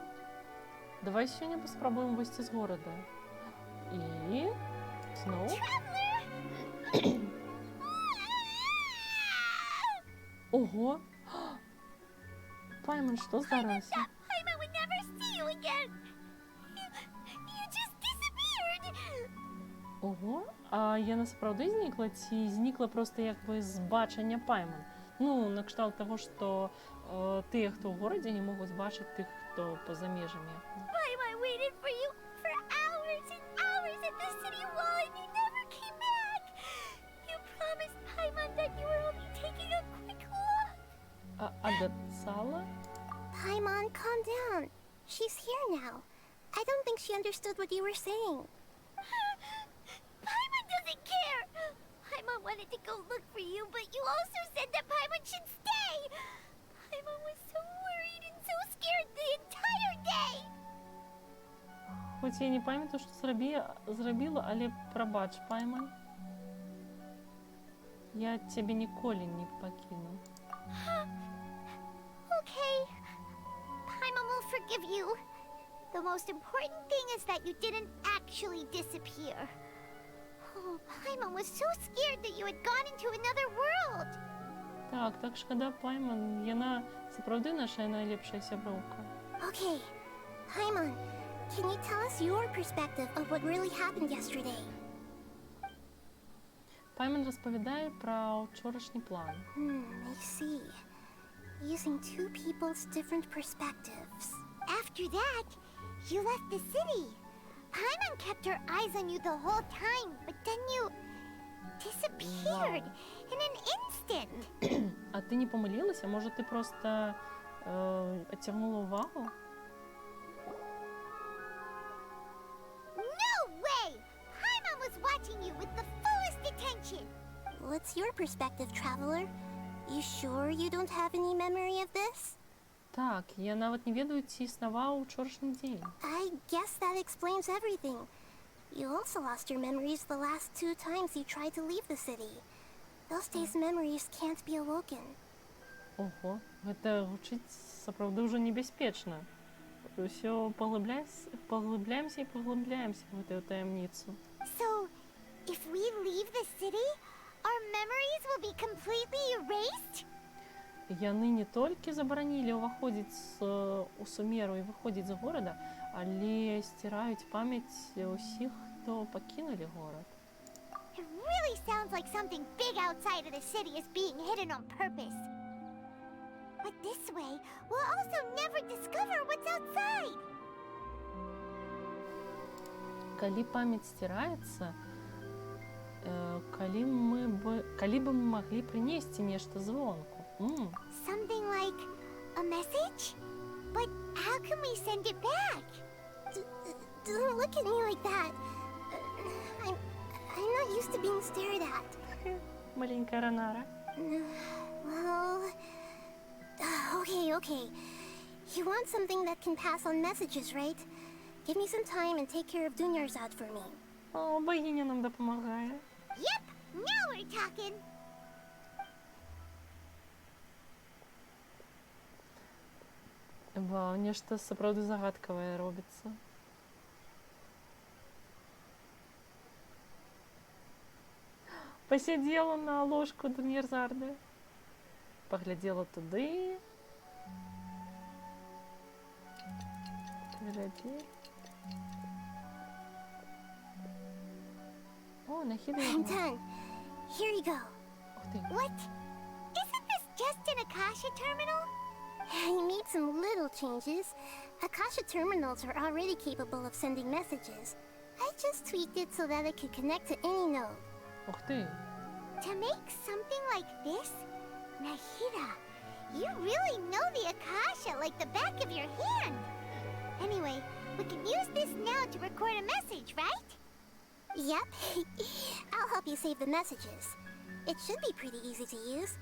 Давай сегодня попробуем выйти из города. И... снова. Ого! Пайман, что за раз? Paimon would never see you again. You just disappeared. Ого, а я насправді зникла? Чи зникла просто якби з бачення Пайман? Ну, на кшталт того, що ті, хто в городі, не можуть бачити тих, хто поза межами. Paimon waited for you for hours and hours at the city wall and you never came back. You promised Paimon that you were only taking a quick look. Адбывацца? Paimon, calm down. She's here now. I don't think she understood what you were saying. Paimon doesn't care. Paimon wanted to go look for you, but you also said that Paimon should stay. Paimon was so worried and so scared the entire day. Хоч я не пам'ятаю, що зробила, але пробач, Пайман. Я тебе ніколи не покину. Okay. Paimon will forgive you. The most important thing is that you didn't actually disappear. Oh, Paimon was so scared that you had gone into another world. Так шкода, Пайман. Яна справді наша найлепша сяброўка. Okay. Paimon, can you tell us your perspective of what really happened yesterday? Пайман розповідає про вчорашній план. I see. Using two people's different perspectives. After that, you left the city. Paimon kept her eyes on you the whole time, but then you disappeared in an instant. А ти не помилилася? Може, ти просто відтягнула увагу? No way! Paimon was watching you with the fullest attention. What's your perspective, traveler? You sure you don't have any memory of this? Так, я навіть не ведаю, ці існував у вчорашній день. I guess that explains everything. You also lost your memories the last 2 times you tried to leave the city. Those days' memories can't be awoken. Ого, це звучить справді дуже небезпечно. Все поглибляємося і поглибляємося в цю таємницю. So, if we leave the city, our memories be completely erased? Яны не толькі забаранілі ўваходзіць у Сумеру і выходзіць з горада, але сціраюць памяць усіх, хто пакінулі горад. It really sounds like something big outside of the city is being hidden on purpose. But this way, we'll also never discover what's outside. Калі памяць сціраецца, калі бы мы маглі прынесці нешта звонку. Something like a message? But how can we send it back? Don't look at me like that. I'm not used to being stared at. Маленькая Ранара. Well, okay. You want something that can pass on messages, right? Give me some time and take care of Dunyarzad for me. О, богиня нам допомагає. Yep, now we're talking. Вау, нешта сапраўды загадкавае робіцца. Посидела на ложку Dunyarzады. Поглядела туды. Гляди. О, нахидай. I'm done. Here you go. What? Isn't this just an Akasha terminal? I made some little changes. Akasha terminals are already capable of sending messages. I just tweaked it so that it could connect to any node. Ух ты. To make something like this? Nahida, you really know the Akasha like the back of your hand. Anyway, we can use this now to record a message, right? Yep. I'll help you save the messages. It should be pretty easy to use.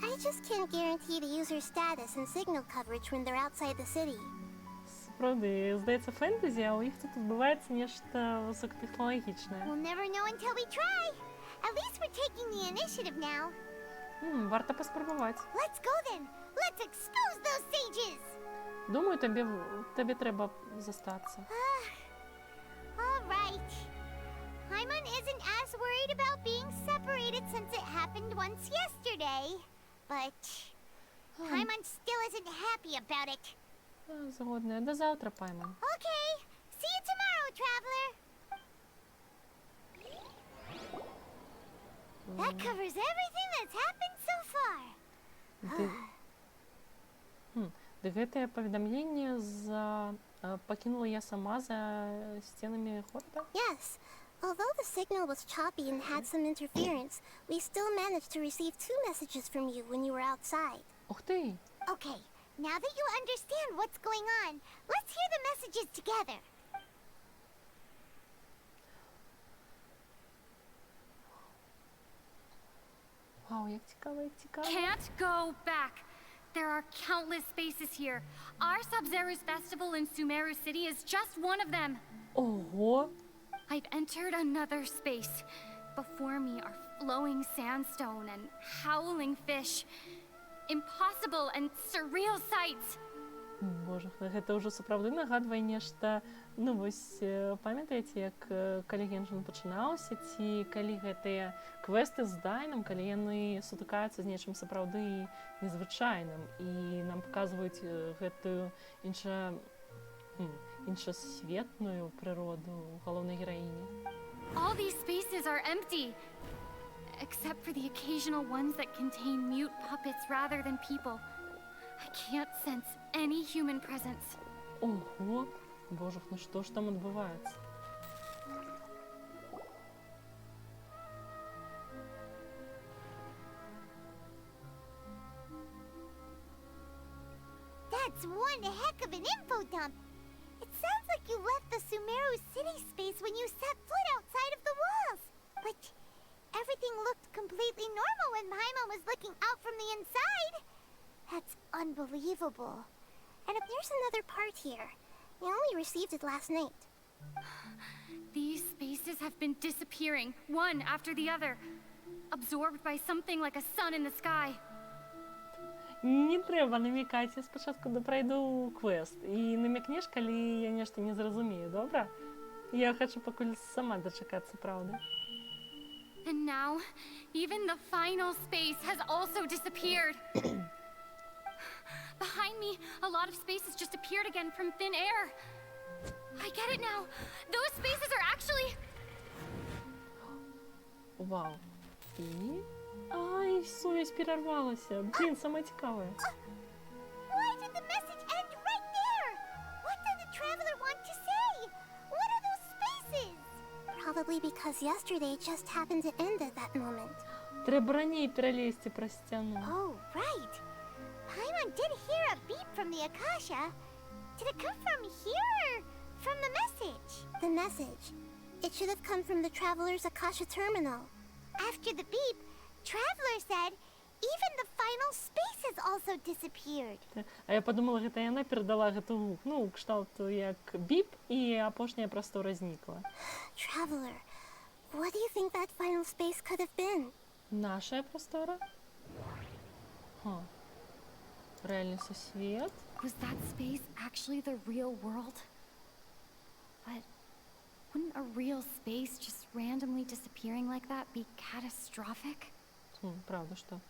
I just can't guarantee the user's status and signal coverage when they're outside the city. Справді, здається, фентезі, а у їх тут відбувається нечто високотехнологічне. We'll never know until we try. At least we're taking the initiative now. Варто поспробувати. Let's go then. Let's expose those sages. Думаю, тобі треба зостатися. All right. Pайман isn't as worried about being separated since it happened once yesterday. But Pайман still isn't happy about it. Згодна. До завтра, Пайман. Okay. See you tomorrow, traveler. That covers everything that's happened so far. Гэтае паведамленне пакінула я сама за сценамі горада? Yes. Although the signal was choppy and had some interference, we still managed to receive 2 messages from you when you were outside. Ух ты! Okay, now that you understand what's going on, let's hear the messages together. Вау, як цікаво, як цікаво. Can't go back. There are countless spaces here. Our Sabzeruz festival in Sumero City is just one of them. Ого! I've entered another space. Before me are flowing sandstone and howling fish. Impossible and surreal sights. Боже, гэта ўжо сапраўды нагадвае нешта. Ну вось, памятаеце, як калі Геншин пачынаўся, ці калі гэтыя квесты з Дайном, калі яны сутыкаюцца з нечым сапраўды незвычайным, і нам паказваюць гэтую іншасветную прыроду галоўнай гераіні. All these spaces are empty, except for the occasional ones that contain mute puppets rather than people. I can't sense any human presence. Ого! Боже, ну што ж там адбываецца? That's one heck of an info dump. It sounds like you left the Sumero city space when you set foot outside of the walls. But everything looked completely normal when Pаймon was looking out from the inside. That's unbelievable. And if there's another part here, we only received it last night. These spaces have been disappearing, one after the other, absorbed by something like a sun in the sky. Не трэба намекаць, я спачатку прайду квест. І намякнеш, калі я нешта не зразумею, добра? Я хачу пакуль сама дачакацца, праўда. And now, even the final space has also disappeared. Behind me, a lot of spaces just appeared again from thin air. I get it now. Those spaces are actually... Вау. І... Ай, совість перервалася. Блін, саме цікаве. Why did the message end right there? What did the traveler want to say? What are those spaces? Probably because yesterday just happened to end at that moment. Треба ранее перелезти про стену. Oh, right. Pаймon did hear a beep from the Akasha. Did it come from here or from the message? The message. It should have come from the traveler's Akasha terminal. After the beep, Traveler said even the final spaces also disappeared. А я подумала, гэта яна перадала гэту гук. Ну, кшталту як біп, і апошняя прастора знікла. Traveler, what do you think that final space could have been? Наша простора? Ха. Реальный сосвет? Was that space actually the real world? But wouldn't a real space just randomly disappearing like that be catastrophic? Правда, что?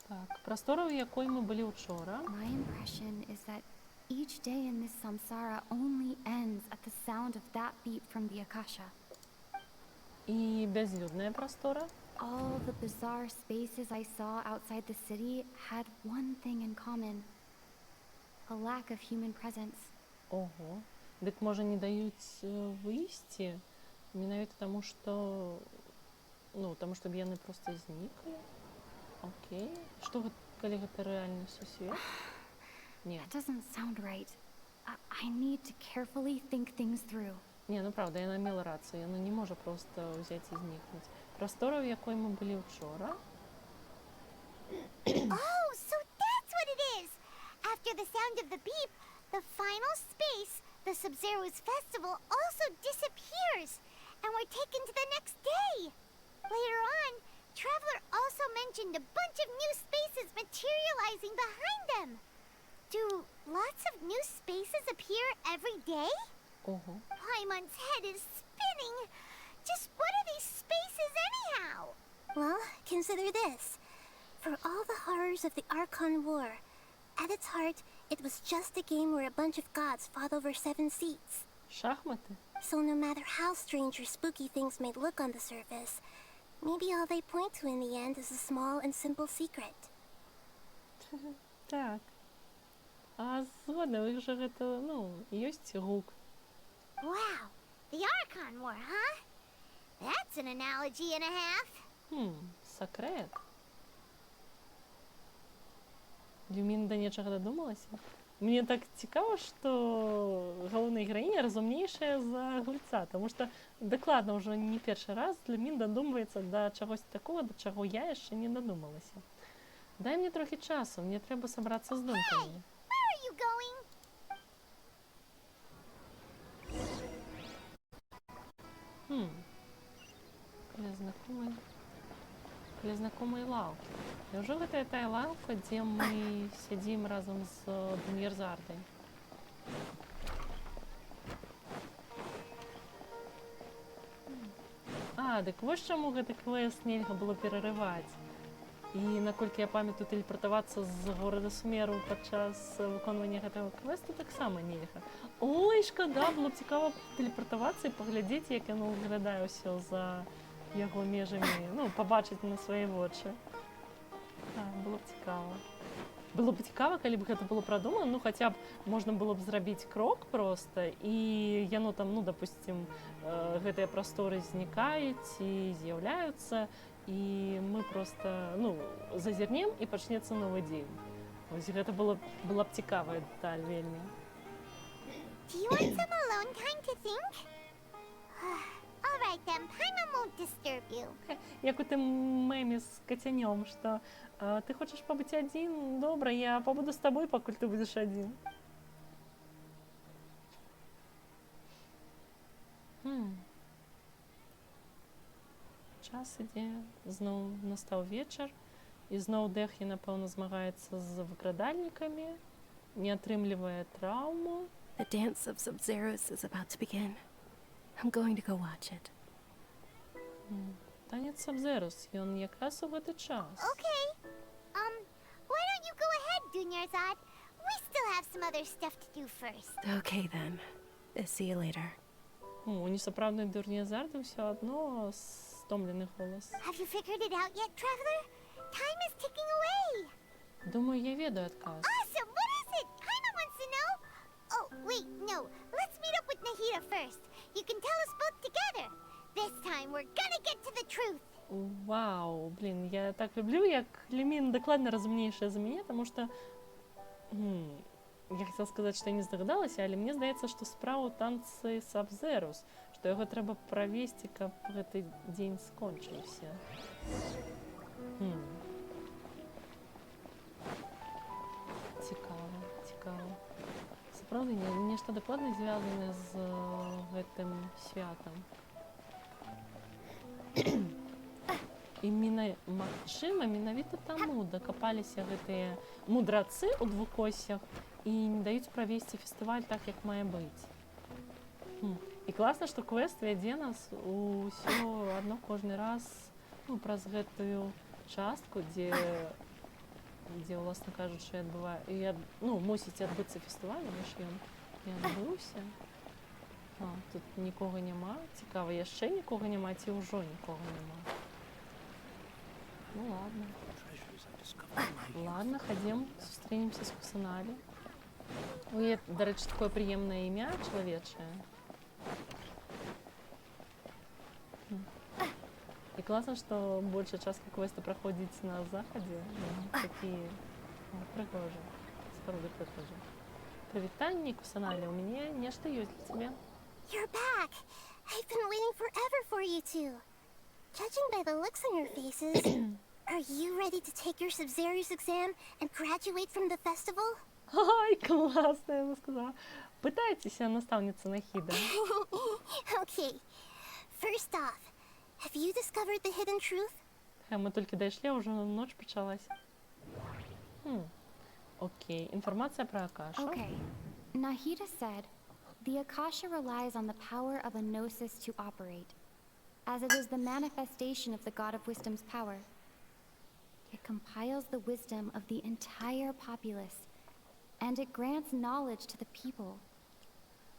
Так, простора, в якой мы были учора. My impression is that each day in this samsara only ends at the sound of that beep from the Akasha. И безлюдная простора. All the bizarre spaces I saw outside the city had one thing in common. A lack of human presence. Ого. Дык, може, не даюць выйсці? Менавіта таму, што... Ну, таму, што яны проста зніклі. Окей. Што гэта, калі гэта рэальны сусвет? Нет. That doesn't sound right. I need to carefully think things through. Не, ну правда, яна мела рацыю. Яна не можа проста ўзяць і знікнуць. Прастора, в якой мы былі учора. Oh, so that's what it is! After the sound of the beep, the final space, the Sabzeruz festival, also disappears, and we're taken to the next day. Later on, Traveler also mentioned a bunch of new spaces materializing behind them. Do lots of new spaces appear every day? Paimon's head is spinning. Just what are these spaces anyhow? Well, consider this. For all the horrors of the Archon War, at its heart, it was just a game where a bunch of gods fought over 7 seats. Шахматы? So no matter how strange or spooky things may look on the surface, maybe all they point to in the end is a small and simple secret. Так. А згодна, у іх же гэта, ну, ёсць гук. Wow, the Archon War, huh? That's an analogy and a half. Секрет. Юмін да нечага дадумалася? Мне так цікава, што галоўная гераіня разумнейшая за гульца, таму што дакладна ўжо не першы раз для мін дадумваецца да чагось такога, да чаго я яшчэ не дадумалася. Дай мне трохі часу, мне трэба сабрацца з думкамі. Hey, where are you going? Каля знакомай лаўкі. Няўжо гэта тая лаўка, дзе мы сядзім разам з Дуньерзардай? Дык вось чаму гэты квест нельга было перарываць. І наколькі я памятаю, тэлепартавацца з горада Сумеру падчас выконвання гэтага квесту таксама нельга. Ой, шкада, было б цікава тэлепартавацца і паглядзець, як яно выглядае ўсё за яго межамі, ну, пабачыць на свае вочы. Так, было б цікава. Было б цікава, калі б гэта было прадумана, ну, хаця б можна было б зрабіць крок проста, і яно там, ну, допустим, гэтыя прасторы знікаюць і з'яўляюцца, і мы проста, ну, зазірнем і пачнецца новы дзень. Вось гэта была б цікавая дэталь вельмі. Do you want some alone time to think? All right then, Pайман won't disturb you. Як у тым меме з кацянём, што ты хочаш пабыць адзін? Добра, я пабуду з табой, пакуль ты будзеш адзін. Час ідзе, зноў настаў вечар, і зноў Дэхі, напэўна, змагаецца з выкрадальнікамі, не атрымлівае траўму. The dance of Sabzerus is about to begin. I'm going to go watch it. Танец Сабзеруз, ён якраз у гэты час. Okay. Why don't you go ahead, Dunyarzad? We still have some other stuff to do first. Okay then. See you later. У несапраўднай Дурнязарды ўсё адно стомлены голас. Have you figured it out yet, traveler? Time is ticking away. Думаю, я ведаю адказ. Awesome! What is it? Paimon wants to know. Oh, wait, no. Let's meet up with Nahida first. You can tell us both together. This time we're gonna get to the truth. Вау, блин, я так люблю, як Лемін дакладна разумнейшая за мяне, таму што я хацела сказаць, што я не здагадалася, але мне здаецца, што справа ў танцы Сабзеруз, што яго трэба правесці, каб гэты дзень скончыўся. Цікава, цікава. Сапраўды, нешта дакладна звязанае з гэтым святам. І магчыма, менавіта таму дакапаліся гэтыя мудрацы ў двукоссях і не даюць правесці фестываль так, як мае быць. І класна, што квэст вядзе нас усё адно кожны раз праз гэтую частку, дзе уласна кажучы, мусіць адбыцца фестываль, але ж ён не адбыўся. Тут нікога няма. Цікава, яшчэ нікога няма, ці ўжо нікога няма. Ну ладно. Ладно, ходім, сустрінемся з Кусаналі. Ой, дарэчы, такое прыемнае імя чалавечае. І класна, што большая частка квеста праходзіць на захадзе. Такі прыгожы, сапраўды прыгожы. Прывітанне, Кусаналі, у мяне нешта ёсць для цябе. You're back. I've been waiting forever for you two. Judging by the looks on your faces, are you ready to take your Sабзеруз exam and graduate from the festival? Ай, классно, я бы сказала. Пытайтесь, наставница Нахида. Okay. First off, have you discovered the hidden truth? Мы только дошли, уже ночь началась. Окей, информация про Акашу. Okay. Nahida said, the Akasha relies on the power of a gnosis to operate, as it is the manifestation of the God of Wisdom's power. It compiles the wisdom of the entire populace, and it grants knowledge to the people.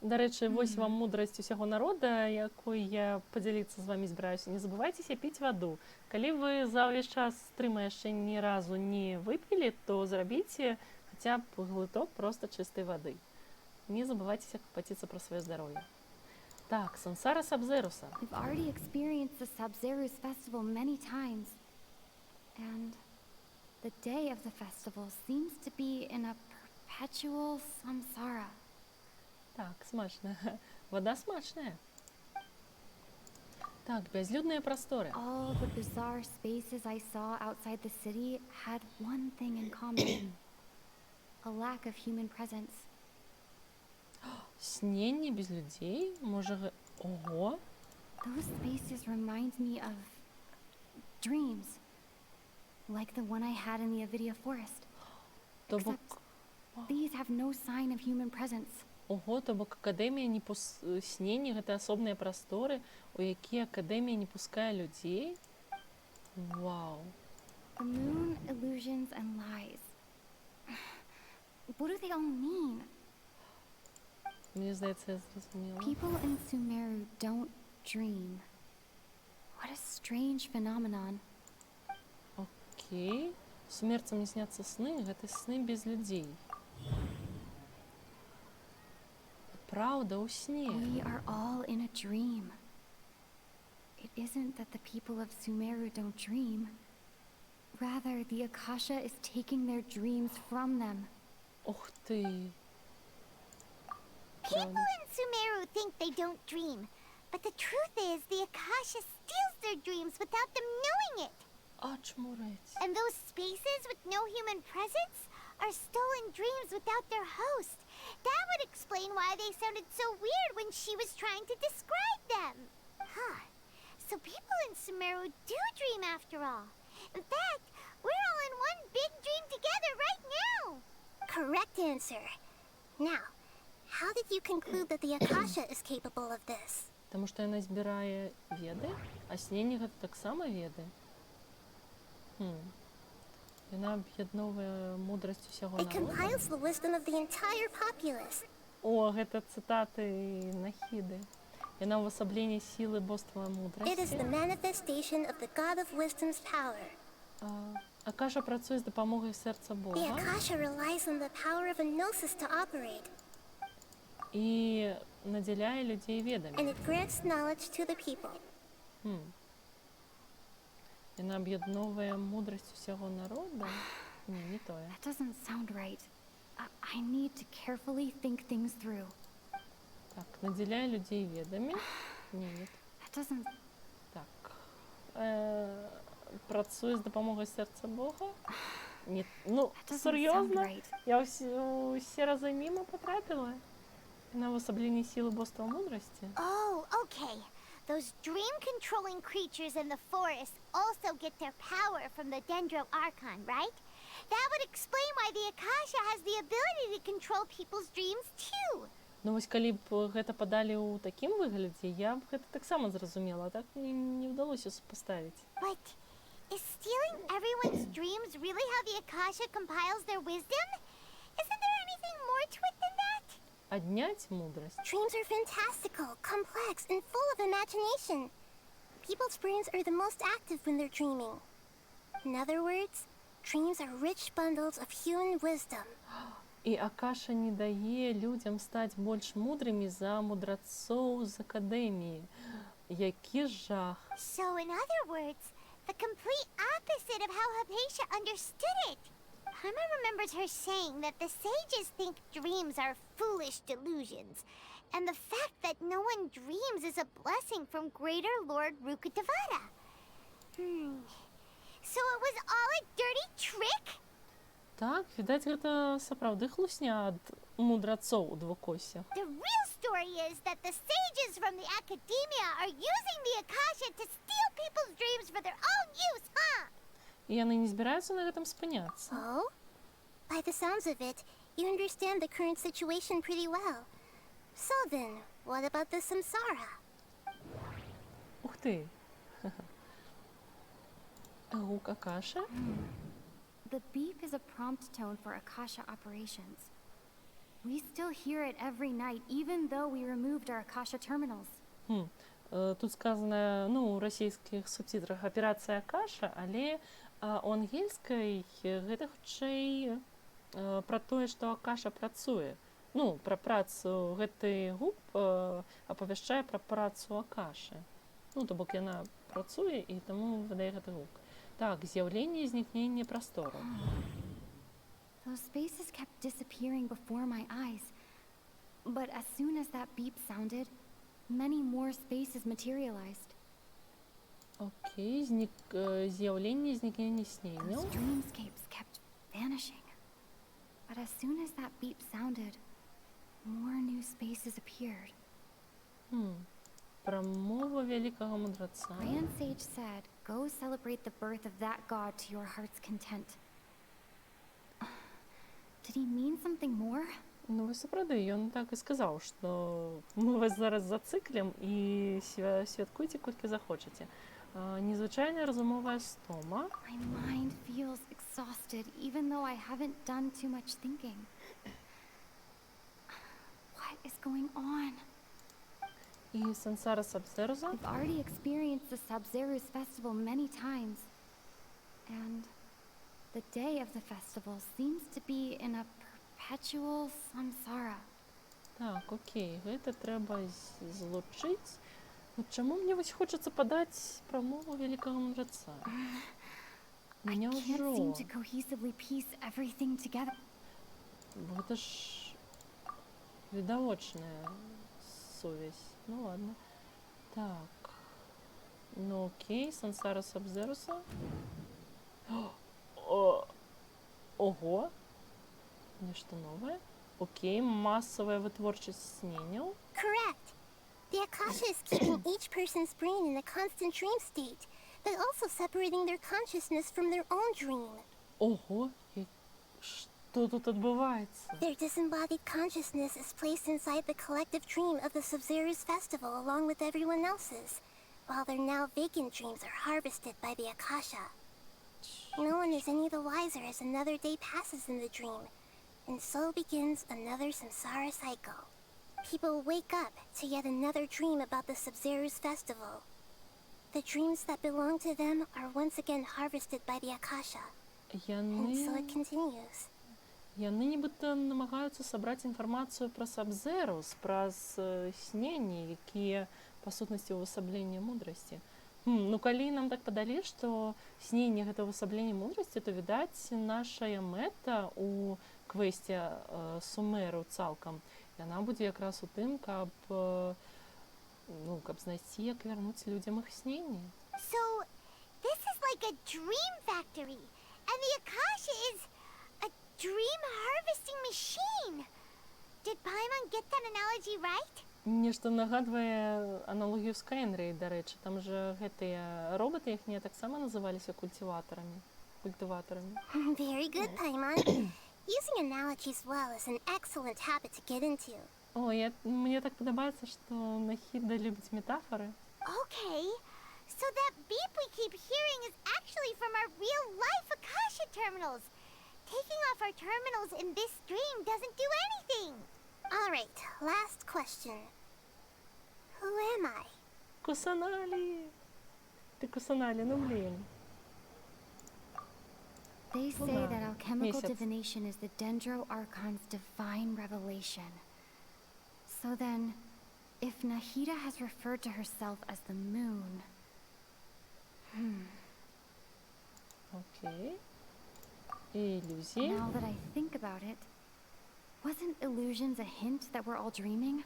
До речі, ось вам мудрасць усяго народа, якой я подзяліцца з вами збіраюся. Не забывайцеся піць ваду. Калі вы за ўвесь час стрыма яшчэ ні разу не выпілі, то зрабіце хотя б глыток просто чистой воды. Не забывайтеся клапаціцца пра сваё здароўе. Так, сансара Сабзеруса. We've already experienced the Sабзеруз festival many times, and the day of the festival seems to be in a perpetual samsara. Так, смачно. Вода смачная. Так, безлюдные просторы. All the bizarre spaces I saw outside the city had one thing in common. A lack of human presence. Сненні без людей? Може, ого? Those spaces remind me of dreams. Like the one I had in the Avidia forest. Except these have no sign of human presence. Ого, то бок акадэмія не сненні, гэта асобныя прасторы, у якія акадэмія не пускае людзей? Вау. The moon, illusions, and lies. What do they all mean? Мне здаецца, я зразумела. People in Сумеру don't dream. What a strange phenomenon. Окей. Сумерцам не сняцца сны, гэта сны без людзей. Правда, у сне. We are all in a dream. It isn't that the people of Сумеру don't dream. Rather, the Akasha is taking their dreams from them. Ух ты. People in Сумеру think they don't dream, but the truth is the Akasha steals their dreams without them knowing it. Очмурець. And those spaces with no human presence are stolen dreams without their host. That would explain why they sounded so weird when she was trying to describe them. Huh. So people in Sumero do dream after all. In fact, we're all in one big dream together right now. Correct answer. Now, how did you conclude that the Akasha is capable of this? Таму што яна збірае веды, а сненне гэта таксама веды. Яна аб'ядноўвае мудрасць усяго It народа. compiles the wisdom of the entire populace. О, гэта цытаты Нахіды. Яна ўвасабленне сілы боства It is the мудрасці. manifestation of the God of wisdom's power. Акаша працуе з дапамогай сэрца The Бога Akasha relies on the power of a gnosis to operate, і надзяляе людзей and ведамі. it grants knowledge to the people. Яна аб'ядноўвае мудрасць усяго народа. Не тое. That doesn't sound right. I need to carefully think things through. Так, надзяляе людзей ведамі. Не. That doesn't... Так. Працуе з дапамогай сэрца Бога. Не, ну, сур'ёзна? Я ўсе разы міма патрапіла. На ўвасабленне сілы боства мудрасці. Oh, okay. Those dream-controlling creatures in the forest also get their power from the Dendro Archon, right? That would explain why the Akasha has the ability to control people's dreams too. Ну вось калі б гэта падалі ў такім выглядзе, я б гэта таксама зразумела, а так не ўдалося супаставіць. But is stealing everyone's dreams really how the Akasha compiles their wisdom? Isn't there anything more to it than that? Адняць мудрасць. Dreams are fantastical, complex, and full of imagination. People's brains are the most active when they're dreaming. In other words, dreams are rich bundles of human wisdom. І Акаша не дае людзям стаць больш мудрымі за мудрацоў з акадэміі. Які жах. So, in other words, the complete opposite of how Hypatia understood it. Paimon remembers her saying that the sages think dreams are foolish delusions, and the fact that no one dreams is a blessing from greater Lord Rukkhadevata. So it was all a dirty trick? Так, відаць, гэта сапраўды хлусня ад мудрацоў у двукоссях. The real story is that the sages from the academia are using the Akasha to steal people's dreams for their own use, huh? І яны не збіраюцца на гэтым спыняцца. Oh? By the sounds of it, you understand the current situation pretty well. So then, what about the samsara? Ух ты. Гук Акаши? The beep is a prompt tone for Akasha operations. We still hear it every night, even though we removed our Akasha terminals. Тут сказано, ну, у расійскіх субтитрах аперацыя Акаша, але у ангельскай гэта хутчэй пра тое, што Акаша працуе. Ну, пра працу гэты гук апавяшчае пра працу Акашы. Ну, то бок яна працуе і таму выдае гэты гук. Так, з'яўленне і знікненне прастору. Those spaces kept disappearing before my eyes. But as soon as that beep sounded, many more spaces materialized. Окей, з'яўленне і знікненне сненняў. Those dreamscapes kept vanishing. But as soon as that beep sounded, more new spaces appeared. Прамова вялікага мудраца. Grand Sage said, "Go celebrate the birth of that god to your heart's content." Did he mean something more? Ну, сапраўды, ён так і сказаў, што мы вас зараз зацыклім і святкуйце колькі захочаце. Незвычайная разумовая стома. My mind feels exhausted, even though I haven't done too much thinking. What is going on? І сансара Сабзеруза. I've already experienced the Sабзеруз festival many times. And the day of the festival seems to be in a perpetual samsara. Так, окей, гэта трэба злучыць. Ну, чаму мне вось хочацца падаць прамову вялікага мудраца? I can't seem to cohesively piece everything together. Гэта ж відавочная сувязь. Ну ладно. Так. Ну окей, сансара Сабзеруса. Ого! Нешта новае. Окей, массовая вытворчасць сненняў. Correct. The Akasha is keeping each person's brain in a constant dream state, but also separating their consciousness from their own dream. Ого! Что тут адбываецца? Their disembodied consciousness is placed inside the collective dream of the Sабзеруз festival along with everyone else's, while their now vacant dreams are harvested by the Akasha. No one is any the wiser as another day passes in the dream, and so begins another samsara cycle. People wake up to yet another dream about the Sabzeruz festival. The dreams that belong to them are once again harvested by the Akasha. And so it continues. Яны нібыта намагаюцца сабраць інфармацыю пра Сабзеруз, праз сненні, якія па сутнасці ўвасабленне мудрасці. Ну калі нам так падалі, што сненне гэта ўвасабленне мудрасці, то відаць нашая мэта у квэсце Сумеру цалкам. Яна будзе якраз у тым, каб знайсці, як вярнуць людзям іх сненне. So this is like a dream factory, and the Akasha is a dream harvesting machine. Did Пайман get that analogy right? Нешта нагадвае аналогію з Кайнрэй, дарэчы. Там жа гэтыя роботы іхнія таксама называліся культыватарамі. Very good, Пайман. Using analogies well is an excellent habit to get into. Мне так падабаецца, што Нахіда любіць метафоры. Okay, so that beep we keep hearing is actually from our real-life Akasha terminals. Taking off our terminals in this dream doesn't do anything. All right, last question. Who am I? Кусанали! Ты Кусанали, ну блин. They say that alchemical divination is the Dendro Archon's divine revelation. So then, if Nahida has referred to herself as the moon... Okay. Иллюзии. Now that I think about it, wasn't illusions a hint that we're all dreaming?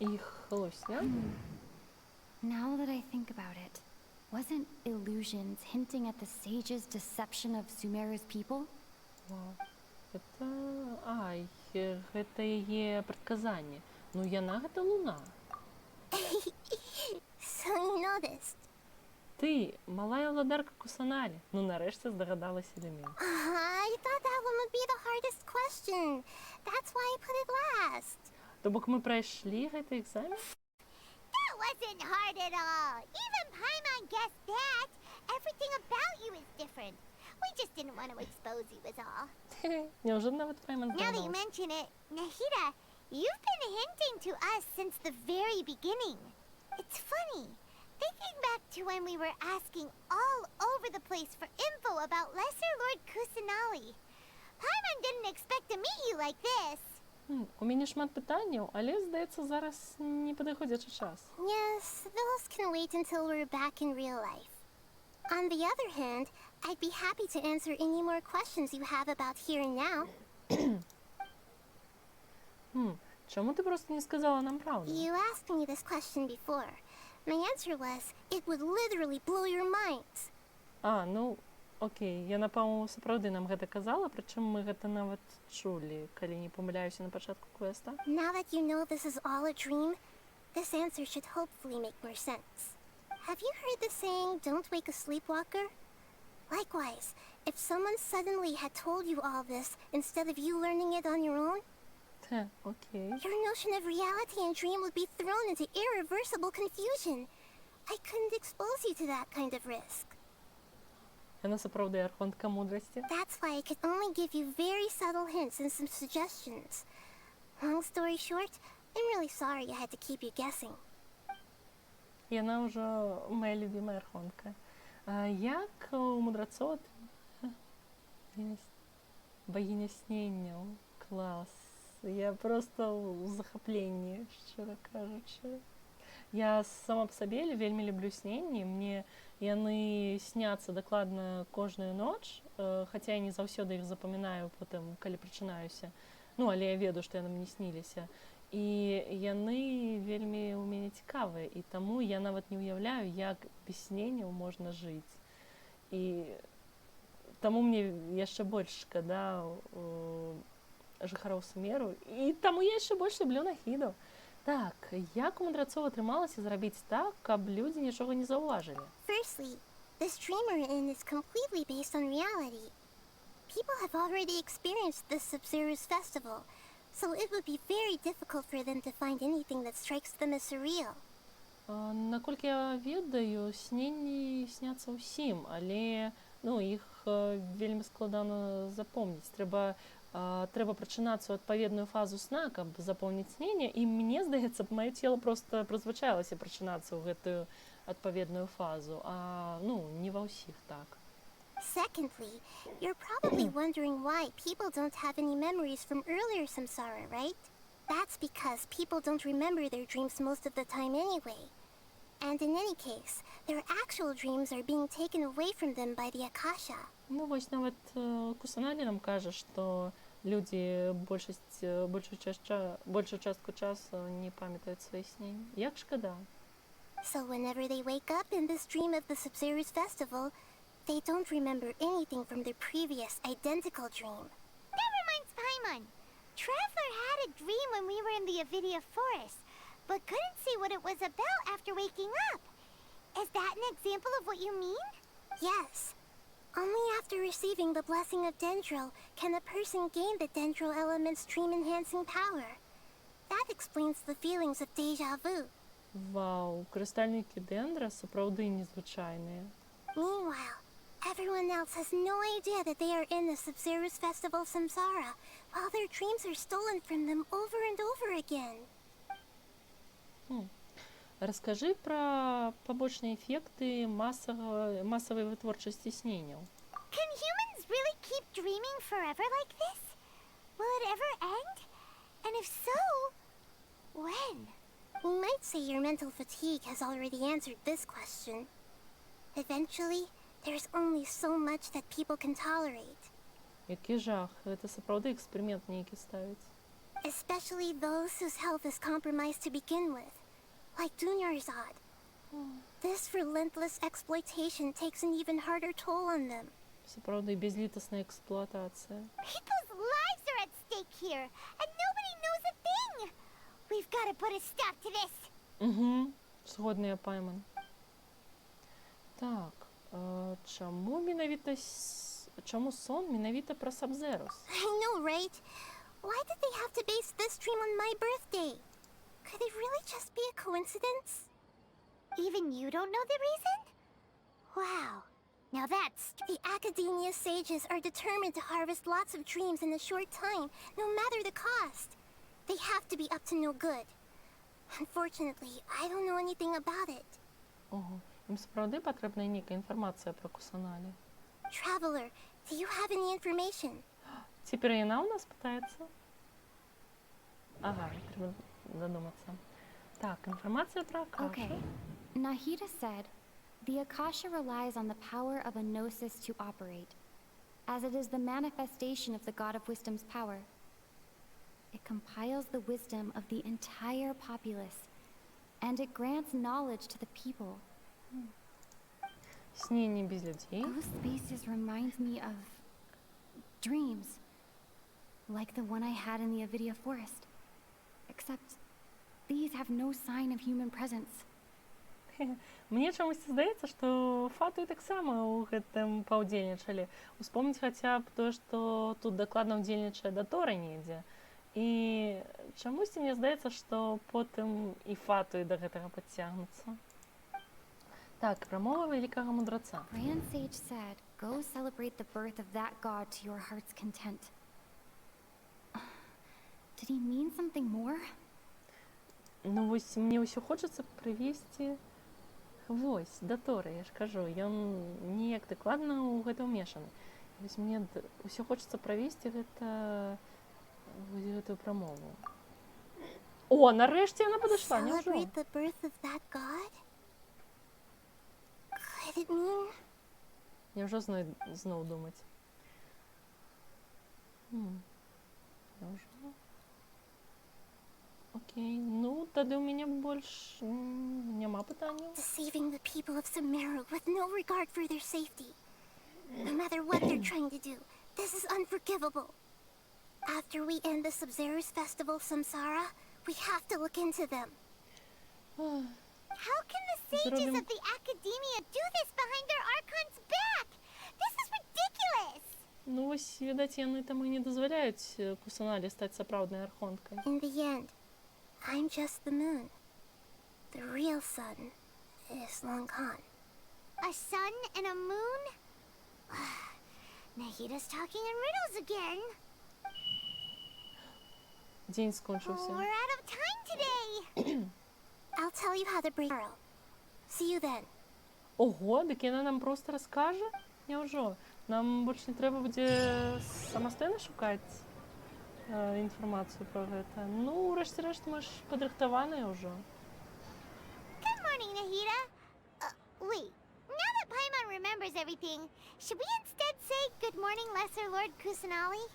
Их лосня. Now that I think about it, wasn't illusions hinting at the sage's deception of Sumeru's people? Гэта яе прадказанне. Ну яна гэта луна. So you noticed. Ты, малая владарка Кусанали. Ну нарэшце здагадалася элемент. I thought that one would be the hardest question. That's why I put it last. То бок мы прайшлі гэты экзамен? That wasn't hard at all. Even Paimon guessed that. Everything about you is different. We just didn't want to expose you is all. Неужели нават Пайман Now that you mention it, Nahida, you've been hinting to us since the very beginning. It's funny. Thinking back to when we were asking all over the place for info about Lesser Lord Kusanali. Paimon didn't expect to meet you like this. У мяне шмат пытанняў, але, здаецца, зараз не падыходзячы час. Yes, those can wait until we're back in real life. On the other hand, I'd be happy to answer any more questions you have about here and now. Чому ти просто не сказала нам правду? You asked me this question before. My answer was, it would literally blow your minds. Ну, окей. Я, напэўна, сапраўды нам гэта казала, прычым мы гэта нават чулі, калі не памыляюся на пачатку квеста. Now that you know this is all a dream, this answer should hopefully make more sense. Have you heard the saying, don't wake a sleepwalker? Likewise, if someone suddenly had told you all this instead of you learning it on your own, okay. Your notion of reality and dream would be thrown into irreversible confusion. I couldn't expose you to that kind of risk. Яна сапраўды архонтка мудрасці. That's why I could only give you very subtle hints and some suggestions. Long story short, I'm really sorry I had to keep you guessing. Яна ўжо моя любимая архонтка. Як у мудрацоў богиня сненняў. Клас. Я просто ў захапленні, шчыра кажучы. Я сама па сабе вельмі люблю сненні. Мне яны сняцца дакладна кожную ноч, хаця я не заўсёды іх запамінаю потым, калі прачынаюся. Але я ведаю, што яны мне сніліся. І яны вельмі ў мяне цікавыя, і таму я нават не ўяўляю, як без сненняў можна жыць. І таму мне яшчэ больш шкада жыхароў Сумеру, і таму я яшчэ больш люблю Нахіду. Так, як у мудрацоў атрымалася зрабіць так, каб людзі нічога не заўважылі? Firstly, this dream we're in is completely based on reality. people have already experienced this Sabzeruz festival, so it would be very difficult for them to find anything that strikes them as surreal. Наколькі я ведаю, сненні сняцца ўсім, але іх вельмі складана запомніць. Трэба прачынацца ў адпаведную фазу сна, каб запомніць сненне, і мне здаецца, маё цело проста прызвычаілася прачынацца ў гэтую адпаведную фазу, а не ва ўсіх так. Secondly, you're probably wondering why people don't have any memories from earlier samsara, right? That's because people don't remember their dreams most of the time anyway. And in any case, their actual dreams are being taken away from them by the Akasha. Вось нават Кусанале нам кажа, што людзі большую частку часу не памятаюць свае сненні. Як шкада. So whenever they wake up in this dream of the Sabzeruz festival, they don't remember anything from their previous identical dream. That reminds Pайман. Traveler had a dream when we were in the Avidia forest, but couldn't see what it was about after waking up. Is that an example of what you mean? Yes. Only after receiving the blessing of Dendro can a person gain the Dendro element's dream-enhancing power. That explains the feelings of déjà vu. Вау, крыстальнікі Дендра сапраўды незвычайныя. Meanwhile, everyone else has no idea that they are in the Sabzeruz festival samsara, while their dreams are stolen from them over and over again. Раскажы пра пабочныя эфекты масавай вытворчасці сненняў. Can humans really keep dreaming forever like this? Will it ever end? And if so, when? We might say your mental fatigue has already answered this question. Eventually, there's only so much that people can tolerate. Які жах, гэта сапраўды эксперымент нейкі ставіць. Especially those whose health is compromised to begin with, like Dunyarzad. This relentless exploitation takes an even harder toll on them. Сапраўды безлітасная эксплуатацыя. People's lives are at stake here, and nobody knows a thing. We've got to put a stop to this. Згодная, Пайман. Так, чаму сон менавіта пра Сабзеруз? I know, right? Why did they have to base this dream on my birthday? Could it really just be a coincidence? Even you don't know the reason? Wow. Now that's... The Academia sages are determined to harvest lots of dreams in a short time, no matter the cost. They have to be up to no good. Unfortunately, I don't know anything about it. Ім сапраўды патрэбная нейкая інфармацыя пра Кусанале. Traveler, do you have any information? Цяпер яна ў нас пытаецца? Ага, трэба задумацца. Так, інфармацыя пра Акашу. Okay. Nahida said, the Akasha relies on the power of a gnosis to operate, as it is the manifestation of the God of Wisdom's power. It compiles the wisdom of the entire populace, and it grants knowledge to the people. Сненні без людей. Those spaces remind me of dreams, like the one I had in the Avidia forest. Except these have no sign of human presence. Мне чамусь здаецца, што фаты таксама ў гэтым паўдзельнічалі. Успомніць хаця б тое, што тут дакладна ўдзельнічае Датора недзе. І чамусьці мне здаецца, што потым і фаты да гэтага падцягнуцца. Так, прамова вялікага мудраца. Grand Sage said, go celebrate the birth of that god to your heart's content. Did he mean something more? Ну вось мне ўсё хочацца прывесці вось Датора, я ж кажу, ён неяк дакладна ў гэта ўмешаны. Вось мне ўсё хочацца правесці гэтую прамову. О, нарэшце яна падышла, няўжо? Celebrate the birth of that god? Could it mean? Няўжо зноў думаць? Няўжо? Окей, ну тады ў мяне больш няма пытанняў. Deceiving the people of Sumero with no regard for their safety. No matter what they're trying to do, this is unforgivable. After we end the Sabzeruz festival samsara, we have to look into them. How can the sages of the Academia do this behind their archon's back? This is ridiculous! Ну ось вось, відаць, яны таму і не дазваляюць Кусаналі стаць сапраўднай архонткай. In the end, I'm just the moon. The real sun is long gone. A sun and a moon? Nahida's talking in riddles again. Дзень скончыўся. We're out of time today. I'll tell you how to break tomorrow. See you then. Ого, дык яна нам проста раскажа? Няўжо? Нам больш не трэба будзе самастойна шукаць інфармацыю пра гэта. Ну, урэшце рэшт, мы ж падрыхтаваныя ўжо. Good morning, Nahida. Wait. Now that Pайман remembers everything, should we instead say good morning, Lesser Lord Kusanali?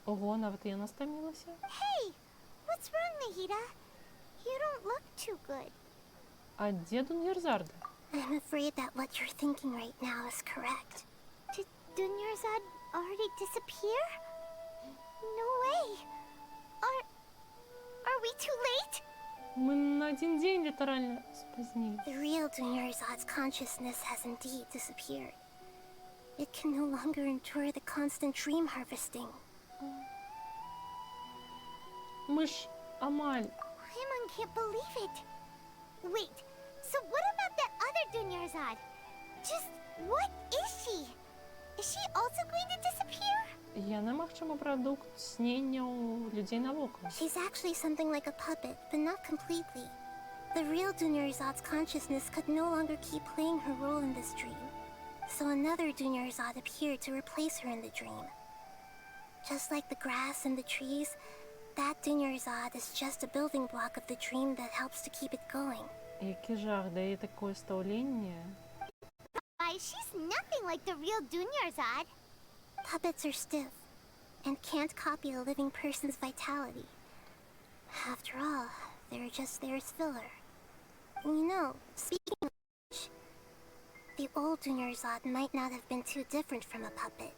Ого, нават яна стамілася. Hey, what's wrong, Nahida? You don't look too good. А дзе Dunyarzad? I'm afraid that what you're thinking right now is correct. Did Dunyarzad already disappear? No way. Are we too late? Мы на один день літаральна спазнілись. The real Dunyarzad's consciousness has indeed disappeared. It can no longer endure the constant dream harvesting. Мы ж амаль. Pаймon can't believe it. Wait, so what about that other Dunyarzad? Just what is she? Is she also going to disappear? Яна, магчыма, прадукт снення ў людзей навокал. She's actually something like a puppet, but not completely. The real Dunyarzad's consciousness could no longer keep playing her role in this dream. So another Dunyarzad appeared to replace her in the dream. Just like the grass and the trees, that Dunyarzad is just a building block of the dream that helps to keep it going. Які жах, дае такое стаўленне. Why, she's nothing like the real Dunyarzad. Puppets are stiff and can't copy a living person's vitality. After all, they're just there as filler. You know, speaking of which, the old Dunyarzad might not have been too different from a puppet.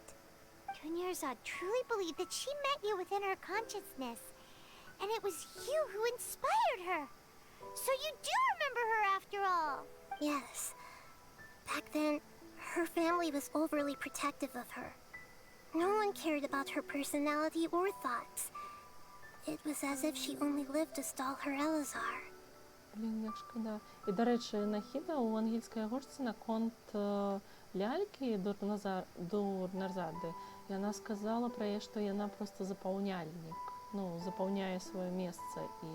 Dunyarzad truly believed that she met you within her consciousness, and it was you who inspired her. So you do remember her after all. Yes. Back then, her family was overly protective of her. No one cared about her personality or thoughts. It was as if she only lived to stall her Elazar. Блін, як шкода. І, до речі, Нахіда у ангельській горці на конт лялькі Dunyarzady, яна сказала пра яе, што яна проста запаўняльнік. Ну, запаўняе сваё месца і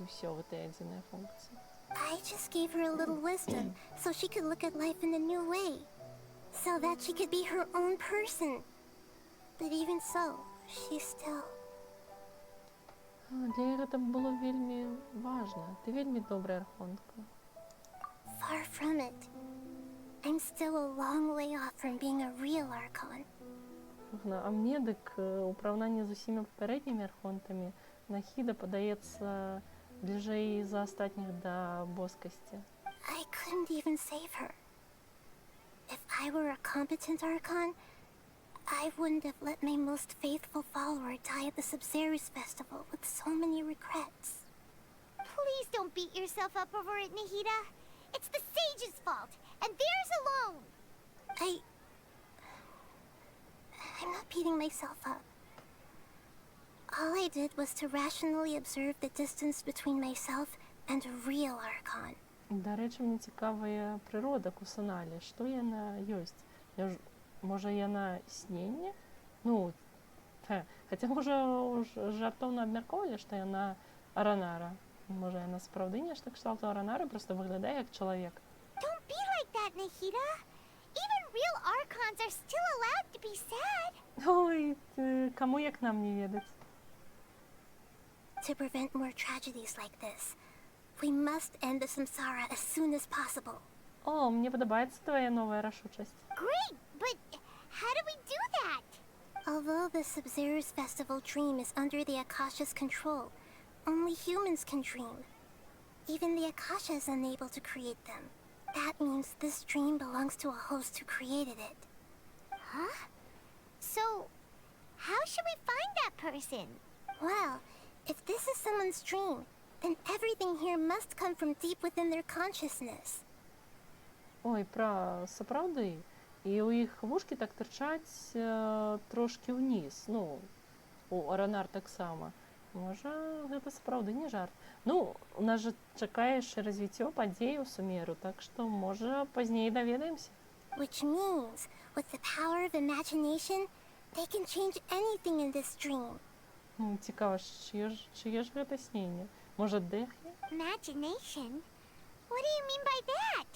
ўсё в этой адзінай функцыі. I just gave her a little wisdom so she could look at life in a new way. So that she could be her own person. But even so, she still... Для яе гэта было вельмі важна. Ты вельмі добрая архонтка. Far from it. I'm still a long way off from being a real Archon. А мне дык у параўнанні з усімі папярэднімі архонтамі Нахіда падаецца бліжэй за астатніх да боскасці. I couldn't even save her. If I were a competent Archon, I wouldn't have let my most faithful follower die at the Sabzeruz festival with so many regrets. Please don't beat yourself up over it, Nahida. It's the sage's fault, and theirs alone. I'm not beating myself up. All I did was to rationally observe the distance between myself and a real Archon. Да рэчы, мне цікавая прырода Кусаналі. Што яна ёсць? Можа, яна сненне? Ну, хаця, можа, жартоўна абмяркоўвалі, што яна аранара. Можа, яна сапраўды нешта кшталту аранары, проста выглядае як чалавек. Don't be like that, Nahida. Even real Archons are still allowed to be sad. Ой, каму як нам не ведаць. To prevent more tragedies like this, we must end the samsara as soon as possible. О, мне падабаецца твоя новая рашучасць. Great, but how do we do that? Although the Sabzeruz festival dream is under the Akasha's control, only humans can dream. Even the Akasha is unable to create them. That means this dream belongs to a host who created it. Huh? So, how should we find that person? Well, if this is someone's dream, then everything here must come from deep within their consciousness. Ой, сапраўды. і ў іх вушкі так тырчаць трошкі ўніз. Ну, у Аранар таксама. Можа, гэта сапраўды не жарт. Ну, у нас жа чакае яшчэ развіццё падзей у Сумеру, так што, можа, пазней даведаемся. Which means, with the power of imagination, they can change anything in this dream. Цікава, чые ж гэта сненне? Можа, Дэхі? Imagination? What do you mean by that?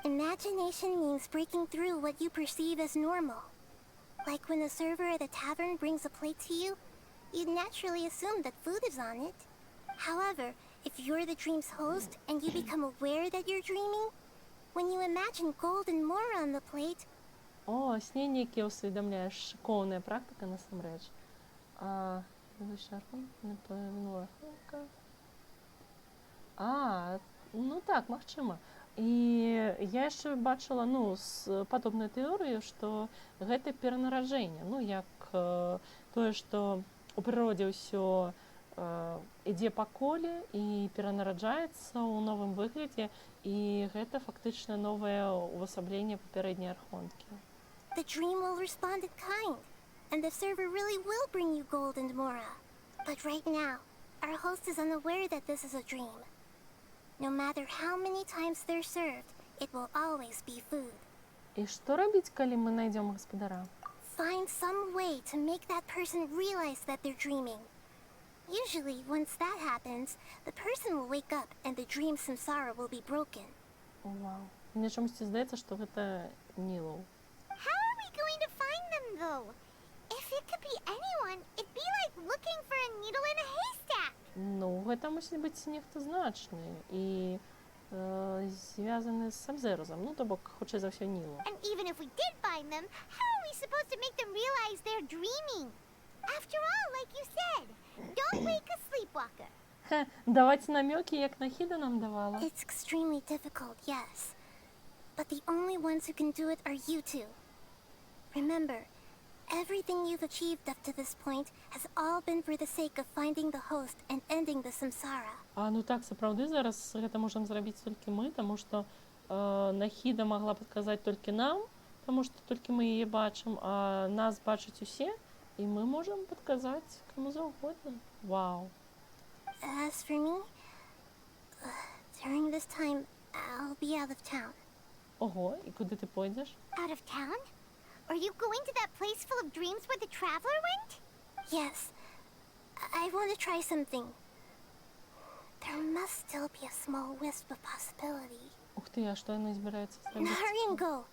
Imagination means breaking through what you perceive as normal. Like when the server at a tavern brings a plate to you, you'd naturally assume that food is on it. However, if you're the dream's host and you become aware that you're dreaming, when you imagine gold and more on the plate... О, сненне, яке усведамляеш, шыкоўная практыка насамрэч. Ну так, магчыма. І я яшчэ бачыла, ну, з падобнай тэорыі, што гэта перанараджэнне. Ну, як тое, што у прыродзе ўсё ідзе па коле і перанараджаецца ў новым выглядзе, і гэта фактычна новае увасабленне папярэдняй архонткі. The dream will respond in kind, and the server really will bring you gold and mora. But right now, our host is unaware that this is a dream. No matter how many times they're served, it will always be food. І што рабіць, калі мы знайдзем гаспадара? Find some way to make that person realize that they're dreaming. Usually, once that happens, the person will wake up and the dream samsara will be broken. Вау. Мне чомусь здаецца, што гэта Нілоу. How are we going to find them, though? If it could be anyone, it'd be like looking for a needle in a haystack. Ну, гэта мусіць быць нехта значны і звязаны з Сабзерузам. Ну, то бок, хутчэй за ўсё Нілу. And even if we did find them, how are we supposed to make them realize they're dreaming? After all, like you said, don't wake a sleepwalker. Даваць намёкі, як Нахіда нам давала. It's extremely difficult, yes. But the only ones who can do it are you two. Remember, everything you've achieved up to this point has all been for the sake of finding the host and ending the samsara. Ну так, сапраўды, зараз гэта можам зрабіць толькі мы, таму што Нахіда магла падказаць толькі нам, таму што толькі мы яе бачым, а нас бачаць усе, і мы можам падказаць каму заўгодна. Вау. As for me, during this time, I'll be out of town. Ого, і куди ти пойдеш? Out of town? Are you going to that place full of dreams where the traveler went? Yes. I want to try something. There must still be a small wisp of possibility. Ух ти, а що вона збирається зробити? Hurry and go.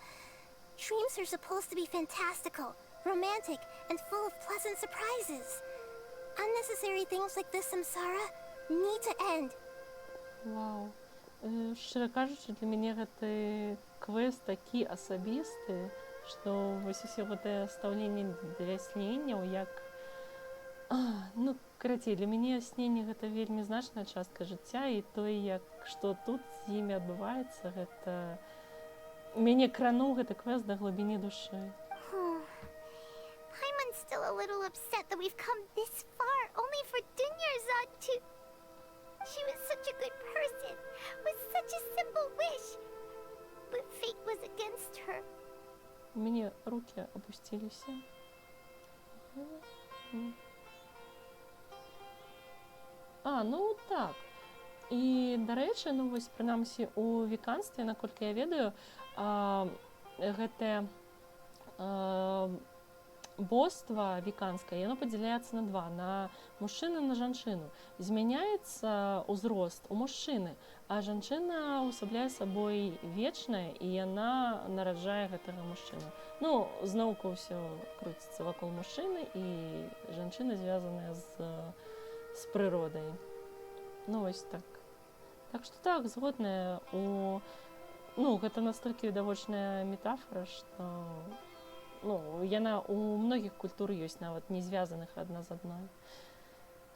Dreams are supposed to be fantastical, romantic, and full of pleasant surprises. Unnecessary things like this samsara need to end. Вау. Шчыра кажучы, для мяне гэты квест такі асабісты, што вось усе гэтае стаўленне для сненняў, як... Ну, карацей, для мяне сненне гэта вельмі значная частка жыцця, і тое, як што тут з імі адбываецца, гэта... Мяне крануў гэты квест да глыбіні душы. Paimon's still a little upset that we've come this far only for Dunyarzad to... She was such a good person, with such a simple wish. But fate was against her. У мяне руки опусціліся. Ну так. І, дарэчы, ну вось, прынамсі, у веканстве, наколькі я ведаю, гэтае боства веканскае, яно падзяляецца на два, на мужчыну і на жанчыну. Змяняецца ўзрост у мужчыны, а жанчына ўвасабляе сабой вечнае, і яна нараджае гэтага мужчыну. Ну, зноўку ўсё круціцца вакол мужчыны, і жанчына звязаная з прыродай. Ну, вось так. Так што так, згодная у... Ну, гэта настолькі відавочная метафора, што... Ну, яна у многіх культур ёсць, нават не звязаных адна з адной.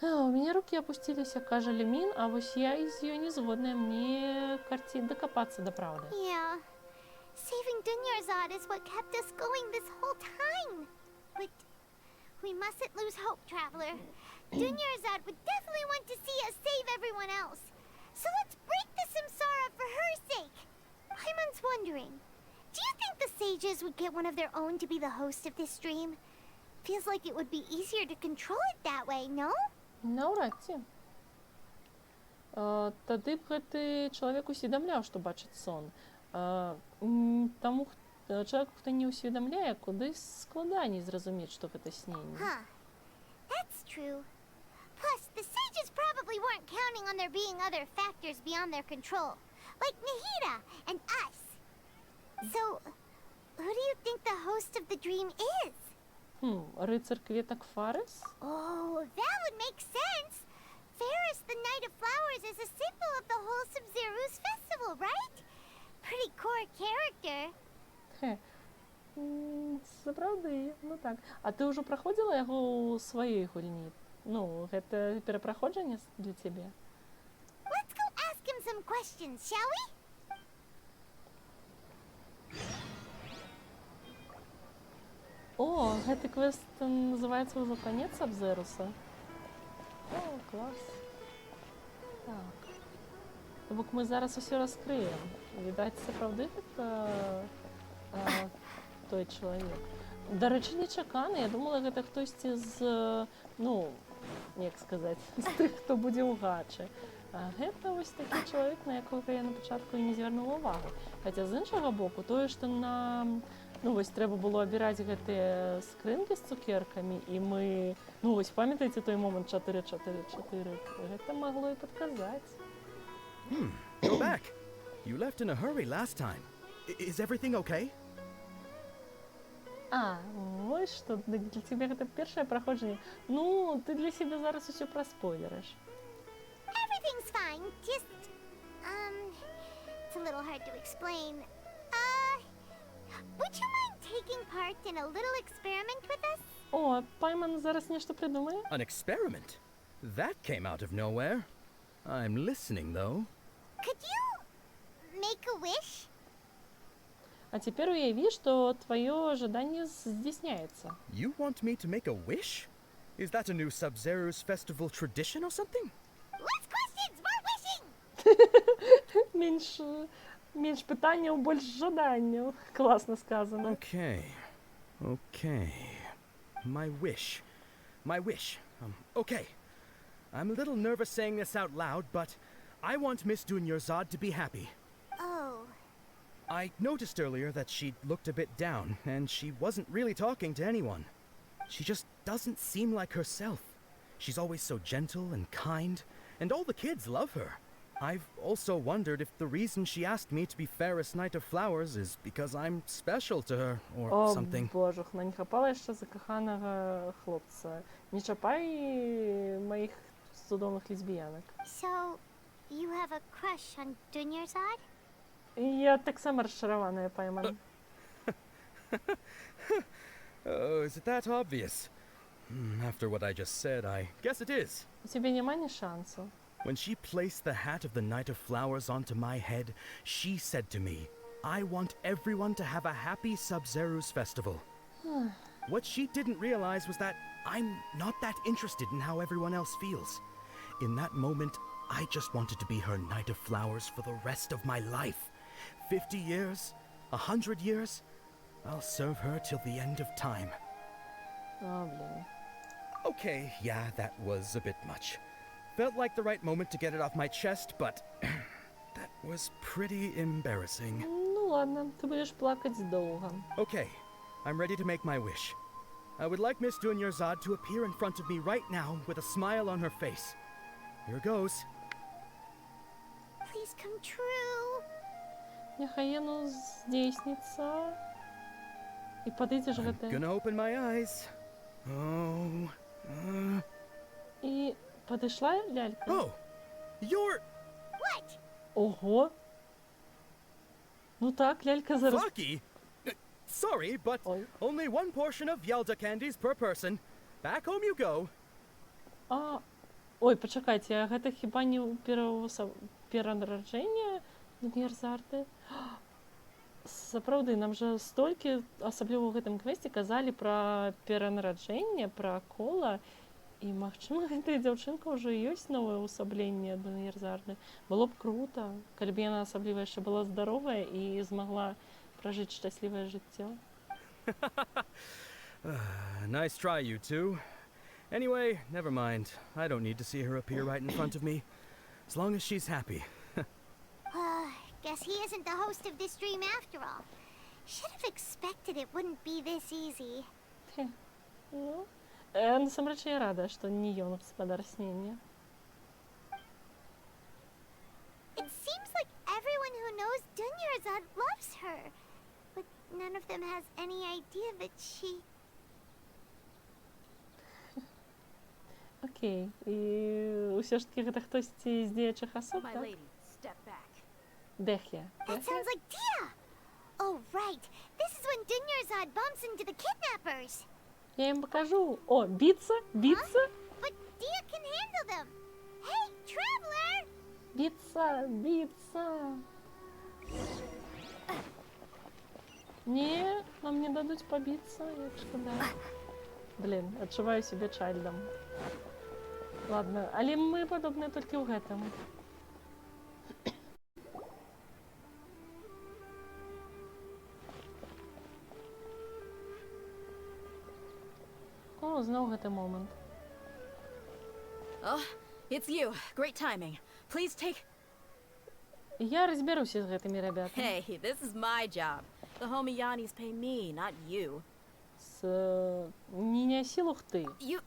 У мяне рукі апусціліся, кажа Лемін, а вось я з ёй не згодная, мне карціць дакапацца да праўды. Yeah. Saving Dunyarzad is what kept us going this whole time. But we mustn't lose hope, traveler. Dunyarzad would definitely want to see us save everyone else. So let's break the samsara for her sake. Paimon's wondering, do you think the sage sages would get one of their own to be the host of this dream. Feels like it would be easier to control it that way, no? Наўрад ці. Тады б гэты чалавек усведамляў, што бачыць сон. Таму чалавеку, хто не ўсведамляе, куды складаней зразумець, што гэта сненне. That's true. Plus, the sages probably weren't counting on there being other factors beyond their control, like Nahida and us. So, who do you think the host of the dream is? Рыцар кветак Фарес? Oh, that would make sense. Faris, the Knight of Flowers, is a symbol of the whole Sabzeruz festival, right? Pretty core character. Сапраўды, ну так. А ты ўжо праходзіла яго ў сваёй гульні? Ну, гэта перапраходжанне для цябе? Let's go ask him some questions, shall we? О, гэты квест называецца ўжо канец Сабзеруса. О, клас. Так. Бок мы зараз усё раскрыем. Відаць, сапраўды гэта той чалавек. Дарэчы, нечакана. Я думала, гэта хтосьці з, ну, як сказаць, з тых, хто будзе ў гачы. А гэта вось такі чалавек, на якога я на пачатку і не звярнула ўвагу. Хаця з іншага боку, тое, што нам, ну, вось трэба было абіраць гэтыя скрынкі з цукеркамі, і мы, ну, вось памятаеце той момант 4-4-4, гэта магло і падказаць. Go back. You left in a hurry last time. Is everything okay? Вось што, для цябе гэта першае праходжанне. Ну, ты для сябе зараз усё праспойлерыш. Everything's fine, just, it's a little hard to explain. Would you mind taking part in a little experiment with us? О, Пайман зараз нешта придумае? An experiment? That came out of nowhere. I'm listening, though. Could you make a wish? А теперь уяви, что твое ожидание здійсняется. You want me to make a wish? Is that a new Sабзеруз festival tradition or something? Less questions, more wishing! Меньше питання, больше жаданняў. Классно сказано. Okay. My wish. Okay. I'm a little nervous saying this out loud, but I want Miss Dunyarzad to be happy. Oh. I noticed earlier that she looked a bit down, and she wasn't really talking to anyone. She just doesn't seem like herself. She's always so gentle and kind, and all the kids love her. I've also wondered if the reason she asked me to be Fairest Knight of Flowers is because I'm special to her, or something. О, божухна, не хапала яшчэ закаханага хлопца. Не чапай моих цудоўных лесбіянак. So, you have a crush on Dunyarzad? Я таксама расчараваная, Пайман. Oh, is it that obvious? After what I just said, I guess it is. У тебя нема ни шансу. When she placed the hat of the Knight of Flowers onto my head, she said to me, I want everyone to have a happy Sabzeruz festival. What she didn't realize was that I'm not that interested in how everyone else feels. In that moment, I just wanted to be her Knight of Flowers for the rest of my life. 50 years, 100 years, I'll serve her till the end of time. Oh, блин. Okay, yeah, that was a bit much. Felt like the right moment to get it off my chest, but that was pretty embarrassing. Ну ладно, ты будешь плакать долго. Okay, I'm ready to make my wish. I would like Miss Dunyarzad to appear in front of me right now with a smile on her face. Here goes. Please come true. Нехай яно здійсниться. І подивіться ж I'm gonna open my eyes. Oh. І подійшла лялька. Oh, you're... What? Ого. Ну так, лялька зараз... Lucky? Sorry, but only one portion of Yalda candies per person. Back home you go. Ой, почекайте, а гэта хіба не перанараджэнне Dunyarzady? Сапраўды, нам жа столькі, асабліва ў гэтым квесце, казалі пра перанараджэнне, пра кола, і, магчыма, гэтая дзяўчынка ўжо ёсць новае ўвасабленне Dunyarzady. Было б круто, калі б яна асабліва яшчэ была здаровая і змагла прожить счастливое життя. Nice try, you two. Anyway, never mind. I don't need to see her appear right in front of me. As long as she's happy. Guess he isn't the host of this dream after all. Should have expected it wouldn't be this easy. Ну, насамрэч я рада, што не ён гаспадар снення. It seems like everyone who knows Dunyarzad loves her, but none of them has any idea that she... Окей, і ўсё ж такі гэта хтосьці з дзеячых асоб, так? Дех'я. That sounds like Dia! Oh, right. This is when Dunyarzad bumps into the kidnappers. Я им покажу. О, биться, биться. But Dia can handle them. Hey, traveler! Биться, биться. Не, нам не дадуть побиться, як шкода. Блін, адчуваю себе чайльдом. Ладно, але мы падобныя толькі ў гэтым. О, зноў гэты момент. Oh, it's you. Great timing. Please take... Я разберуся з гэтымі ребятами. Hey, this is my job. The homie Yannis pay me, not you. Не неси лухты. You...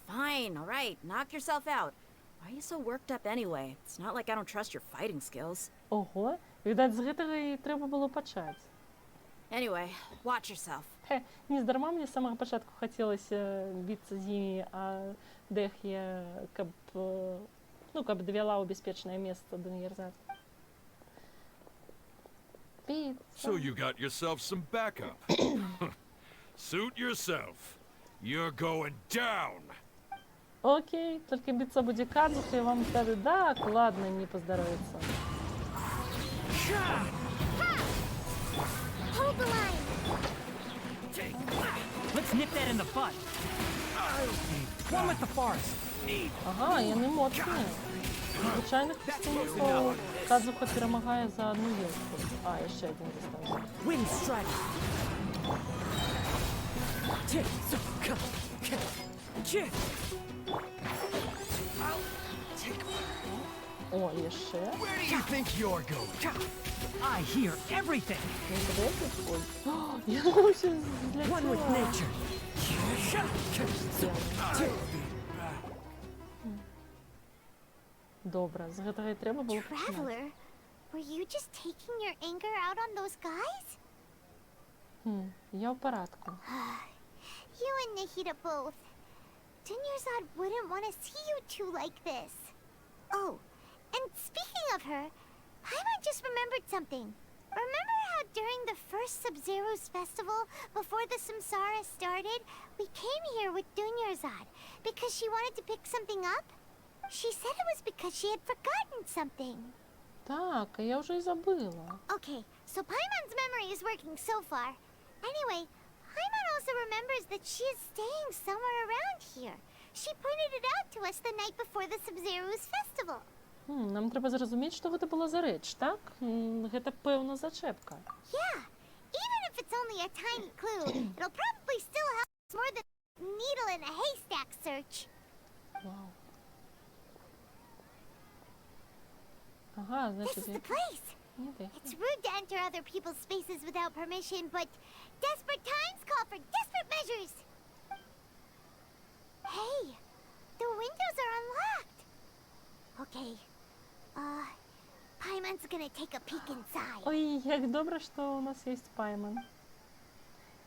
Fine, all right. Knock yourself out. Why are you so worked up anyway? It's not like I don't trust your fighting skills. Ого, відаць, з гэтага і трэба было пачаць. Anyway, watch yourself. Нездарма мне з самага пачатку хацелася біцца з імі, а Дех'я, каб давяла ў бяспечнае месца Dunyarzad. So you got yourself some backup. Suit yourself. You're going down. Окей, только биться будет Кадзуха, и вам скажут, да, ладно, не поздоровится. Hold the line. Let's nip that in the bud. One with the forest. Ага, яны моцныя. Звычайных пустынникаў Кадзуха перамагае за одну елку. А, яшчэ один заставил. Wind strike. О, яшчэ. Where do you think you're going? I hear everything. Я вообще One with nature. Добра, з гэтага і трэба было пачынаць. Traveler, were you just taking your anger out on those guys? Я ў парадку. You and Nahida both. Dunyarzad wouldn't want to see you two like this. Oh, and speaking of her, Pаймon just remembered something. Remember how during the first Sabzeruz festival, before the Samsara started, we came here with Dunyarzad because she wanted to pick something up? She said it was because she had forgotten something. Так, я уже и забыла. Okay, so Paimon's memory is working so far. Anyway, Paimon also remembers that she is staying somewhere around here. She pointed it out to us the night before the Sabzeruz festival. Нам трэба зразумець, што гэта была за рэч, так? Гэта пэўна зачэпка. Yeah, even if it's only a tiny clue, it'll probably still help us more than a needle in a haystack search. Wow. Ага, значит, this is the place. It's rude to enter other people's spaces without permission, but desperate times call for desperate measures. Hey, the windows are unlocked. Okay, Paimon's gonna take a peek inside. Ой, як добра, што у нас есть Пайман.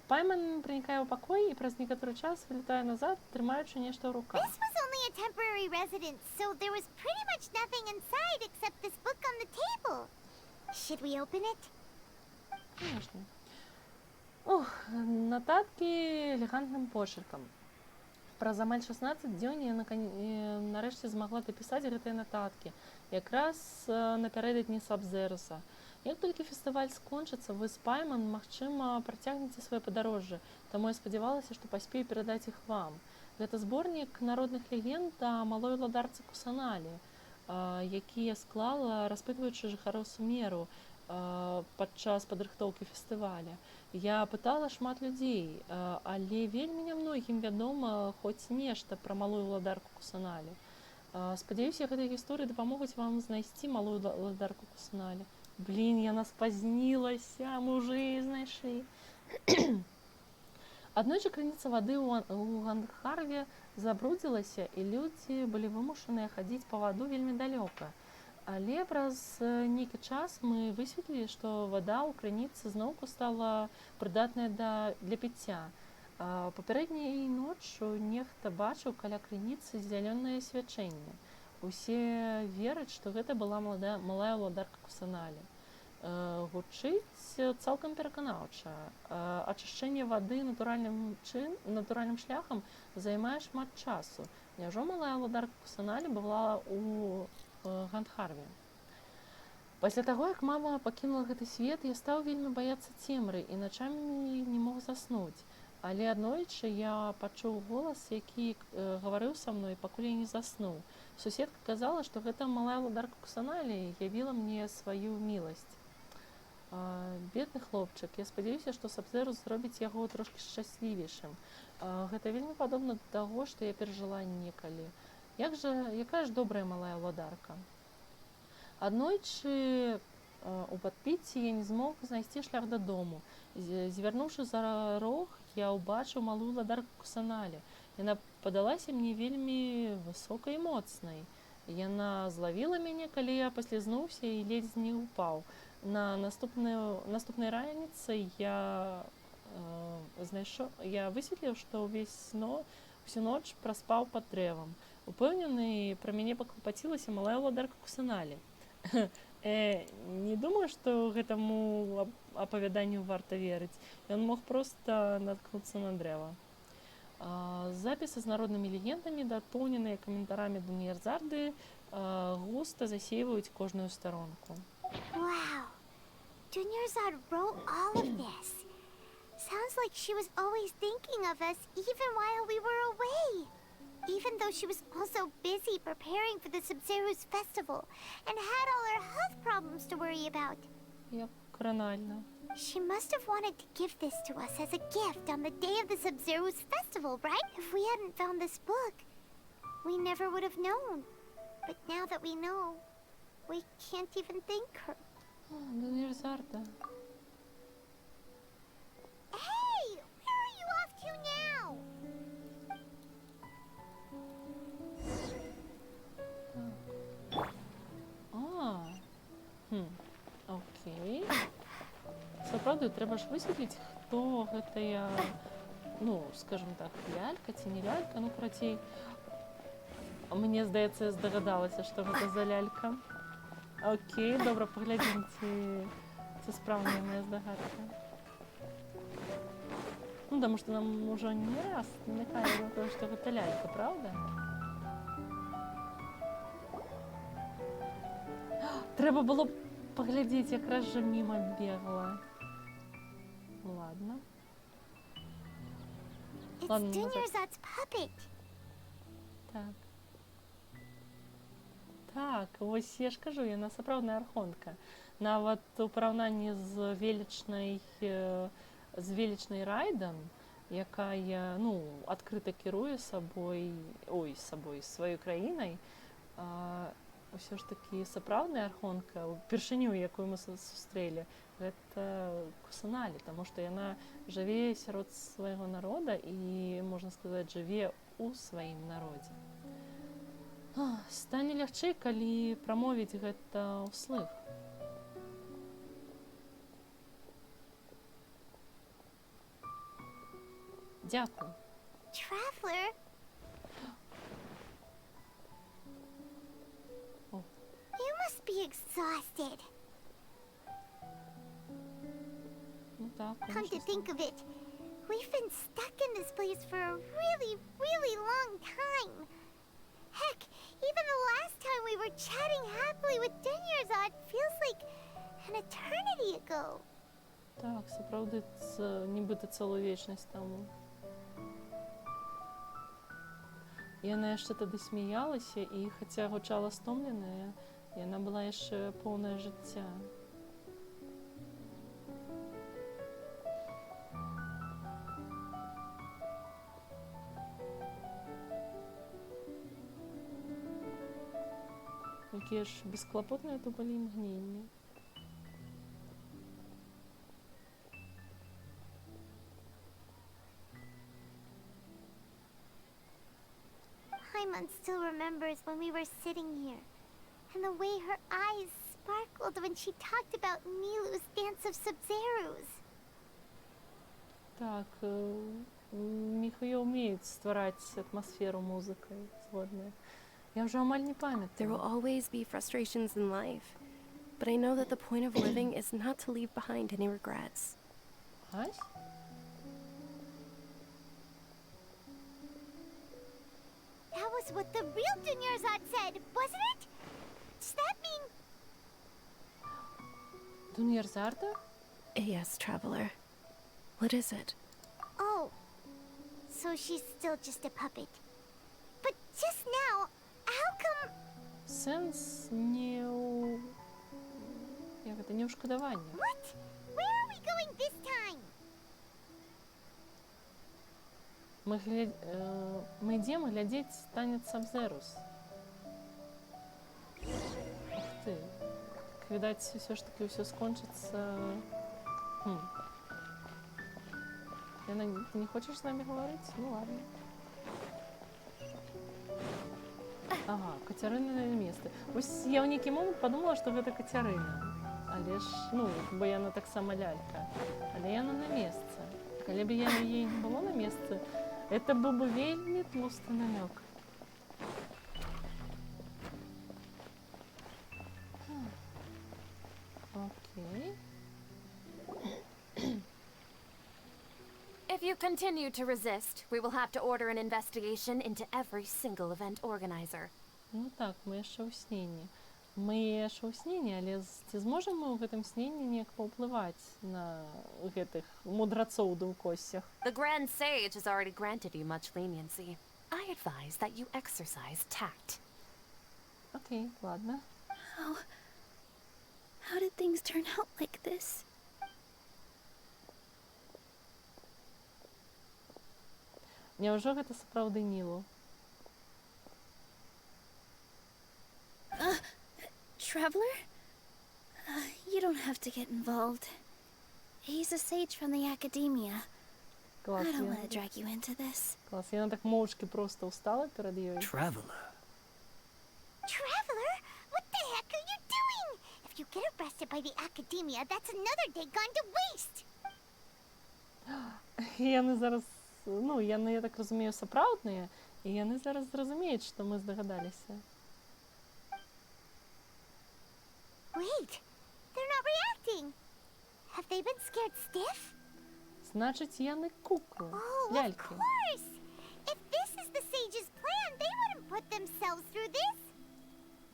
Пайман проникае ў пакой і праз некаторы час вылетае назад, трымаючы нешта ў руках. This was only a temporary residence, so there was pretty much nothing inside except this book on the table. Should we open it? Конечно. Ух, нотатки элегантным почерком. Праз амаль 16 дзён я нарэшце змагла дапісаць гэтыя нататкі, якраз напярэдадні Сабзеруса. Як толькі фестываль скончыцца, вы з Пайман, магчыма, працягнеце свае падарожжы, таму я спадзявалася, што паспею перадаць іх вам. Гэта зборнік народных легенд о малой ладарцы Кусаналі, які я склала, распытваючы жыхароў Сумеру, падчас падрыхтоўкі фестываля. Я пытала шмат людзей, але вельмі нямногім вядома хоць нешта пра малую ладарку Кусанале. Спадзяюся, гэтыя гісторыі дапамогуць вам знайсці малую ладарку Кусанале. Блін, яна спазнілася, мы ўжо яе знайшлі. Аднойчы крыніца вады ў Гандхарве забрудзілася, і людзі былі вымушаныя хадзіць па ваду вельмі далёка. Але праз нейкі час мы высветлілі, што вада ў крыніцы зноўку стала прыдатная для піцця. Папярэдняй ноччу нехта бачыў каля крыніцы зялёнае свячэнне. Усе вераць, што гэта была малая ладарка Кусанале. Гучыць цалкам пераканаўча. Ачышчэнне вады натуральным шляхам займае шмат часу. Няўжо малая ладарка Кусанале была ў Гандхарве? Пасля таго, як мама пакінула гэты свет, я стаў вельмі баяцца цемры і начамі не мог заснуць. Але аднойчы я пачуў голас, які гаварыў са мной, пакуль я не заснуў. Суседка казала, што гэта малая ладарка Кусанале явіла мне сваю міласць. Бедны хлопчык, я спадзяюся, што Сабзеруз зробіць яго трошкі шчаслівейшым. Гэта вельмі падобна да таго, што я перажыла некалі. Якая ж добрая малая ладарка. Аднойчы у падпіцці я не змог знайсці шлях дадому. Звярнуўшы за рог, я ўбачыў малую ладарку Кусанале. Яна падалася мне вельмі высокай і моцнай. Яна злавіла мяне, калі я паслізнуўся і ледзь не ўпаў. На наступнай раніцай я высветліў, што всю ноч праспаў пад дрэвам. Упэўнены, пра мяне паклапацілася малая ладарка Кусанале. Не думаю, што гэтаму апавяданню варта верыць. Ён мог проста наткнуцца на дрэва. Запісы з народнымі легендамі, дапоўненыя каментарамі Даніярзарды, густа засейваюць кожную старонку. Wow! Dunyarzad wrote all of this. Sounds like she was always thinking of us even while we were away. Even though she was also busy preparing for the Sabzeruz festival and had all her health problems to worry about. Як кранальна. She must have wanted to give this to us as a gift on the day of the Sabzeruz festival, right? If we hadn't found this book, we never would have known. But now that we know, we can't even thank her. Даніярзарда. Hey! Where are you off to now? Окей. Сапраўды, трэба ж высветліць, хто гэтая, скажем так, лялька ці не лялька, карацей. Мне здаецца, я здагадалася, што гэта за лялька. Окей, добра, паглядзім, ці спраўная моя здагадка. Таму што нам ужо не раз намякалі на тое, што гэта лялька, правда? Трэба было паглядзець, якраз жа міма бегла. Ладно. It's Dunyarzad's puppet. Так, вось я ж кажу, яна сапраўдная архонтка. Нават у параўнанні з велічнай Райдан, якая, адкрыта кіруе сваёй краінай, ўсё ж такі сапраўдная архонтка, упершыню, якую мы сустрэлі, гэта Кусанале, таму што яна жыве сярод свайго народа і, можна сказаць, жыве ў сваім народзе. Стане лягчэй, калі прамовіць гэта ўслых. Дзякуй. Traveler? You must be exhausted. Come to think of it, we've been stuck in this place for a really, really long time. Heck, even the last time we were chatting happily with Dunyarzad feels like an eternity ago. Так, сапраўды, нібыта цэлую вечнасць таму. Яна яшчэ тады смяялася, і хаця гучала стомленая, яна была яшчэ поўная жыцця. Якія ж бесклапотныя то былі імгненні. Pайман still remembers when we were sitting here, and the way her eyes sparkled when she talked about Nilu's dance of Сабзеруз. Так, Міхая ўмеюць ствараць атмасферу музыкай згодная. Я ўжо амаль не памятаю. There will always be frustrations in life, but I know that the point of living is not to leave behind any regrets. Ась? That was what the real Dunyarzad said, wasn't it? Does that mean... Dunyarzarda? Yes, traveler. What is it? Oh, so she's still just a puppet. But just now, how come... Сенс не у... Як это, не ушкодование. What? Where are we going this time? Мы ідзем глядзець танец Сабзеруз. Ух ты. Так, відаць, ўсё ж таки ўсё скончыцца... Яна, ты не хочаш з намі гаварыць? Ну ладно. Ага, Кацярына место. Вось я ў нейкі момант падумала, што гэта Кацярына. Але ж, ну, бо яна таксама лялька. Але яна на месцы. Калі б я ей не было на месцы, это быў бы вельмі тлусты намёк. Окей. If you continue to resist, we will have to order an investigation into every single event organizer. Ну так, мы яшчэ ў сненні. Мы яшчэ ў сненні, але ці зможам мы ў гэтым сненні неяк паўплываць на гэтых мудрацоў ды ў косцях? The Grand Sage has already granted you much leniency. I advise that you exercise tact. Окей, ладно. How did things turn out like this? Няўжо гэта сапраўды Нілу? Traveler? You don't have to get involved. He's a sage from the academia. Класс, I don't want to drag you into this. Класс, яна так моўчкі проста ўстала перад ёй. Traveler? Traveler? What the heck are you doing? If you get arrested by the academia, that's another day gone to waste. Яны зараз, ну, яны, я так разумею, сапраўдныя, і яны зараз зразумеюць, што мы здагадаліся. Wait, they're not reacting. Have they been scared stiff? Значыць, яны куклы, Oh, лялькі. of course! If this is the sage's plan, they wouldn't put themselves through this.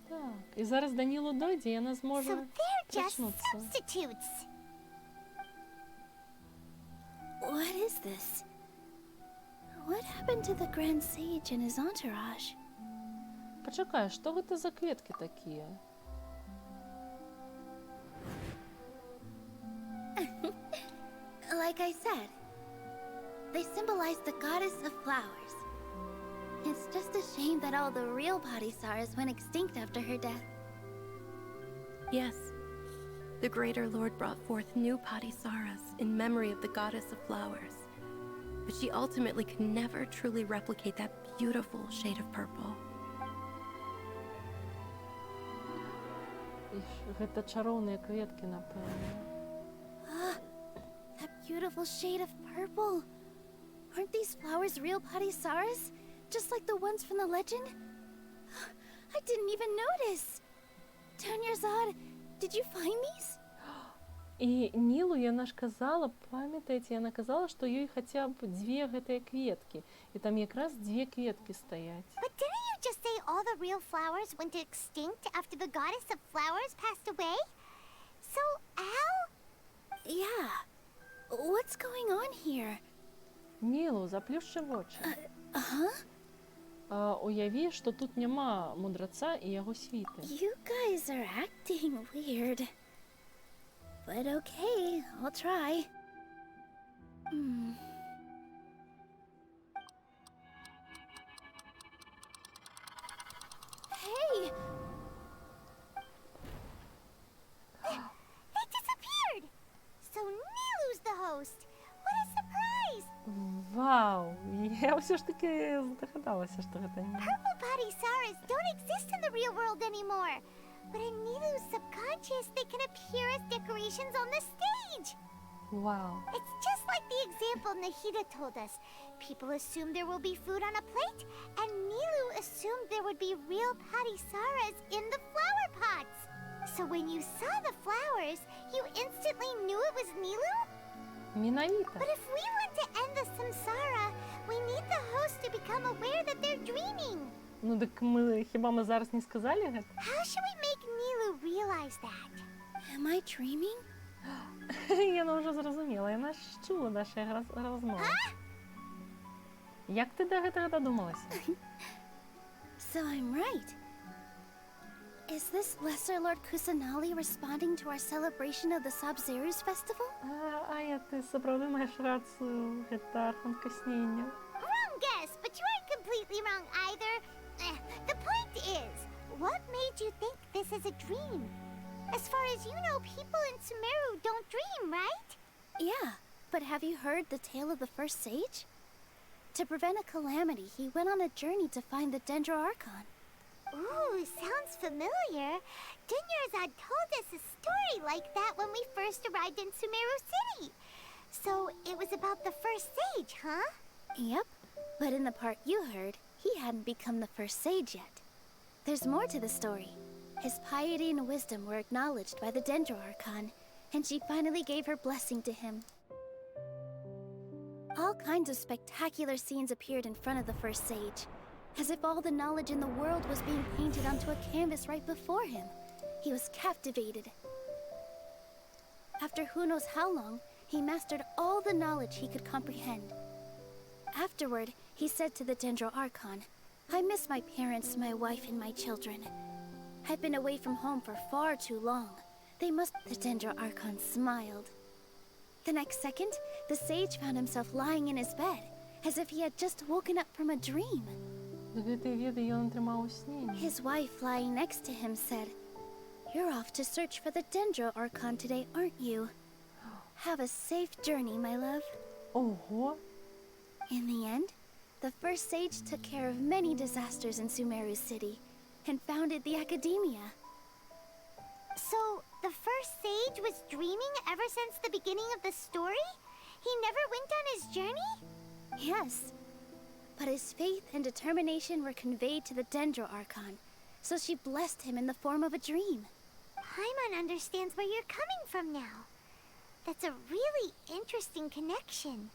Так, і зараз да Нілу дойдзе, яна So зможа they're just прачнуцца. substitutes. What is this? What happened to the Grand Sage and his entourage? Пачакай, што гэта за кветкі такія? Like I said, they symbolize the goddess of flowers. It's just a shame that all the real Padisarahs went extinct after her death. Yes. The Greater Lord brought forth new Padisarahs in memory of the goddess of flowers. But she ultimately could never truly replicate that beautiful shade of purple. Гэта чароўныя кветкі, напэўна. That beautiful shade of purple. Aren't these flowers real Padisarahs? Just like the ones from the legend? I didn't even notice. Dunyarzad, did you find these? І Нілу яна ж казала, памятаеце, яна казала, што ёй хаця б дзве гэтыя кветкі. І там якраз дзве кветкі стаяць. But didn't you just say all the real flowers went extinct after the goddess of flowers passed away? So, how? Yeah. What's going on here? Нілу, заплюшчы вочы. Уяві, што тут няма мудраца і яго світы. You guys are acting weird. But okay, I'll try. Hey! Вау, я все ж таки здогадалася, що це не. Purple body saras don't exist in the real world anymore. But in Nilu's subconscious, they can appear as decorations on the stage. Wow. It's just like the example Nahida told us. People assumed there will be food on a plate, and Nilu assumed there would be real patisaras in the flower pots. So when you saw the flowers, you instantly knew it was Nilu? Менавіта. But if we want to end the samsara, we need the host to become aware that they're dreaming. Ну так хіба ми зараз не сказали це? How should we make Nilu realize that? Am I dreaming? Я вже зрозуміла, я чула наші розмови. Як ти до цього додумалася? So I'm right. Is this Lesser Lord Kusanali responding to our celebration of the Sабзеруз festival? Ая, ти справді маєш рацію, це архонка сніння. Wrong guess, but you aren't completely wrong either. The point is, what made you think this is a dream? As far as you know, people in Sumero don't dream, right? Yeah, but have you heard the tale of the first sage? To prevent a calamity, he went on a journey to find the Dendro Archon. Ooh, sounds familiar. Dunyarzad told us a story like that when we first arrived in Sumeru City. So it was about the first sage, huh? Yep, but in the part you heard, he hadn't become the first sage yet. There's more to the story. His piety and wisdom were acknowledged by the Dendro Archon, and she finally gave her blessing to him. All kinds of spectacular scenes appeared in front of the first sage, as if all the knowledge in the world was being painted onto a canvas right before him. He was captivated. After who knows how long, he mastered all the knowledge he could comprehend. Afterward, he said to the Dendro Archon, I miss my parents, my wife, and my children. I've been away from home for far too long. They must... The Dendro Archon smiled. The next second, the sage found himself lying in his bed, as if he had just woken up from a dream. His wife, lying next to him, said, You're off to search for the Dendro Archon today, aren't you? Have a safe journey, my love. Ого! In the end, the first sage took care of many disasters in Sumeru City and founded the Academia. So, the first sage was dreaming ever since the beginning of the story? He never went on his journey? Yes. But his faith and determination were conveyed to the Dendro Archon, so she blessed him in the form of a dream. Paimon understands where you're coming from now. That's a really interesting connection.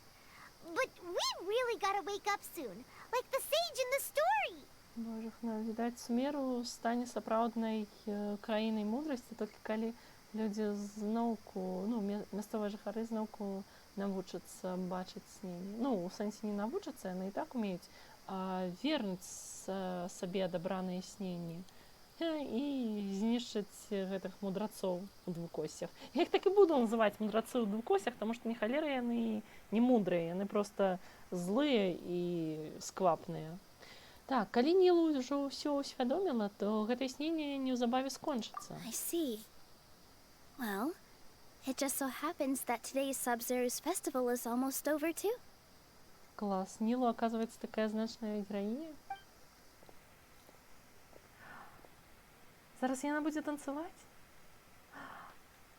But we really gotta wake up soon, like the sage in the story. Боже, відаць, Сумеру стане сапраўднай краінай мудрасці, толькі калі людзі зноўку, ну, мясцовыя жыхары зноўку навучацца бачыць сненні. Ну, у сэнсе не навучацца, яны і так умеюць, а вернуць сабе адабраныя сненні і знішчыць гэтых мудрацоў у двукосцях. Я іх так і буду называць мудрацы ў двукосцях, таму што не халеры яны не мудрыя, яны проста злыя і сквапныя. Так, калі Нілу ўжо ўсё усвядоміла, то гэтае сненне неўзабаве скончыцца. I see. Well, it just so happens that today's Sабзеруз festival is almost over too. Класс. Нілу, оказывается, такая значная героиня. Зараз яна будзе танцевать?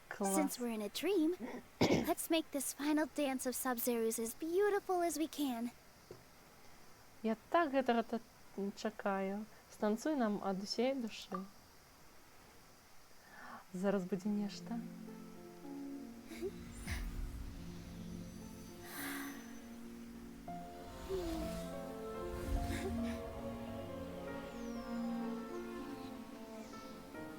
Класс. Since we're in a dream, let's make this final dance of Sабзеруз as beautiful as we can. Я так гэтага чакаю. Станцуй нам ад усей душы. Зараз будзе нешта.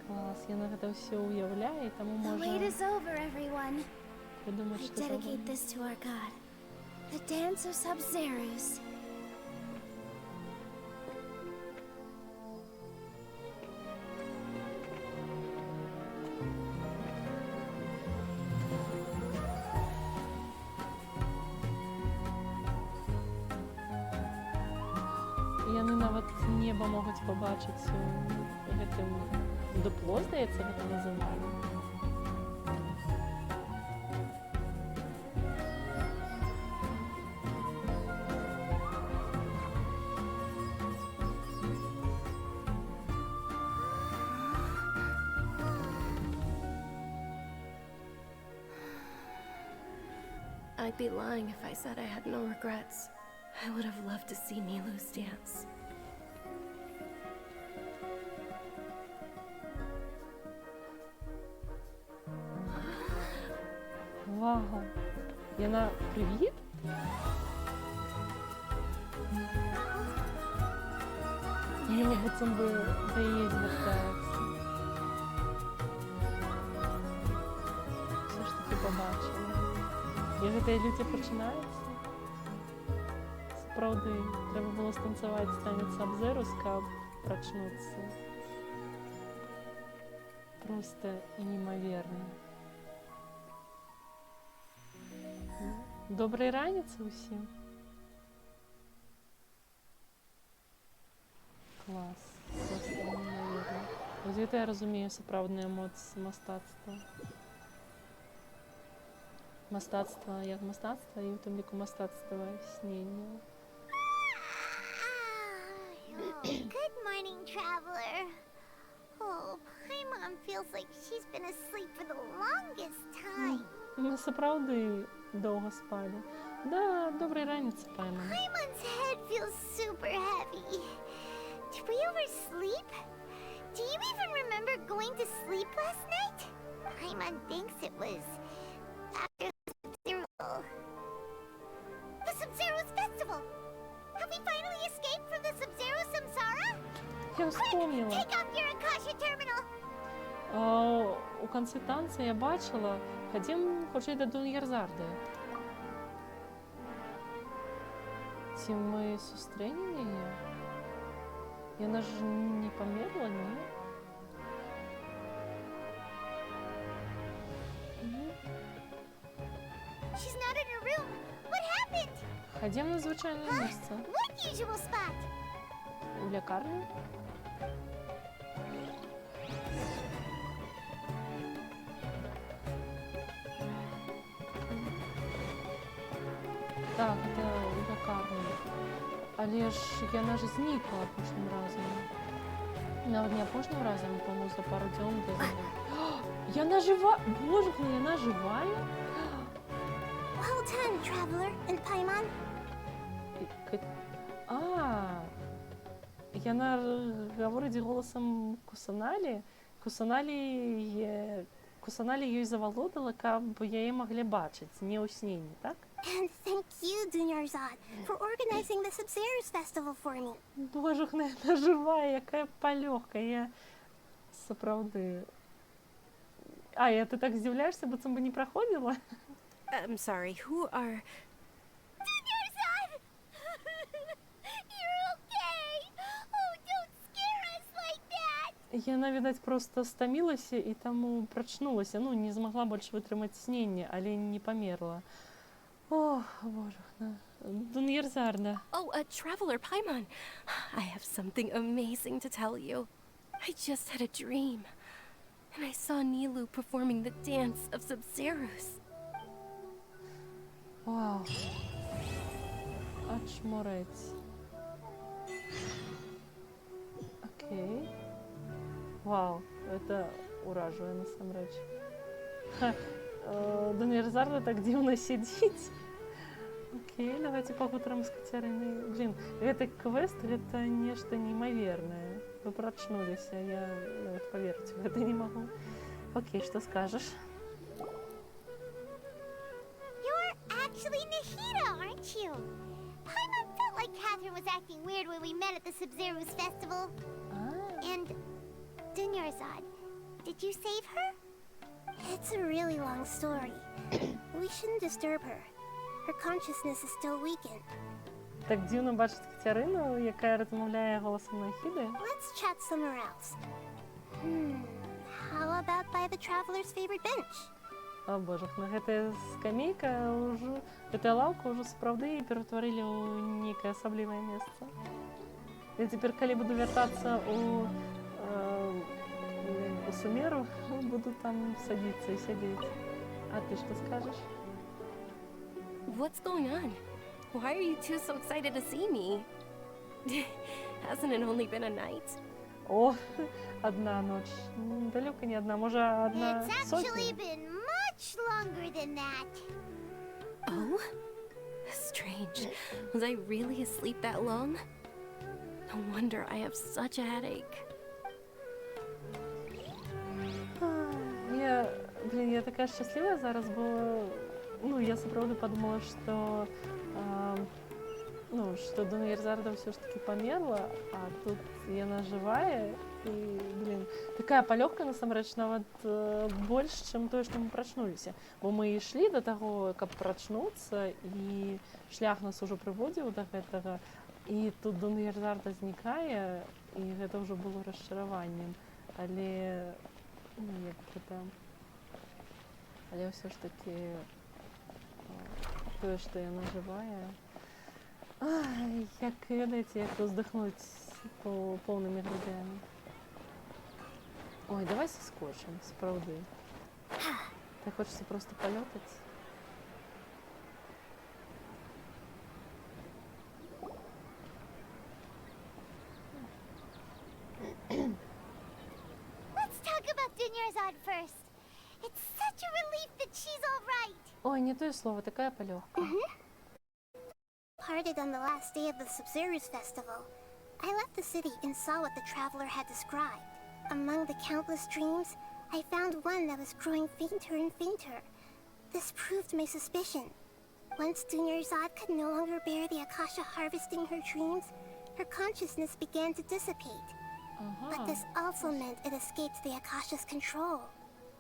Клас, яна гэта ўсё уяўляе, таму The можа wait is over, everyone. придумаць, I што dedicate заўгодна. this to our god, the dance of Sабзеруз. Яны нават неба могуць пабачыць у гэтым дупло, здаецца, гэта называлі. I'd be lying if I said I had no regrets. I would have loved to see Nilu's dance. Вау. Яна, привіт? Ніла буцім би до її звертається. Все ж таки побачила. І гэтыя людзі пачынаюцца. Сапраўды, трэба было станцаваць танец Сабзеруз, каб прачнуцца. Просто неймаверна. Добрай раніцы ўсім. Клас. Просто неймаверна. Вось гэта я разумею сапраўдныя эмоцыі мастацтва. Мастацтва як мастацтва і ў тым ліку мастацтва снення. Good morning, traveler. Oh, Pайман feels like she's been asleep for the longest time. Мы сапраўды доўга спалі. Да, добрай раніцы, Пайман. Paimon's head feels super heavy. Did we oversleep? Do you even remember going to sleep last night? Pаймon thinks it was after the Sabzeruz. The Sabzeruz festival! Have we finally escaped from the Sabzeruz samsara? Я вспомнила. Quick, take off your Akasha terminal! У канцы танца я бачила, хадзім хутчэй да Дун'ярзарды. Ці мы сустрэнем яе? Яна ж не памерла, не? She's not in her room. What happened? Хадзім на звычайнае месца. What usual spot? У лякарню? Так, да, у лякарні. Але ж яна ж знікла апошнім разам. Нават не апошнім разам, по-моему, за пару дзён да яе. Яна жива! Боже мой, яна живая? Well done, traveler and Pайман. Яна гаворыць голасам Кусаналі. Кусаналі ёй завалодала, каб яе маглі бачыць, не ў сненні, так? And thank you, Dunyarzad, for organizing the Sabzeruz festival for me. Боже, яна живая, якая палёгка, я сапраўды. Ты так здзіўляешся, быццам бы не праходзіла? I'm sorry, who are... Dunyarzad! You're okay! Oh, don't scare us like that! Яна, відаць, проста стамілася і таму прачнулася. Не змагла больш вытрымаць сненне, але не памерла. Ох, боже, Дун'ярзарда. Oh, traveler Pайман, I have something amazing to tell you. I just had a dream, and I saw Nilu performing the dance of Sabzeruz. Вау. Ачморець. Окей. Вау, это уражуе насамрэч. Дун'ярзарда так дзіўна сядзіць. Окей, давайте пагутарым з Кацярынай. Блин, гэты квест, гэта нешта неймавернае. Вы прачнуліся, я нават паверыць у гэта не магу. Окей, што скажаш? You're actually Nahida, aren't you? Pаймon felt like Catherine was acting weird when we met at the Sabzeruz festival. And Dunyarzad, did you save her? It's a really long story. We shouldn't disturb her. Her consciousness is still weakened. Так дзіўна бачыць Кацярыну, якая размаўляе голасам Нахіды. Let's chat somewhere else. How about by the traveler's favorite bench? О боже, гэтая скамейка ўжо, гэтая лаўка ўжо сапраўды ператварылі ў нейкае асаблівае месца. Я цяпер, калі буду вяртацца у Сумеру, буду там садіцца і сядзець. А ты што скажаш? What's going on? Why are you two so excited to see me? Hasn't it only been a night? О, одна ноч. Далёка не одна, можа, одна It's сотня. actually been much longer than that. Oh? Strange. Was I really asleep that long? No wonder I have such a headache. Я такая щаслива зараз, бо я сапраўды подумала, что что Дуньярзарда все ж таки померла, а тут яна живая, и, такая палёгка насамрэч нават больш, чым тое, што мы прачнуліся. Бо мы ішлі да таго, каб прачнуцца, і шлях нас ужо прыводзіў да гэтага, і тут Дуньярзарда знікае, і гэта ўжо было расчараваннем. Але як гэта... Але ўсё ж такі тое, што яна жывая. Як, ведаеце, як уздыхнуць поўнымі грудямі. Ой, давай саскочым, сапраўды. Так хочацца проста палётаць. Let's talk about Dunyarzad first. It's such a relief that she's all right. Ой, не тое слово, такая палёгка. Parted on the last day of the Sабзеруз festival. I left the city and saw what the traveler had described. Among the countless dreams, I found one that was growing fainter and fainter. This proved my suspicion. Once Dunyarzad could no longer bear the Akasha harvesting her dreams, her consciousness began to dissipate. But this also meant it escaped the Akasha's control.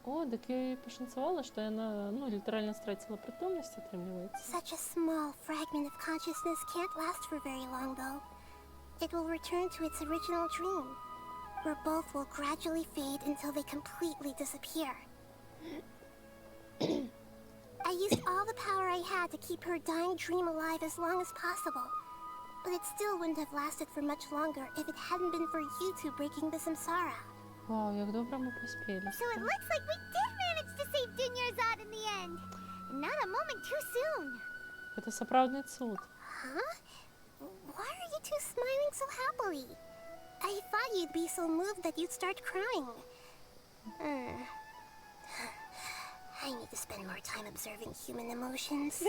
О, так я пошанцевала, что она, литерально стратила притомность, отрымливается. Such a small fragment of consciousness can't last for very long, though. It will return to its original dream, where both will gradually fade until they completely disappear. I used all the power I had to keep her dying dream alive as long as possible, but it still wouldn't have lasted for much longer if it hadn't been for you two breaking the samsara. Вау, як добре ми поспіли. So it looks like we did manage to save Dunyarzad in the end. Not a moment too soon. Це сапраўдны цуд. Huh? Why are you two smiling so happily? I thought you'd be so moved that you'd start crying. I need to spend more time observing human emotions.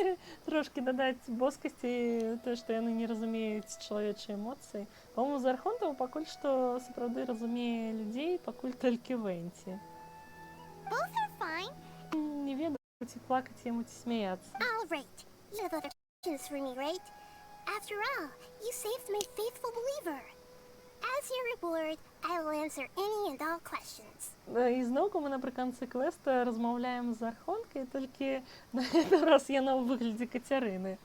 Трошки додать боскости, то, что яны не разумеюць чалавечыя эмоцыі. По-моему, з архонтаў пакуль што сапраўды разумее людзей, пакуль толькі Вэнці. Both are fine. Не ведаю, ці плакаць яму, ці смяяцца. All right. You have other questions for me, right? After all, you saved my faithful believer. As your reward, I will answer any and all questions. І зноўку мы напрыканцы квэста размаўляем з архонкай, толькі на гэты раз яна ў выглядзе Кацярыны.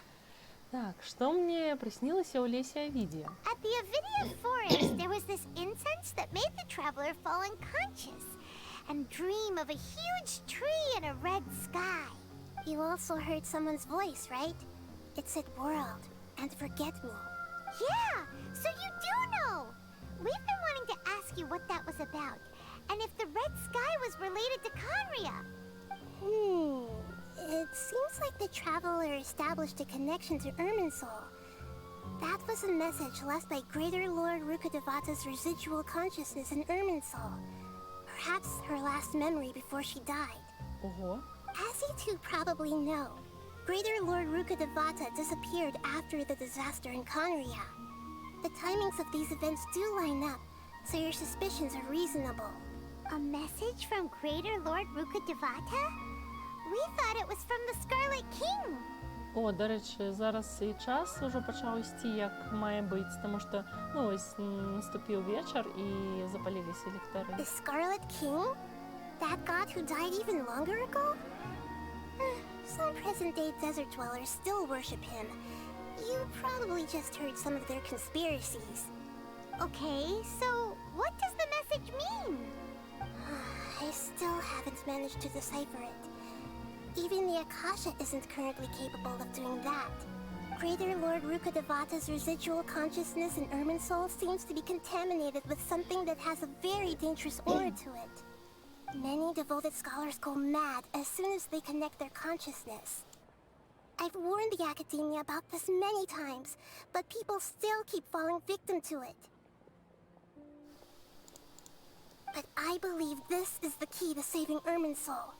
Так, што мне прыснілася ў лесе Авідія? At the Avidia forest, there was this incense that made the traveler fall unconscious and dream of a huge tree and a red sky. You also heard someone's voice, right? It said world and forget me. Yeah, so you do know! We've been wanting to ask you what that was about, and if the red sky was related to Conria. It seems like the traveler established a connection to Irminsul. That was a message left by Greater Lord Rukkhadevata's residual consciousness in Irminsul. Perhaps her last memory before she died. As you two probably know, Greater Lord Rukkhadevata disappeared after the disaster in Conria. The timings of these events do line up, so your suspicions are reasonable. A message from Greater Lord Rukkhadevata? We thought it was from the Scarlet King. О, до речі, зараз і час уже почав істи, як має бути, тому що, ось наступив вечір і запалилися ліхтари. The Scarlet King? That god who died even longer ago? Some present-day desert dwellers still worship him. You probably just heard some of their conspiracies. Okay, so what does the message mean? I still haven't managed to decipher it. Even the Akasha isn't currently capable of doing that. Greater Lord Rukkhadevata's residual consciousness in Irminsul seems to be contaminated with something that has a very dangerous aura to it. Many devoted scholars go mad as soon as they connect their consciousness. I've warned the Academia about this many times, but people still keep falling victim to it. But I believe this is the key to saving Irminsul.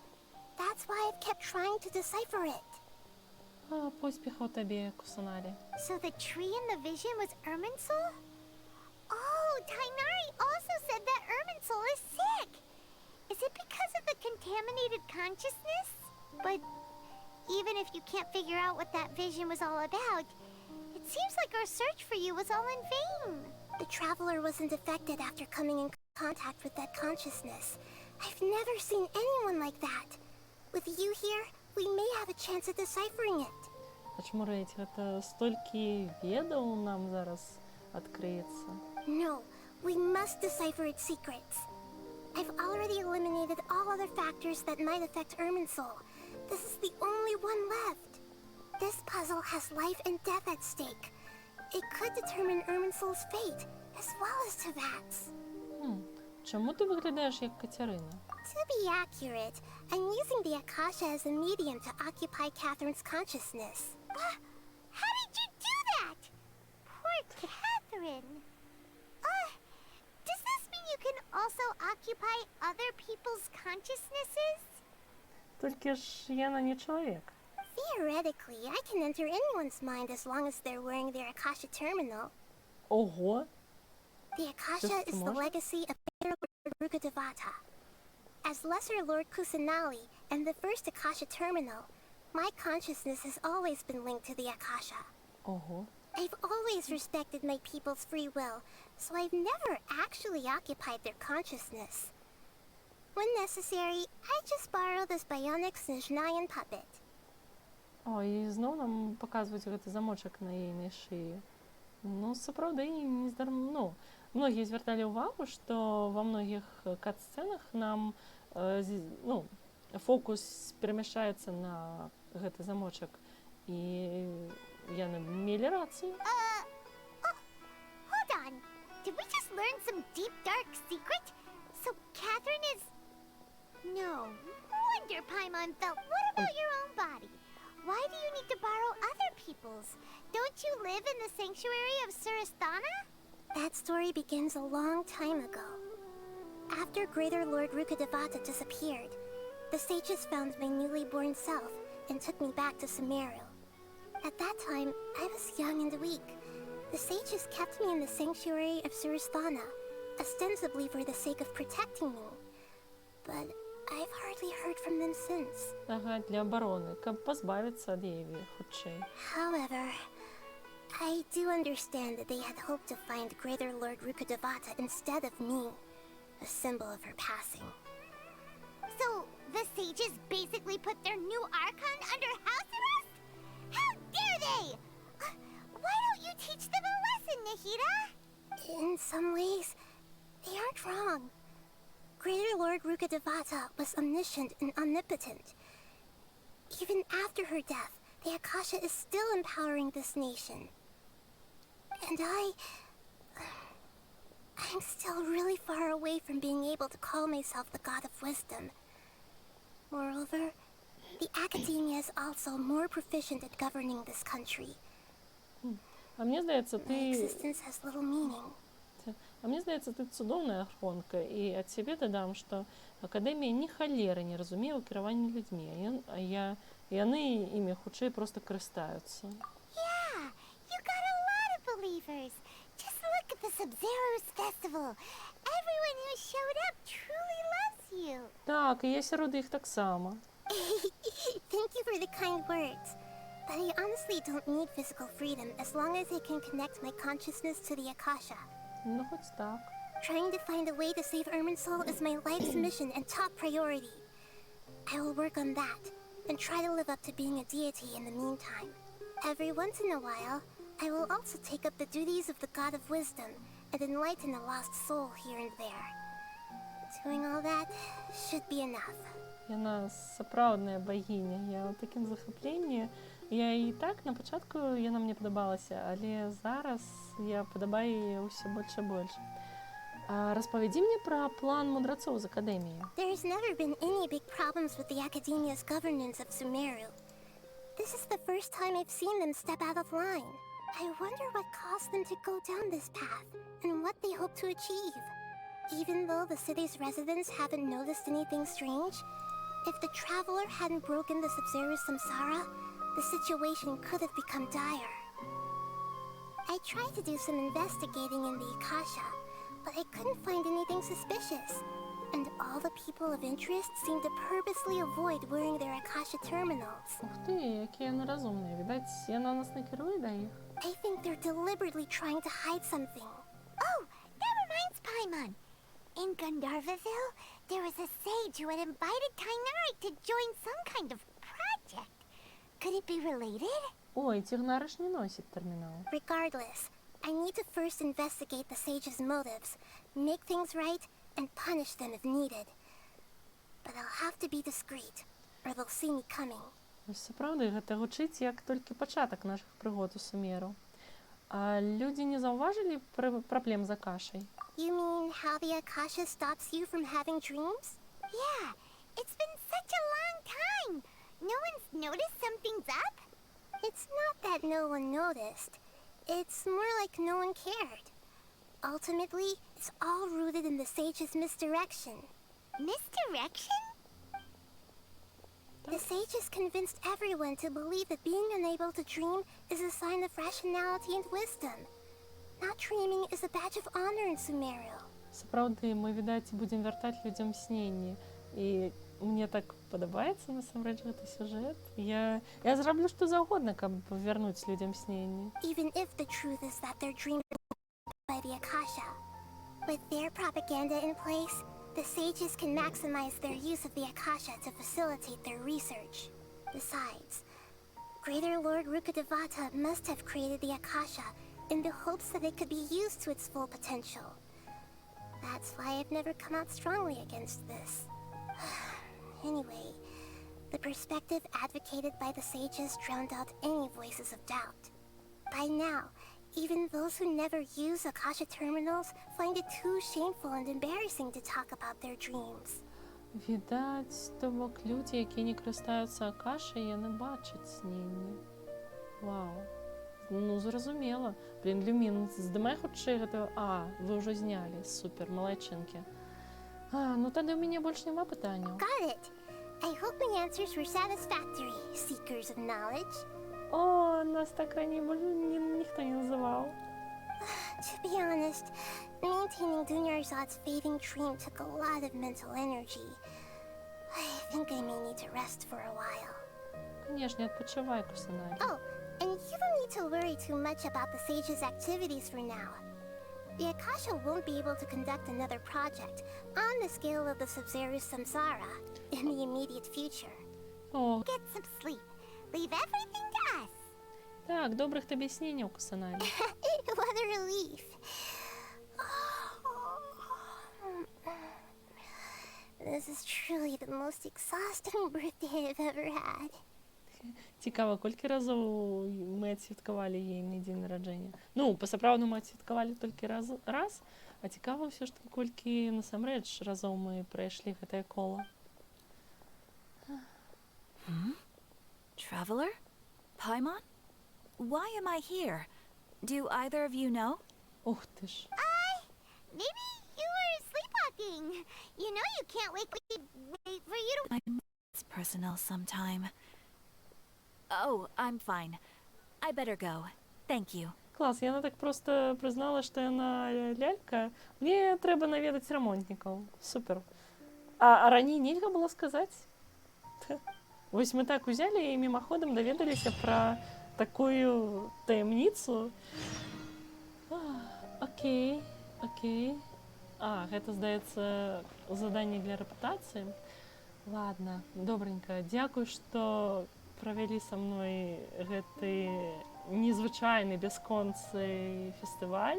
That's why I've kept trying to decipher it. Поспіхаў табе, Кусанари. So the tree in the vision was Irminsul? Oh, Tainari also said that Irminsul is sick. Is it because of the contaminated consciousness? But even if you can't figure out what that vision was all about, it seems like our search for you was all in vain. The traveler wasn't affected after coming in contact with that consciousness. I've never seen anyone like that. With you here, we may have a chance at deciphering it. Ачмурэць, гэта столькі ведаў нам зараз адкрыецца. No, we must decipher its secrets. I've already eliminated all other factors that might affect Irminsul. This is the only one left. This puzzle has life and death at stake. It could determine Irminsul's fate, as well as Tevat's. Чому ти виглядаєш як Катерина? To be accurate, I'm using the Akasha as a medium to occupy Catherine's consciousness. How did you do that? Poor Catherine. Does this mean you can also occupy other people's consciousnesses? Тільки ж Яна не чоловік. Theoretically, I can enter anyone's mind as long as they're wearing their Akasha terminal. Ого! The Akasha is the legacy of Lord Rukkhadevata. As Lesser Lord Kusanali and the first Akasha terminal, my consciousness has always been linked to the Akasha. Ого! I've always respected my people's free will, so I've never actually occupied their consciousness. When necessary, I just borrow this bionic Snezhnayan puppet. О, і зноў нам паказваюць гэты замочак на ейнай шыі. Ну, сапраўды, не здарма. Ну, многія звярталі ўвагу, што ва многіх кат-сцэнах нам фокус перамяшчаецца на гэты замочак. І яны мелі рацыю. Hold on. Did we just learn some deep, dark secret? So Catherine is... No wonder Paimon felt. What about your own body? Why do you need to borrow other people's? Don't you live in the sanctuary of Surasthana? That story begins a long time ago. After Greater Lord Rukkhadevata disappeared, the sages found my newly born self and took me back to Sumero. At that time, I was young and weak. The sages kept me in the sanctuary of Surasthana, ostensibly for the sake of protecting me. But I've hardly heard from them since. Ага, для обороны, каб позбавиться ад Еві, хутчэй. However, I do understand that they had hoped to find Greater Lord Rukkhadevata instead of me, a symbol of her passing. So, the sages basically put their new Archon under house arrest? How dare they! Why don't you teach them a lesson, Nahida? In some ways, they aren't wrong. Greater Lord Rukkhadevata was omniscient and omnipotent. Even after her death, the Akasha is still empowering this nation. And I'm still really far away from being able to call myself the God of Wisdom. Moreover, the Academia is also more proficient at governing this country. А мне здаецца, My existence has little meaning. А мне здаецца, ты цудоўная ахронка, і ад сябе дадам, што Акадэмія ні халеры не разумее ў кіраванні людзьмі, а яны імі хутчэй проста карыстаюцца. Yeah, you got a lot of believers. Just look at the Sабзеруз festival. Everyone who showed up truly loves you. Так, і я сярод іх таксама. Thank you for the kind words. But I honestly don't need physical freedom as long as I can connect my consciousness to the Akasha. Ну, хоць так. Trying to find a way to save Irminsul is my life's mission and top priority. I will work on that, and try to live up to being a deity in the meantime. Every once in a while, I will also take up the duties of the God of Wisdom and enlighten a lost soul here and there. Doing all that should be enough. Яна сапраўдная багіня. Я ў такім захапленні. Я і так на пачатку яна мне падабалася, але зараз я падабаю яе ўсё больш і больш. Распавядзі мне пра план мудрацоў з Акадэміі. There's never been any big problems with the Academia's governance of Sumero. This is the first time I've seen them step out of line. I wonder what caused them to go down this path, and what they hope to achieve. Even though the city's residents haven't noticed anything strange, if the traveler hadn't broken the Sabzeruz samsara, the situation could have become dire. I tried to do some investigating in the Akasha, but I couldn't find anything suspicious. And all the people of interest seem to purposely avoid wearing their Akasha terminals. Ух ти, які вони розумні. Видать, вона нас не керує до їх. I think they're deliberately trying to hide something. Oh, that reminds Pайман. In Gandharvaville, there was a sage who had invited Tainari to join some kind of project. Could it be related? Ой, Тигнары ж не носит терминал. Regardless, I need to first investigate the sage's motives, make things right, and punish them if needed. But I'll have to be discreet, or they'll see me coming. Ось правда, гэта гучыць як толькі пачатак наших пригод у Сумеру. А люди не зауважили проблем з Акашей? You mean how the Akasha stops you from having dreams? Yeah, it's been such a long time. No one's noticed something's up? It's not that no one noticed. It's more like no one cared. Ultimately, it's all rooted in the sage's misdirection. Misdirection? The sage has convinced everyone to believe that being unable to dream is a sign of rationality and wisdom. Not dreaming is a badge of honor in Сумеру. Сапраўды, мы, відаць, будзем вяртаць людзям сненні. І мне так падабаецца, насамрэч, гэты сюжэт. Я зраблю што заўгодна, каб вярнуць людзям сненні. Even if the truth is that they're dreaming by the Akasha. With their propaganda in place, the sages can maximize their use of the Akasha to facilitate their research. Besides, Greater Lord Rukkhadevata must have created the Akasha in the hopes that it could be used to its full potential. That's why I've never come out strongly against this. Anyway, the perspective advocated by the sages drowned out any voices of doubt. By now, even those who never use Akasha terminals find it too shameful and embarrassing to talk about their dreams. Відаць, то бок людзі, які не карыстаюцца Акашай, яны бачаць сненні. Вау. Ну, зразумела. Блин, Люмін, здымай хутчэй гэта... А, вы ўжо знялі. Супер, малайчынкі. А, ну тады ў мяне больш няма пытанняў. Got it. I hope my answers were satisfactory, seekers of knowledge. О, нас так раней ніхто не называў. To be honest, maintaining Dunyarzad's fading dream took a lot of mental energy. I think I may need to rest for a while. Конечно, отпочивай, Кусанаги. Oh, and you don't need to worry too much about the sage's activities for now. The Akasha won't be able to conduct another project on the scale of the Sabzeruz Samsara in the immediate future. Oh. Get some sleep. Leave everything to us. Так, добрых тобі снінняў, Кусанаги. What a relief. This is truly the most exhausting birthday I've ever had. Цікаво, колькі разоў мы адсвяткавалі ейны дзень нараджэння? Ну, па-сапраўднаму адсвяткавалі толькі раз, а цікава ўсё ж такі, колькі насамрэч разоў мы прайшлі гэтае кола. Traveler? Paimon? Why am I here? Do either of you know? Ух ты ж. Maybe you were sleepwalking. You know you can't wait for you to... It's personal sometime. Oh, I'm fine. I better go. Thank you. Клас, яна так просто прызнала, што яна лялька. Мне трэба наведаць рамонтнікаў. Супер. А раней нельга было сказаць? Вось мы так узялі і мімаходам даведаліся пра такую таямніцу. Окей. А, гэта, здаецца, заданне для рэпутацыі. Ладно, добренька. Дзякуй, што правялі са мной гэты незвычайны бясконцы фестываль.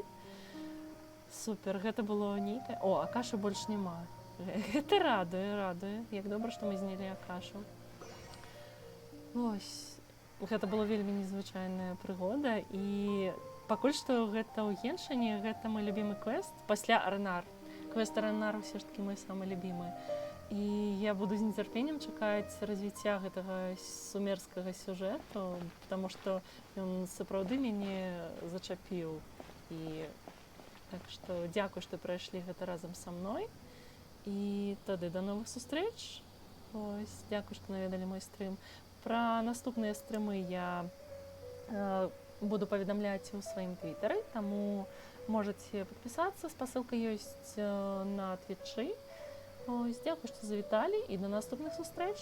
Супер, гэта было нейкае... О, Акашы больш няма. Гэта радуе. Як добра, што мы знялі Акашу. Ось. Гэта была вельмі незвычайная прыгода. І пакуль што гэта ў Геншыне, гэта мой любімы квест. Пасля Арнар. Квест Арнар ўсё ж такі мой самы любімы. І я буду з нецярпеннем чакаць развіцця гэтага сумерскага сюжэту, потому што ён сапраўды мяне зачапіў. І так што дзякуй, што прайшлі гэта разам са мной. І тады да новых сустрэч. Ось, дзякуй, што наведалі мой стрым. Пра наступныя стрымы я буду паведамляць у сваім твітары, таму можаце падпісацца, спасылка ёсць на твітчы. Ось, дзякуй, што завіталі, і да наступных сустрэч!